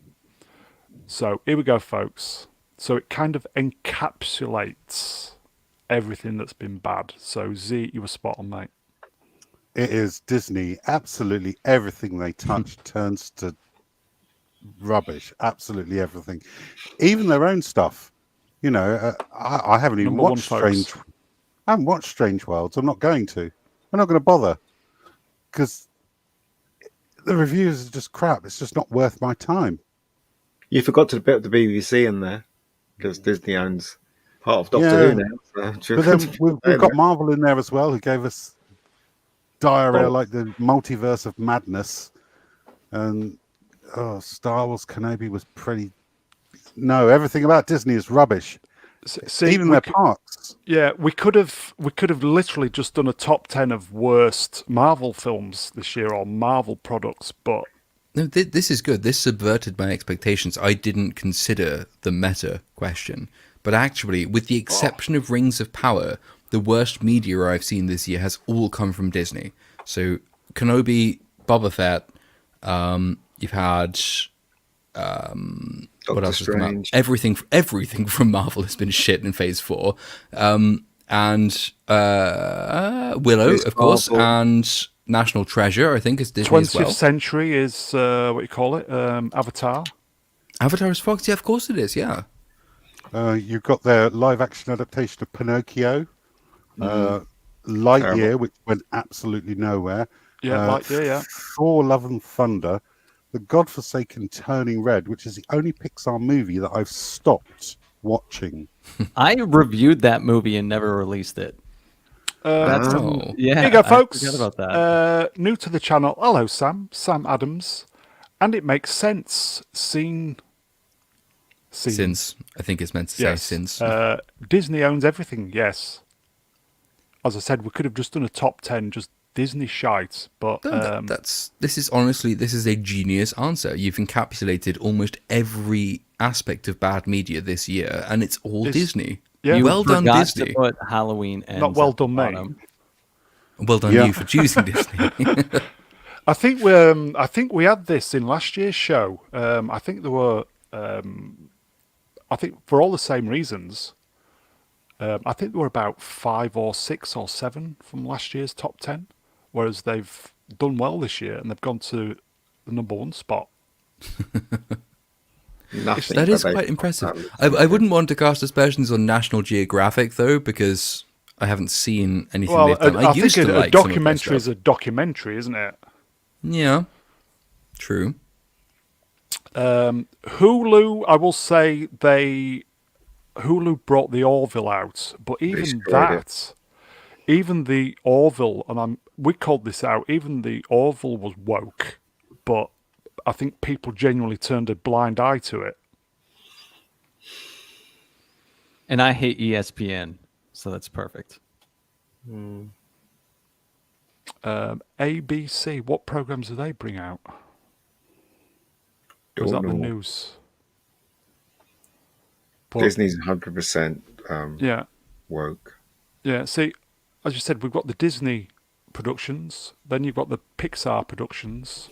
So here we go, folks. So it kind of encapsulates everything that's been bad. So Z, you were spot on, mate. It is Disney. Absolutely everything they touch turns to rubbish. Absolutely everything, even their own stuff. You know, I haven't even watched Strange. I haven't watched Strange Worlds. I'm not going to. I'm not going to bother because the reviews are just crap. It's just not worth my time. You forgot to put the BBC in there because Disney owns part of Doctor Who now. So but then we've got Marvel in there as well, who gave us diarrhea like the Multiverse of Madness, and Star Wars Kenobi was pretty. No, everything about Disney is rubbish. See, even their parks. Yeah, we could have literally just done a top 10 of worst Marvel films this year or Marvel products, but no, this is good. This subverted my expectations. I didn't consider the meta question, but actually, with the exception of Rings of Power, the worst media I've seen this year has all come from Disney. So Kenobi, Boba Fett, you've had what else has come out? Everything from Marvel has been shit in Phase 4, and Willow, of course, and National Treasure, I think, is Disney as well. 20th Century is what you call it, Avatar. Avatar is Fox, yeah, of course it is, yeah. You've got their live-action adaptation of Pinocchio, Lightyear, which went absolutely nowhere. Yeah, Lightyear, yeah. Thor: Love and Thunder, The Godforsaken Turning Red, which is the only Pixar movie that I've stopped watching. I reviewed that movie and never released it. Yeah, here you go, folks. I forgot about that. New to the channel. Hello, Sam Adams, and it makes sense. Since I think it's meant to say since Disney owns everything. Yes, as I said, we could have just done a top 10, just Disney shite. But this is a genius answer. You've encapsulated almost every aspect of bad media this year, and it's all Disney. Yeah. Well done, Disney. To put Halloween ends not well done, mate. Well done you for choosing Disney. I think we had this in last year's show. I think there were. I think for all the same reasons. I think there were about 5 or 6 or 7 from last year's top 10, whereas they've done well this year and they've gone to the number 1 spot. That is quite impressive. I wouldn't want to cast aspersions on National Geographic though, because I haven't seen anything they've done. I used think to like a documentary is a documentary, isn't it? Yeah, true. Hulu, I will say Hulu brought the Orville out, but even the Orville, and we called this out, even the Orville was woke, but I think people genuinely turned a blind eye to it. And I hate ESPN, so that's perfect. ABC, what programs do they bring out? Or is that the news? But Disney's 100% woke. Yeah, see, as you said, we've got the Disney productions, then you've got the Pixar productions,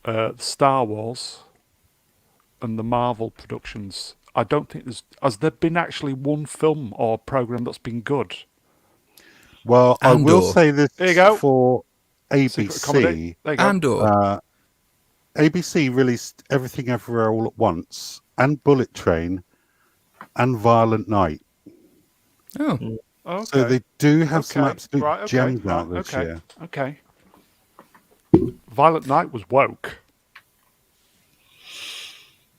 the Star Wars, and the Marvel productions. I don't think has there been actually one film or program that's been good? Well, I will say this for ABC. There you go. ABC released Everything Everywhere All at Once and Bullet Train and Violent Night. Oh. Okay. So they do have some absolute gems out this year. Okay. Violent Night was woke.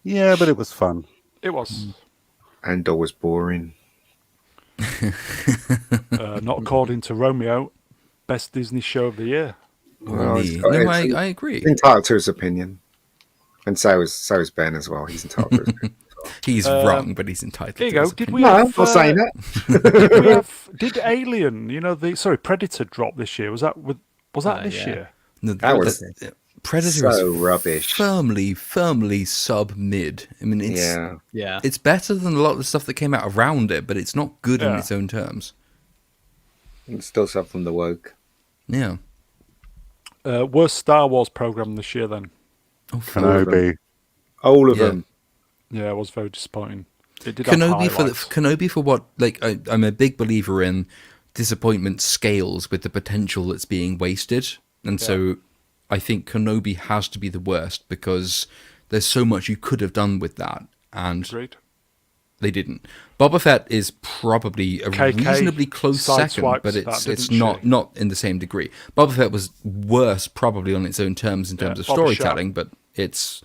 Yeah, but it was fun. It was. Andor was boring. Not according to Romeo, best Disney show of the year. Well, I agree. He's entitled to his opinion, and so is Ben as well. He's entitled to his opinion. He's wrong, but he's entitled. There you to go. his Did opinion. we? No, Have, I'm not saying that. did Alien? Predator drop this year? Was that this year? No, That was Predator so is rubbish. Firmly sub mid. I mean, it's better than a lot of the stuff that came out around it, but it's not good in its own terms. It's still stuff from the woke. Yeah. Worst Star Wars program this year then? Oh, Kenobi. All of them. Yeah, it was very disappointing. It did Kenobi for what? Like, I'm a big believer in disappointment scales with the potential that's being wasted, and so I think Kenobi has to be the worst because there's so much you could have done with that, and they didn't. Boba Fett is probably a reasonably close second, but it's not in the same degree. Boba Fett was worse probably on its own terms in terms of storytelling, but it's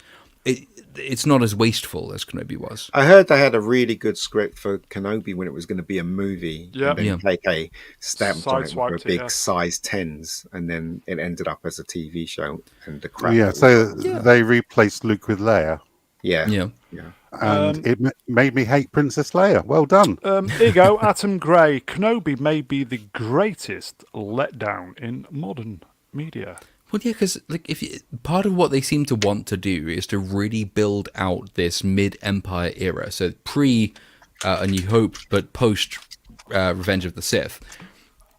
not as wasteful as Kenobi was. I heard they had a really good script for Kenobi when it was going to be a movie. Yeah. And then KK stamped on it with a big it, size 10s, and then it ended up as a TV show. And the crap. Yeah, so they replaced Luke with Leia. Yeah. And it made me hate Princess Leia. Well done. Here you go, Atom Gray. Kenobi may be the greatest letdown in modern media. Well, yeah, because part of what they seem to want to do is to really build out this mid-Empire era. So pre A New Hope, but post Revenge of the Sith.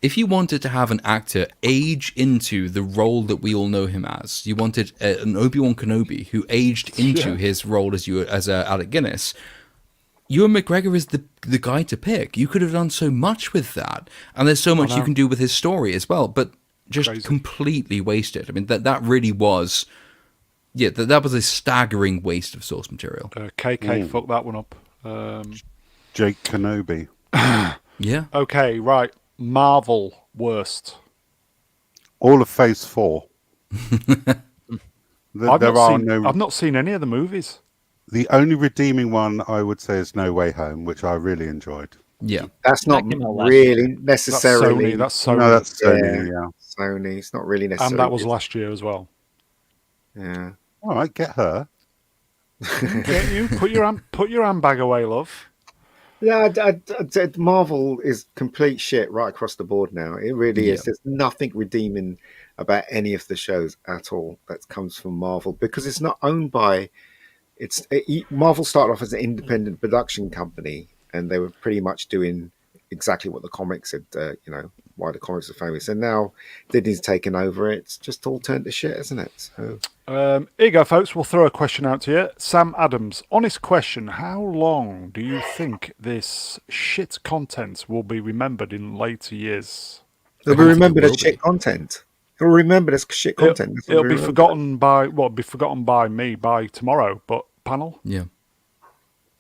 If you wanted to have an actor age into the role that we all know him as, you wanted an Obi-Wan Kenobi who aged into his role as Alec Guinness. Ewan McGregor is the guy to pick. You could have done so much with that, and there's so much you can do with his story as well. But just completely wasted. I mean, that really was, that was a staggering waste of source material. KK fucked that one up. Jake Kenobi. Yeah. Okay, right. Marvel worst. All of Phase 4. I've not seen any of the movies. The only redeeming one I would say is No Way Home, which I really enjoyed. Yeah. That's not really necessarily. That's Sony. No, that's Sony, yeah. Sony. It's not really necessarily. And that was last year as well. Yeah. All right, get her. Get you? Put your handbag away, love. Yeah, Marvel is complete shit right across the board now. It really is. There's nothing redeeming about any of the shows at all that comes from Marvel because it's not owned by. Marvel started off as an independent production company, and they were pretty much doing exactly what the comics had. Why the comics are famous, and now Disney's taken over. It's just all turned to shit, isn't it? So. Here you go, folks. We'll throw a question out to you. Sam Adams, honest question. How long do you think this shit content will be remembered in later years? They'll be remembered as shit content. They'll remember as shit content. It'll be forgotten by me by tomorrow, but panel? Yeah.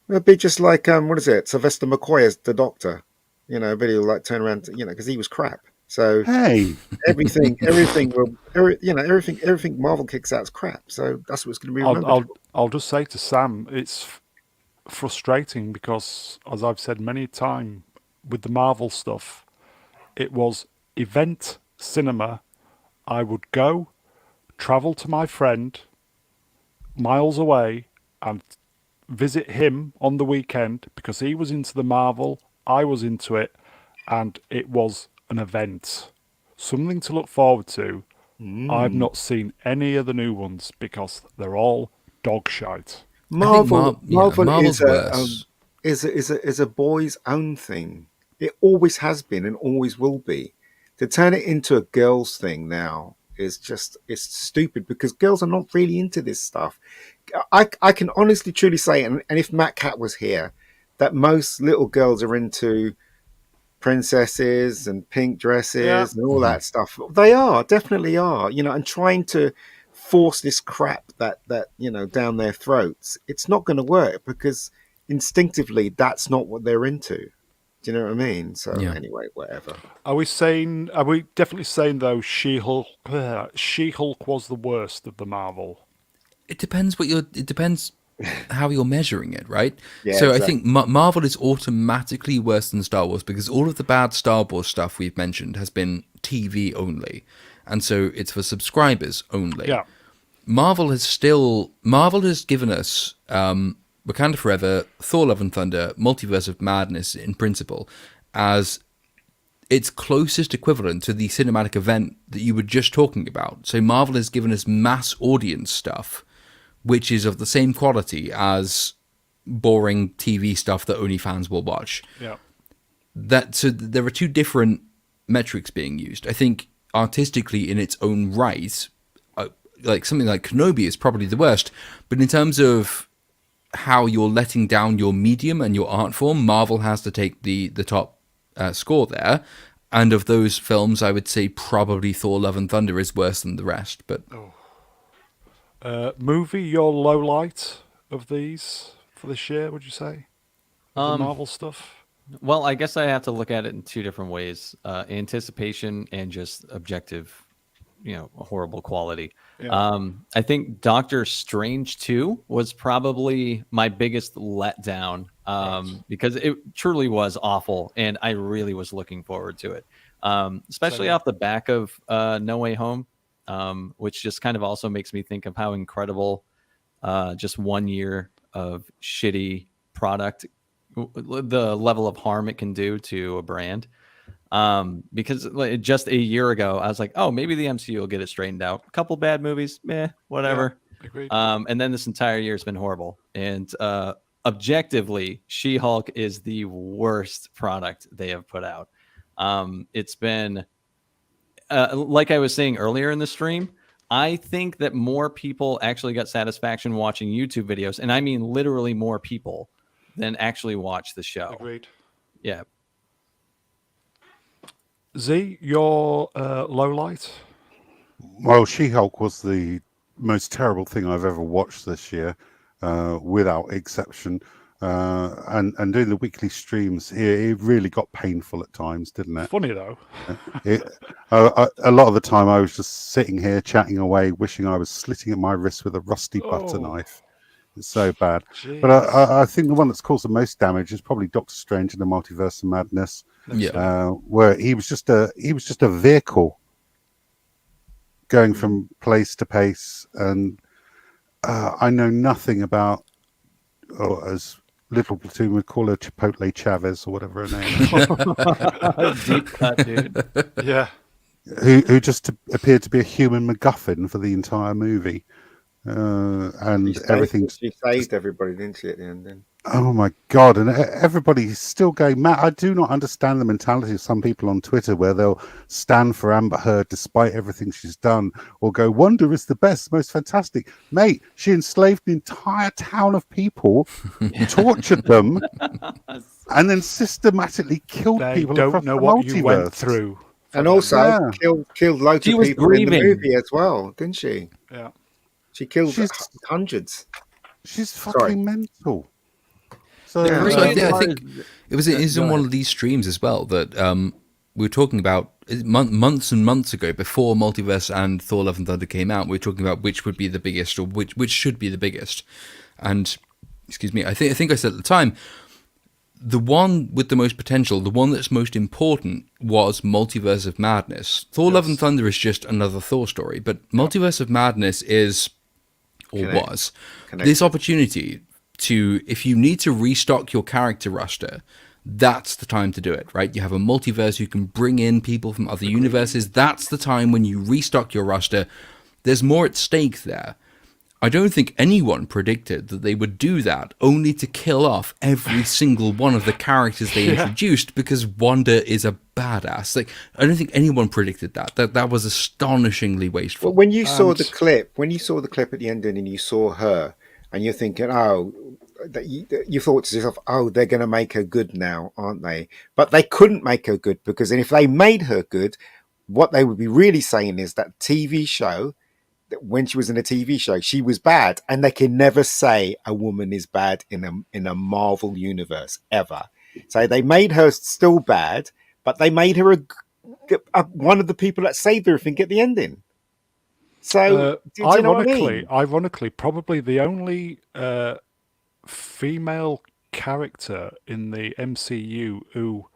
It'll be just like, Sylvester McCoy as the Doctor. Everybody will turn around, because he was crap. So hey, everything Marvel kicks out is crap. So that's what's going to be remembered. I'll just say to Sam, it's frustrating because, as I've said many times, with the Marvel stuff, it was event cinema. I would go, travel to my friend, miles away, and visit him on the weekend because he was into the Marvel. I was into it, and it was an event. Something to look forward to. I've not seen any of the new ones because they're all dog shite. Marvel is a boy's own thing. It always has been and always will be. To turn it into a girl's thing now is it's stupid because girls are not really into this stuff. I can honestly, truly say, and if Matt Cat was here, that most little girls are into princesses and pink dresses and all that stuff. They definitely are, and trying to force this crap that down their throats. It's not going to work because instinctively that's not what they're into. Do you know what I mean? So anyway, whatever. Are we definitely saying though She-Hulk was the worst of the Marvel? It depends how you're measuring it, right? Yeah, so exactly. I think Marvel is automatically worse than Star Wars because all of the bad Star Wars stuff we've mentioned has been TV only. and so it's for subscribers only. Yeah. Marvel has given us Wakanda Forever, Thor: Love and Thunder, Multiverse of Madness in principle as its closest equivalent to the cinematic event that you were just talking about. So Marvel has given us mass audience stuff, which is of the same quality as boring TV stuff that only fans will watch. Yeah. So there are two different metrics being used. I think artistically in its own right, like something like Kenobi is probably the worst, but in terms of how you're letting down your medium and your art form, Marvel has to take the top score there. And of those films, I would say probably Thor: Love and Thunder is worse than the rest. But movie, your low light of these for this year, would you say? The Marvel stuff? Well, I guess I have to look at it in two different ways: anticipation and just objective, horrible quality. Yeah. I think Doctor Strange 2 was probably my biggest letdown because it truly was awful, and I really was looking forward to it, especially off the back of No Way Home, which just kind of also makes me think of how incredible just 1 year of shitty product, the level of harm it can do to a brand. Because just a year ago, I was like, oh, maybe the MCU will get it straightened out. A couple bad movies, whatever. Yeah, agreed. And then this entire year has been horrible. And objectively, She-Hulk is the worst product they have put out. It's been, like I was saying earlier in the stream, I think that more people actually got satisfaction watching YouTube videos, and I mean literally more people than actually watch the show. Agreed. Yeah. Z, your low light? Well, She-Hulk was the most terrible thing I've ever watched this year, without exception. And doing the weekly streams here, it really got painful at times, didn't it? Funny though. A lot of the time I was just sitting here chatting away, wishing I was slitting at my wrist with a rusty butter knife. It's so bad. Jeez. But I think the one that's caused the most damage is probably Doctor Strange and the Multiverse of Madness. yeah, Where he was just a vehicle going from place to place, and I know nothing about, or as Little Platoon would call her, Chipotle Chavez or whatever her name is. Deep cut, dude. Yeah. who just appeared to be a human MacGuffin for the entire movie, and everything. She saved everybody, didn't she, at the end? Then. Oh my God! And everybody's still going mad. I do not understand the mentality of some people on Twitter where they'll stand for Amber Heard despite everything she's done, or go, "Wonder is the best, most fantastic." Mate, she enslaved an entire town of people, tortured them, and then systematically killed people don't across know the what multiverse. you went through. And also killed loads of people in the movie as well, didn't she? Yeah. She killed hundreds. She's fucking mental. So I think it was in one of these streams as well that we were talking about months and months ago, before Multiverse and Thor: Love and Thunder came out. We were talking about which would be the biggest, or which should be the biggest. And excuse me, I think I said at the time, the one with the most potential, the one that's most important, was Multiverse of Madness. Thor: Love and Thunder is just another Thor story, but Multiverse of Madness is, or was, this opportunity to, if you need to restock your character roster, that's the time to do it, right? You have a multiverse, you can bring in people from other universes. That's the time when you restock your roster. There's more at stake there. I don't think anyone predicted that they would do that only to kill off every single one of the characters they introduced because Wanda is a badass. Like, I don't think anyone predicted that. That was astonishingly wasteful. Well, when you saw the clip at the end and you saw her, and you're thinking, you thought to yourself, oh, they're going to make her good now, aren't they? But they couldn't make her good, because then if they made her good, what they would be really saying is that TV show, that when she was in a TV show, she was bad. And they can never say a woman is bad in a Marvel universe, ever. So they made her still bad, but they made her one of the people that saved everything at the ending. So, ironically, probably the only female character in the MCU who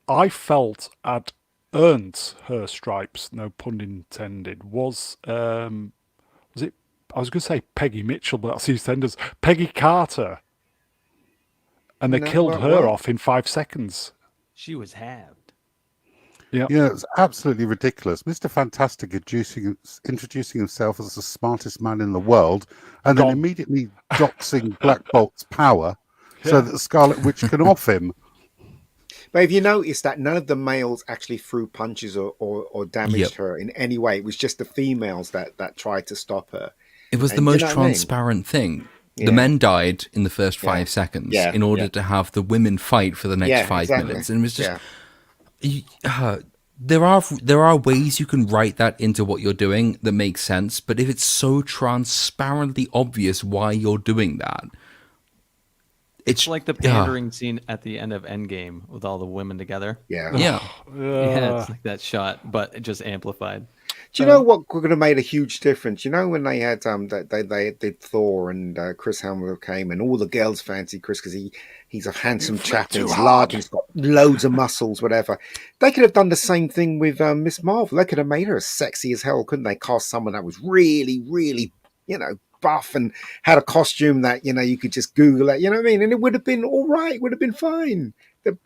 I felt had earned her stripes, no pun intended, was it? I was going to say Peggy Mitchell, but that's EastEnders. Peggy Carter, and they killed her off in 5 seconds. She was halved. Yeah, it's absolutely ridiculous. Mr. Fantastic introducing himself as the smartest man in the world, and then immediately doxing Black Bolt's power so that the Scarlet Witch can off him. But have you noticed that none of the males actually threw punches or damaged her in any way? It was just the females that tried to stop her. It was the most transparent thing. Yeah. The men died in the first 5 seconds in order to have the women fight for the next 5 minutes. And it was just... There are ways you can write that into what you're doing that makes sense, but if it's so transparently obvious why you're doing that... It's like the pandering scene at the end of Endgame with all the women together. Yeah, it's like that shot, but just amplified. Do you know what could have made a huge difference? You know, when they had they did Thor and Chris Hemsworth came and all the girls fancy Chris because he's a handsome chap and he's large and he's got loads of muscles, whatever. They could have done the same thing with Miss Marvel. They could have made her as sexy as hell, couldn't they? Cast someone that was really, really, buff and had a costume that you could just Google it. You know what I mean? And it would have been all right. Would have been fine.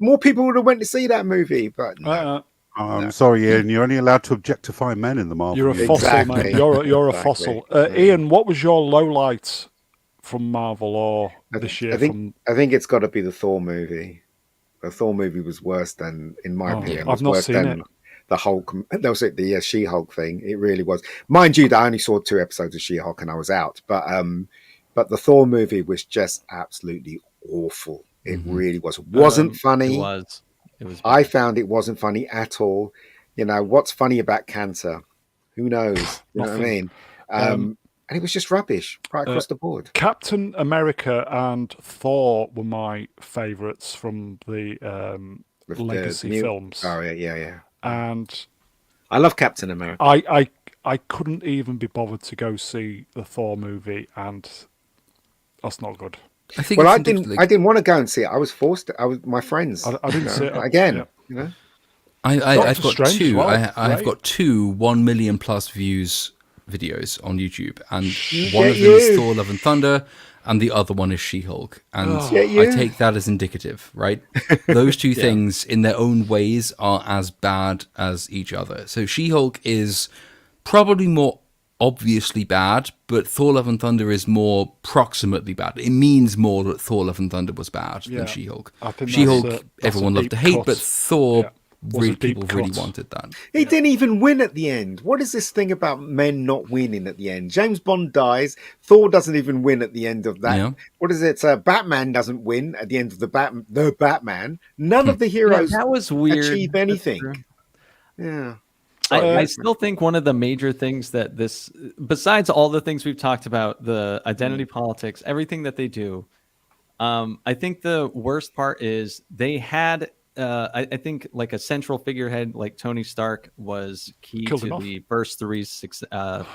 More people would have went to see that movie, but. No. I'm sorry, Ian. You're only allowed to objectify men in the Marvel. You're a fossil, mate. You're a fossil. Ian, what was your low light from Marvel or this year? I think it's got to be the Thor movie. The Thor movie was worse than, in my opinion, I've not seen it. The Hulk. That was it. The She-Hulk thing. It really was. Mind you, I only saw 2 episodes of She-Hulk and I was out. But the Thor movie was just absolutely awful. It really was. It wasn't funny. It was. I found it wasn't funny at all. What's funny about cancer? Who knows? You know what I mean? And it was just rubbish right across the board. Captain America and Thor were my favourites from the legacy films. Oh yeah. And I love Captain America. I couldn't even be bothered to go see the Thor movie, and that's not good. I didn't want to go and see it. I was forced to. My friends. I didn't see it again. I've got two. I've got 2 1 million plus views videos on YouTube, and one of them is Thor: Love and Thunder, and the other one is She-Hulk. And I take that as indicative, right? Those two things, in their own ways, are as bad as each other. So She-Hulk is probably more obviously bad, but Thor: Love and Thunder is more proximately bad. It means more that Thor: Love and Thunder was bad than She-Hulk. She-Hulk, everyone loved to hate, but Thor, people really wanted that. He didn't even win at the end. What is this thing about men not winning at the end? James Bond dies. Thor doesn't even win at the end of that. Yeah. What is it? Batman doesn't win at the end of the Batman. None of the heroes that was weird. Achieve anything. Yeah. I still think one of the major things that this, besides all the things we've talked about, the identity politics, everything that they do, I think the worst part is they had, I think, like a central figurehead like Tony Stark was key to the first 3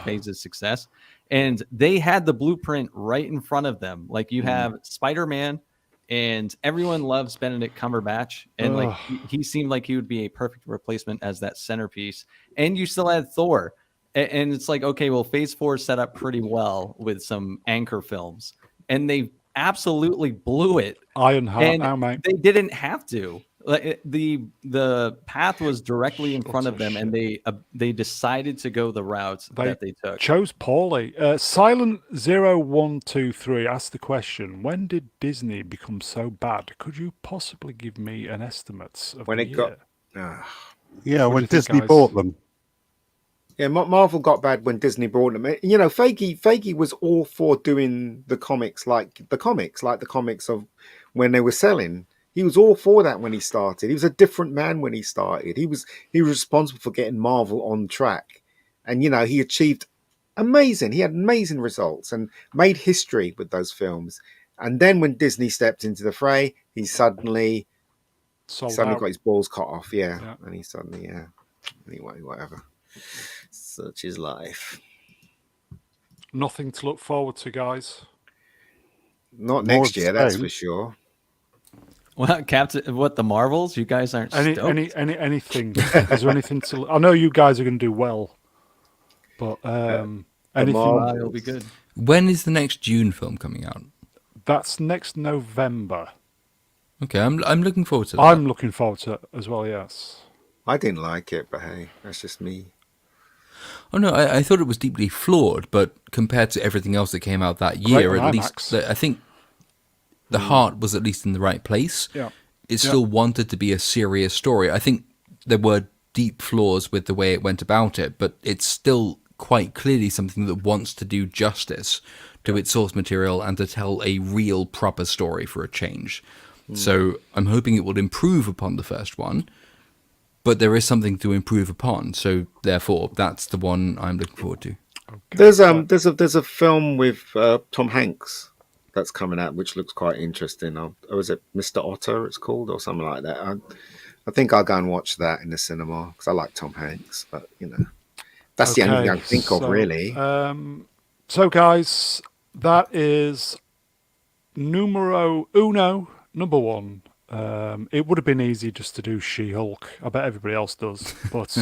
phases success. And they had the blueprint right in front of them. Like you have Spider-Man, and everyone loves Benedict Cumberbatch, and like he seemed like he would be a perfect replacement as that centerpiece. And you still had Thor, and it's like, okay, well, Phase 4 set up pretty well with some anchor films, and they absolutely blew it. Ironheart now, mate. They didn't have to. Like the path was directly in front of them, and they decided to go the routes that they took. Chose poorly. Silent 0123 asked the question: when did Disney become so bad? Could you possibly give me an estimate of when it year? When Disney bought them. Yeah, Marvel got bad when Disney brought them. Feige was all for doing the comics like the comics of when they were selling. He was all for that when he started. He was a different man when he started. He was responsible for getting Marvel on track. And, he achieved amazing. He had amazing results and made history with those films. And then when Disney stepped into the fray, he suddenly got his balls cut off. Yeah. And he suddenly, Anyway, whatever. Such is life. Nothing to look forward to, guys. Not next year, that's for sure. Well, Captain, what, the Marvels? You guys aren't stoked? Anything? Is there anything to? I know you guys are going to do well, but anything? It'll be good. When is the next Dune film coming out? That's next November. Okay, I'm looking forward to that. I'm looking forward to it as well. Yes. I didn't like it, but hey, that's just me. Oh no, I thought it was deeply flawed, but compared to everything else that came out that year, at least I think the heart was at least in the right place. Yeah. It still wanted to be a serious story. I think there were deep flaws with the way it went about it, but it's still quite clearly something that wants to do justice to its source material and to tell a real proper story for a change. So I'm hoping it will improve upon the first one, but there is something to improve upon. So therefore, that's the one I'm looking forward to. Okay. There's a film with Tom Hanks that's coming out, which looks quite interesting. Or is it Mr. Otter? It's called, or something like that. I think I'll go and watch that in the cinema because I like Tom Hanks. But that's the only thing I can think of, really. So, guys, that is numero uno, number one. It would have been easy just to do She-Hulk. I bet everybody else does. But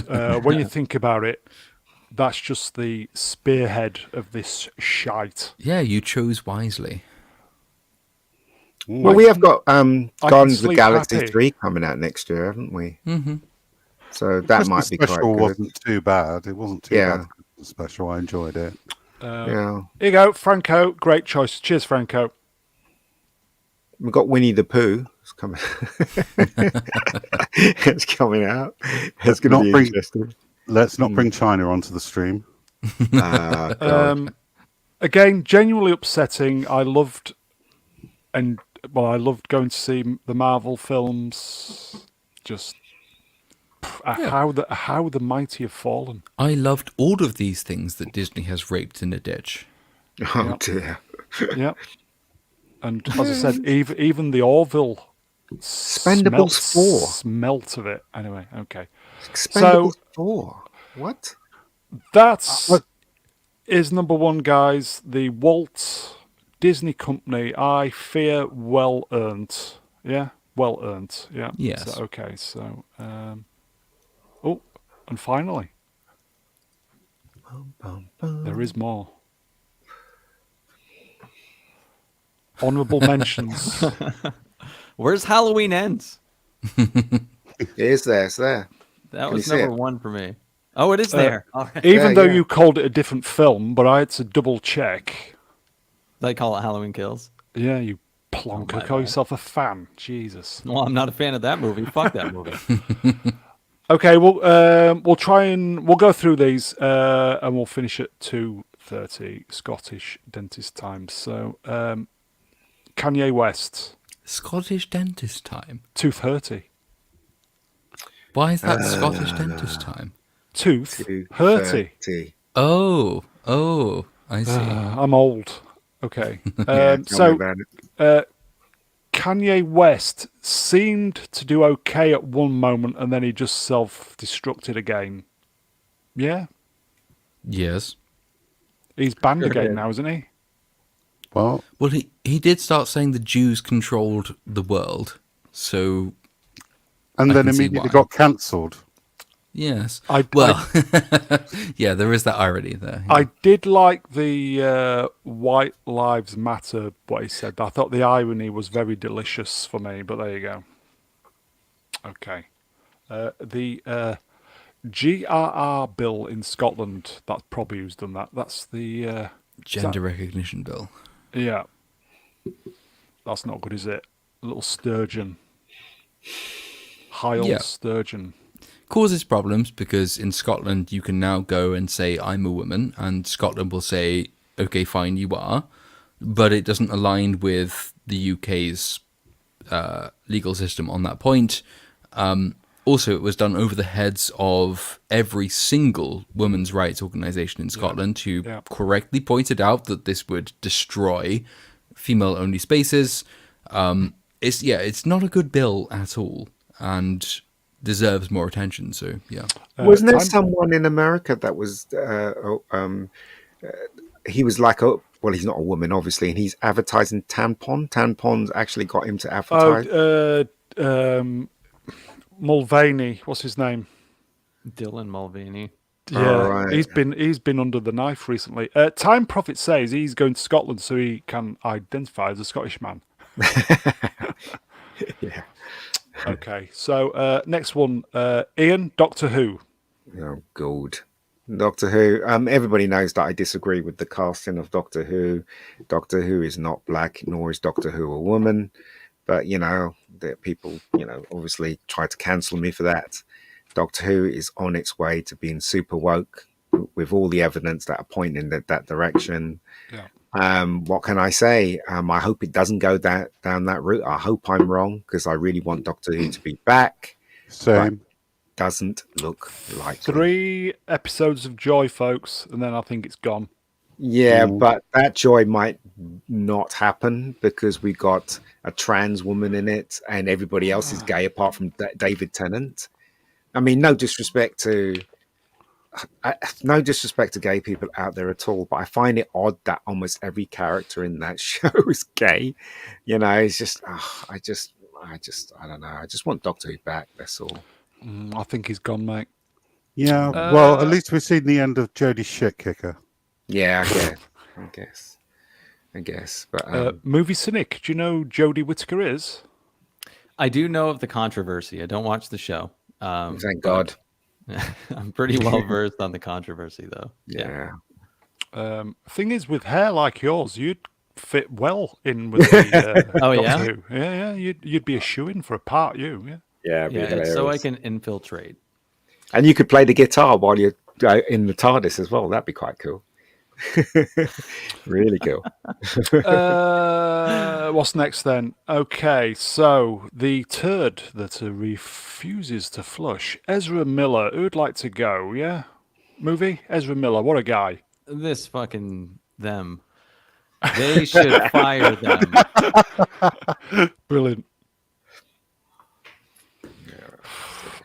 when you think about it, that's just the spearhead of this shite. Yeah, you chose wisely. Well, we have got Guardians of the Galaxy 3 coming out next year, haven't we? Mm-hmm. So that might be quite good. Wasn't too bad. It wasn't too bad. The special, I enjoyed it. Here you go, Franco. Great choice. Cheers, Franco. We've got Winnie the Pooh. It's coming. It's coming out. It's going to be interesting. Let's not bring China onto the stream. Again, genuinely upsetting. I loved going to see the Marvel films. Just how the mighty have fallen. I loved all of these things that Disney has raped in a ditch. Oh dear. Yep. And as I said, even the Orville Expendables 4 smelt of it. Anyway, okay. Expendables 4. What? That is number one, guys. The Walt Disney Company. I fear well earned. Yeah, well earned. Yeah. Yes. So, okay. So, and finally, there is more. Honourable mentions. Where's Halloween Ends? It's there. It's there. That was number one for me. Oh, it is there. Right. Even though you called it a different film, but I had to double check. They call it Halloween Kills. Yeah, you plonker. Call yourself a fan. Jesus. Well, I'm not a fan of that movie. Fuck that movie. Okay, we'll try and we'll go through these and we'll finish at 2:30 Scottish dentist time. So, Kanye West. Scottish dentist time. 2:30. Why is that Scottish dentist time? Tooth hurty. Oh, I see. I'm old. Okay. So Kanye West seemed to do okay at one moment and then he just self-destructed again. Yeah? Yes. He's banned again now, isn't he? Well, he did start saying the Jews controlled the world, so... And then immediately got cancelled. Yes. Yeah, there is that irony there. Yeah. I did like the White Lives Matter, what he said. I thought the irony was very delicious for me, but there you go. Okay. The GRR bill in Scotland, that's probably who's done that. That's the... Gender recognition bill. Yeah. That's not good, is it? A little sturgeon. High old sturgeon. Causes problems because in Scotland you can now go and say I'm a woman and Scotland will say okay fine you are, but it doesn't align with the UK's legal system on that point. Also, it was done over the heads of every single women's rights organisation in Scotland who correctly pointed out that this would destroy female-only spaces. It's not a good bill at all and deserves more attention. So, yeah. Wasn't there someone in America that was... he was like well, he's not a woman, obviously, and he's advertising tampons actually got him to advertise. Mulvaney, what's his name? Dylan Mulvaney. Yeah, right. he's been under the knife recently. Time Prophet says he's going to Scotland so he can identify as a Scottish man. Yeah. Okay, so next one, Ian, Doctor Who. Oh, God. Doctor Who. Everybody knows that I disagree with the casting of Doctor Who. Doctor Who is not black, nor is Doctor Who a woman. But, that people, obviously try to cancel me for that. Doctor Who is on its way to being super woke with all the evidence that are pointing in that direction. Yeah. What can I say? I hope it doesn't go down that route. I hope I'm wrong because I really want Doctor Who to be back. Same. Doesn't look like 3 episodes of joy, folks, and then I think it's gone. Yeah, but that joy might not happen because we got a trans woman in it and everybody else is gay apart from David Tennant. I mean, no disrespect to gay people out there at all, but I find it odd that almost every character in that show is gay. It's just, I don't know. I just want Doctor Who back. That's all. I think he's gone, mate. Yeah, well, at least we've seen the end of Jodie's shit kicker. Yeah, I guess. But Movie Cynic, do you know who Jodie Whittaker is? I do know of the controversy. I don't watch the show. Thank God. I'm pretty well versed on the controversy, though. Yeah. Thing is, with hair like yours, you'd fit well in with the Oh, Doctor yeah? Who. Yeah, you'd be a shoo-in for a part, yeah. Yeah, Yeah, so I can infiltrate. And you could play the guitar while you're in the TARDIS as well. That'd be quite cool. Really cool. What's next then? Okay, so the turd that refuses to flush. Ezra Miller. Who'd like to go? Yeah, movie. Ezra Miller. What a guy. This fucking them. They should fire them. Brilliant.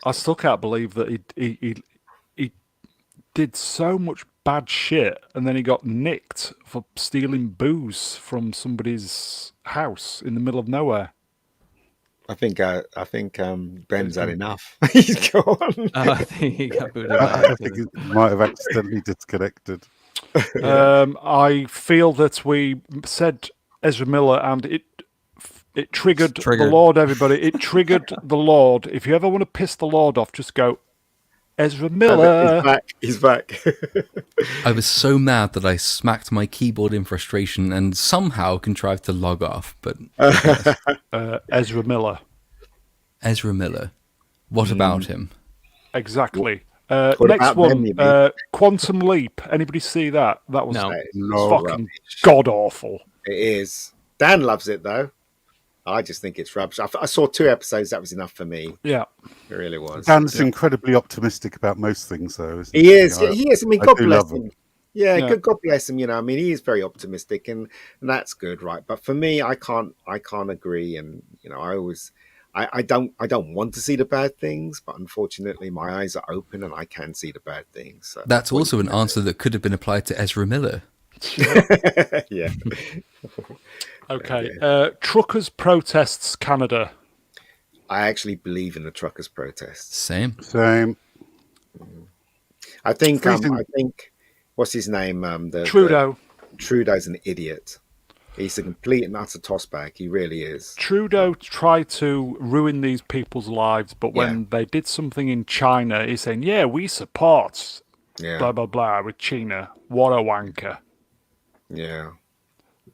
I still can't believe that he did so much bad shit and then he got nicked for stealing booze from somebody's house in the middle of nowhere. I think Ben's had enough. He's gone. I think he got booted I out. think he might have accidentally disconnected. I feel that we said Ezra Miller and it triggered the Lord, everybody. It triggered the Lord. If you ever want to piss the Lord off, just go, Ezra Miller. He's back. I was so mad that I smacked my keyboard in frustration and somehow contrived to log off. But Ezra Miller. Ezra Miller. What about him? Exactly. What Next about one, them, you mean? Quantum Leap. Anybody see that? That was No, fucking god awful. It is. Dan loves it though. I just think it's rubbish. I saw 2 episodes. That was enough for me. Yeah, it really was. Dan's incredibly optimistic about most things, though. Isn't He is. He is. I mean, God bless him. him. Yeah, God bless him. I mean, he is very optimistic, and that's good, right? But for me, I can't agree. And I don't want to see the bad things, but unfortunately, my eyes are open and I can see the bad things. So That's also an answer that could have been applied to Ezra Miller. Yeah. Okay. Truckers protests Canada. I actually believe in the truckers' protests. Same. I think what's his name? Trudeau. Trudeau's an idiot. He's a complete and utter tossbag. He really is. Trudeau tried to ruin these people's lives, but when they did something in China, he's saying, "Yeah, we support blah blah blah with China." What a wanker! Yeah.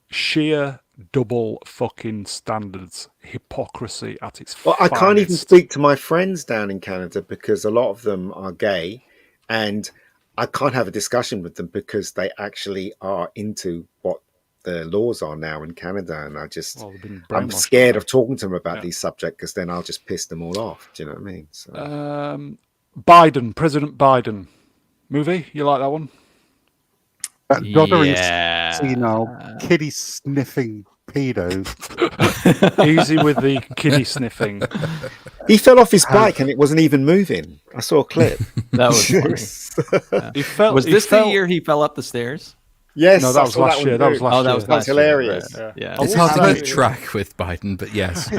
Sheer double fucking standards, hypocrisy at its Well, finest. I can't even speak to my friends down in Canada because a lot of them are gay, and I can't have a discussion with them because they actually are into what the laws are now in Canada, and I'm scared of talking to them about these subjects because then I'll just piss them all off. Do you know what I mean? So. Biden, President Biden, movie. You like that one? That doddering, senile, kitty sniffing pedo. Easy with the kiddie sniffing. He fell off his bike and it wasn't even moving. I saw a clip. That was funny. He fell, was this the year he fell up the stairs? Yes, No, that was last year. That was last year. That was That's hilarious. Right. Yeah. It's hard to keep track with Biden, but yes.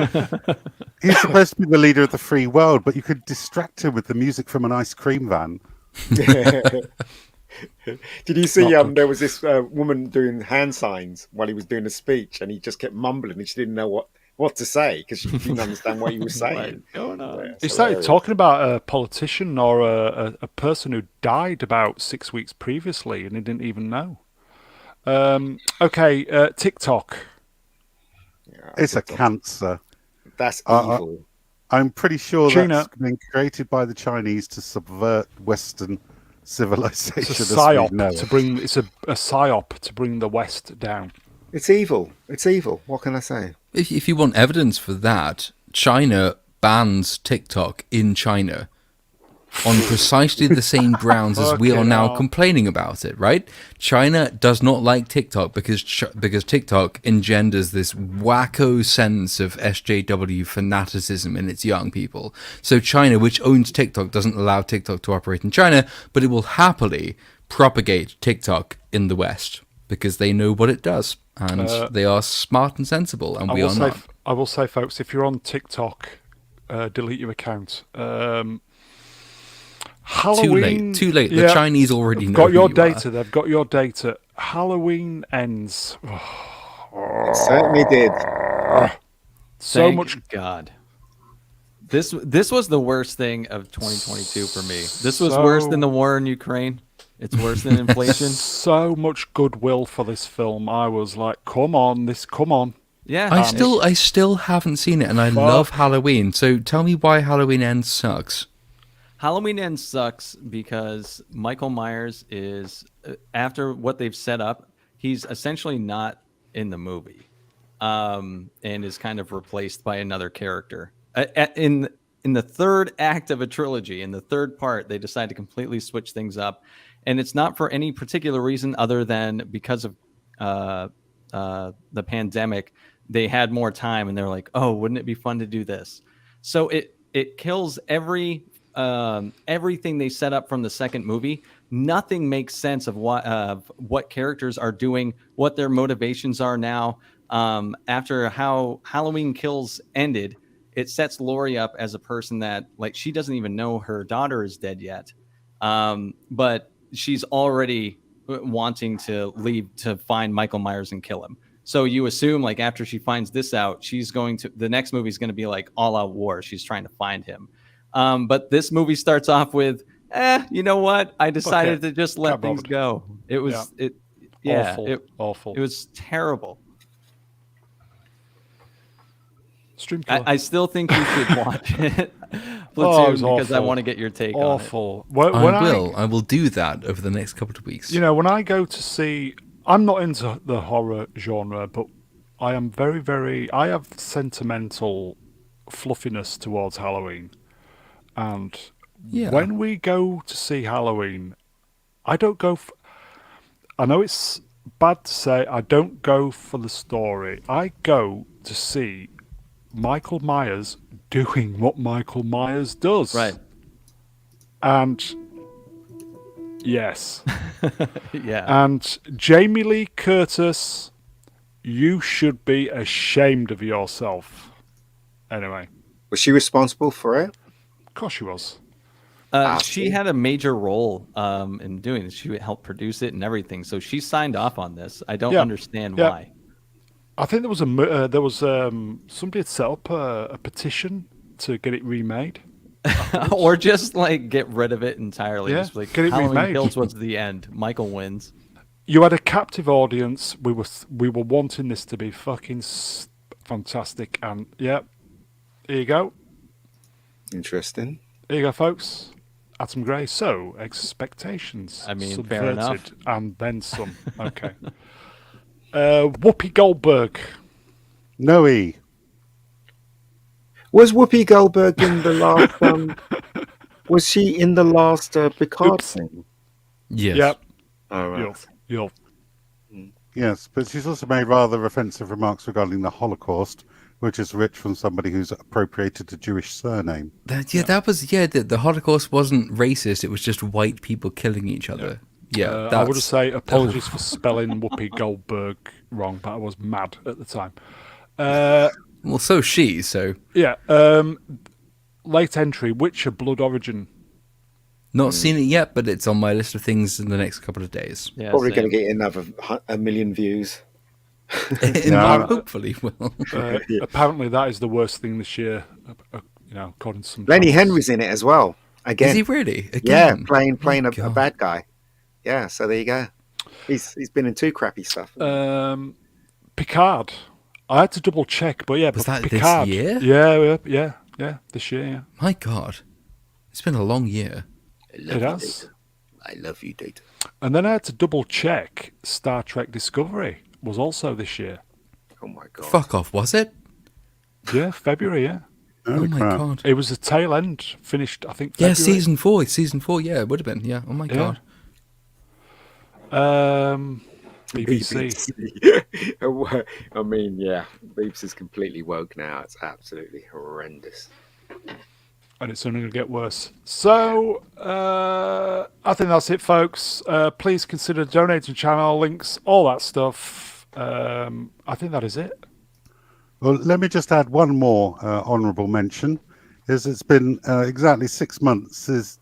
He's supposed to be the leader of the free world, but you could distract him with the music from an ice cream van. Did you see there was this woman doing hand signs while he was doing a speech, and he just kept mumbling and she didn't know what to say because she didn't understand what he was saying. What's going on? Yeah, He started talking about a politician or a person who died about 6 weeks previously and he didn't even know. TikTok. Yeah, It's a cancer. That's evil. I'm pretty sure China. That's been created by the Chinese to subvert Western civilization. It's a psyop to bring. It's a psyop to bring the West down. It's evil. It's evil. What can I say? If you want evidence for that, China bans TikTok in China on precisely the same grounds as we are now complaining about it, right? China does not like TikTok because TikTok engenders this wacko sense of SJW fanaticism in its young people. So China, which owns TikTok, doesn't allow TikTok to operate in China, but it will happily propagate TikTok in the West because they know what it does. And they are smart and sensible, and we are not. I will say, folks, if you're on TikTok, delete your account. Halloween, Too late. The Chinese already know. Got your data. They've got your data. Halloween ends. It certainly did. Thank God. This was the worst thing of 2022 for me. This was worse than the war in Ukraine. It's worse than inflation. So much goodwill for this film. I was like, come on. Yeah. I still haven't seen it, and I love Halloween. So tell me why Halloween Ends sucks. Halloween Ends sucks because Michael Myers is, after what they've set up, he's essentially not in the movie, and is kind of replaced by another character. In the third act of a trilogy, in the third part, they decide to completely switch things up, and it's not for any particular reason other than because of the pandemic. They had more time, and they're like, "Oh, wouldn't it be fun to do this?" So it kills everything they set up from the second movie. Nothing makes sense of what characters are doing, what their motivations are now. After how Halloween Kills ended, it sets Laurie up as a person that, like, she doesn't even know her daughter is dead yet, but she's already wanting to leave to find Michael Myers and kill him. So you assume, like, after she finds this out, the next movie is going to be like all out war. She's trying to find him. But this movie starts off with, you know what? I decided to just let things go. It was, awful. It was terrible. I still think you should watch it, Platoon, because I want to get your take on it. I will do that over the next couple of weeks. You know, when I go to see, I'm not into the horror genre, but I am I have sentimental fluffiness towards Halloween. And when we go to see Halloween, I don't go I know it's bad to say, I don't go for the story. I go to see Michael Myers doing what Michael Myers does. Right. And yes. Yeah. And Jamie Lee Curtis, you should be ashamed of yourself. Anyway. Was she responsible for it? Of course she was. She had a major role in doing this. She helped produce it and everything. So she signed off on this. I don't understand why. I think there was somebody had set up a petition to get it remade, or just like get rid of it entirely. Yeah, just like get it Halloween remade. Kills was the end. Michael wins. You had a captive audience. We were wanting this to be fucking fantastic, and here you go. Interesting. Here you go, folks. Atom Gray. So expectations. I mean, subverted, fair enough. And then some. Okay. Whoopi Goldberg. Noe. Was Whoopi Goldberg in the last? Was she in the last Picard thing? Yes. Yep. Oh, right. Yes, but she's also made rather offensive remarks regarding the Holocaust, which is rich from somebody who's appropriated a Jewish surname. The Holocaust wasn't racist. It was just white people killing each other. Yeah, I would say apologies for spelling Whoopi Goldberg wrong, but I was mad at the time. Well, so she, so... Yeah, late entry, Witcher Blood Origin. Not seen it yet, but it's on my list of things in the next couple of days. Yeah, Probably going to get another 1 million views. Hopefully will. Apparently that is the worst thing this year, according to some Lenny fans. Henry's in it as well. Again. Is he really? Yeah, Again? playing a bad guy. Yeah, so there you go. He's been in 2 crappy stuff. Picard. I had to double check, but yeah, Was that Picard. this year? Yeah, this year, yeah. My God. It's been a long year. It has. I love you, Tate. And then I had to double check Star Trek Discovery was also this year. Oh my God. Fuck off, was it? Yeah, February, yeah. Oh my God. It was the tail end, finished, I think, February. Yeah, season 4. Season 4, yeah, it would have been. Yeah, oh my God. BBC. I mean, yeah, BBC's completely woke now. It's absolutely horrendous. And it's only going to get worse. So, I think that's it, folks. Please consider donating channel links, all that stuff. I think that is it. Well, let me just add one more honourable mention. It's been exactly 6 months since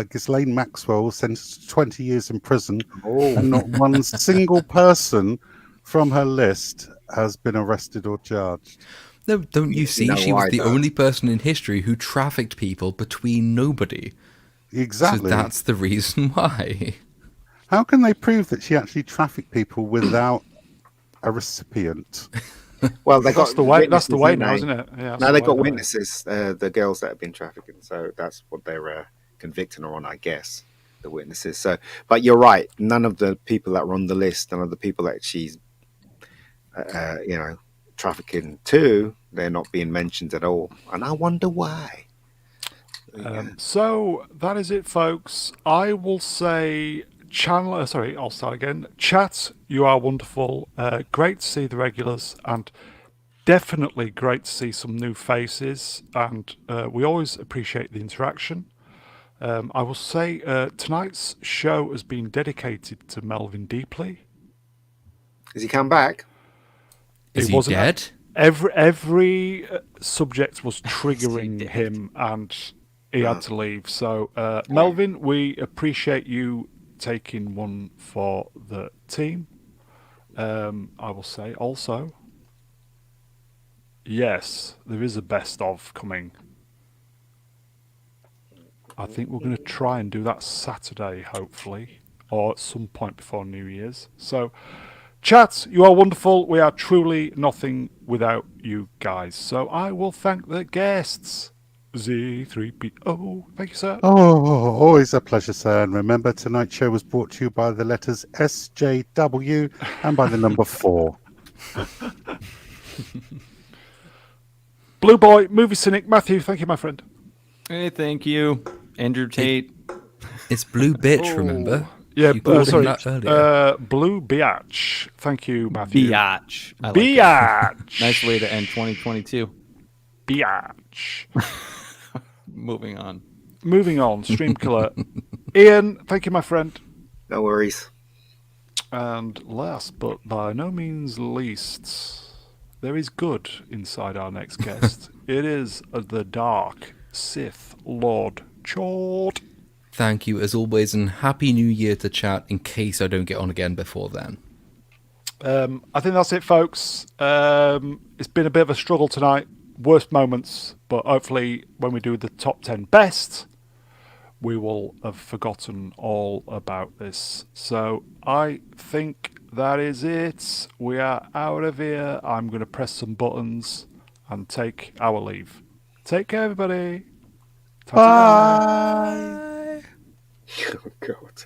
Ghislaine Maxwell was sentenced to 20 years in prison, and not one single person from her list has been arrested or charged. No, don't you see? She was the only person in history who trafficked people between nobody. Exactly. So that's the reason why. How can they prove that she actually trafficked people without a recipient? Well, they that's got that's the way now, isn't it? Yeah. No, they got witnesses. The girls that have been trafficking, so that's what they're convicting her on, I guess. The witnesses. So, but you're right. None of the people that were on the list, none of the people that she's, trafficking to, they're not being mentioned at all, and I wonder why. So that is it, folks. I will say. I'll start again. Chat, you are wonderful. Great to see the regulars, and definitely great to see some new faces. And we always appreciate the interaction. I will say tonight's show has been dedicated to Melvin Deeply. Has he come back? Is he dead? Every subject was triggering him, and he had to leave. So, Melvin, we appreciate you taking one for the team. I will say also, yes, there is a best of coming. I think we're going to try and do that Saturday, hopefully, or at some point before New Year's. So, chat, you are wonderful. We are truly nothing without you guys. So I will thank the guests. Zee-ThreePIO. Thank you, sir. Oh, always a pleasure, sir. And remember, tonight's show was brought to you by the letters SJW and by the number 4. Blue Boy, Movie Cynic, Matthew, thank you, my friend. Hey, thank you. Andrew Tate. It's Blue Bitch, remember? Yeah, sorry. Blue Biatch. Thank you, Matthew. Biatch. Biatch. Nice way to end 2022. Biatch. Moving on. Stream Killer. Ian, thank you, my friend. No worries. And last but by no means least, there is good inside our next guest. It is the Dark Sith Lord Chord. Thank you, as always, and Happy New Year to chat, in case I don't get on again before then. I think that's it, folks. It's been a bit of a struggle tonight. Worst moments, but hopefully when we do the top 10 best, we will have forgotten all about this. So I think that is it. We are out of here. I'm going to press some buttons and take our leave. Take care, everybody. Bye. Oh, God.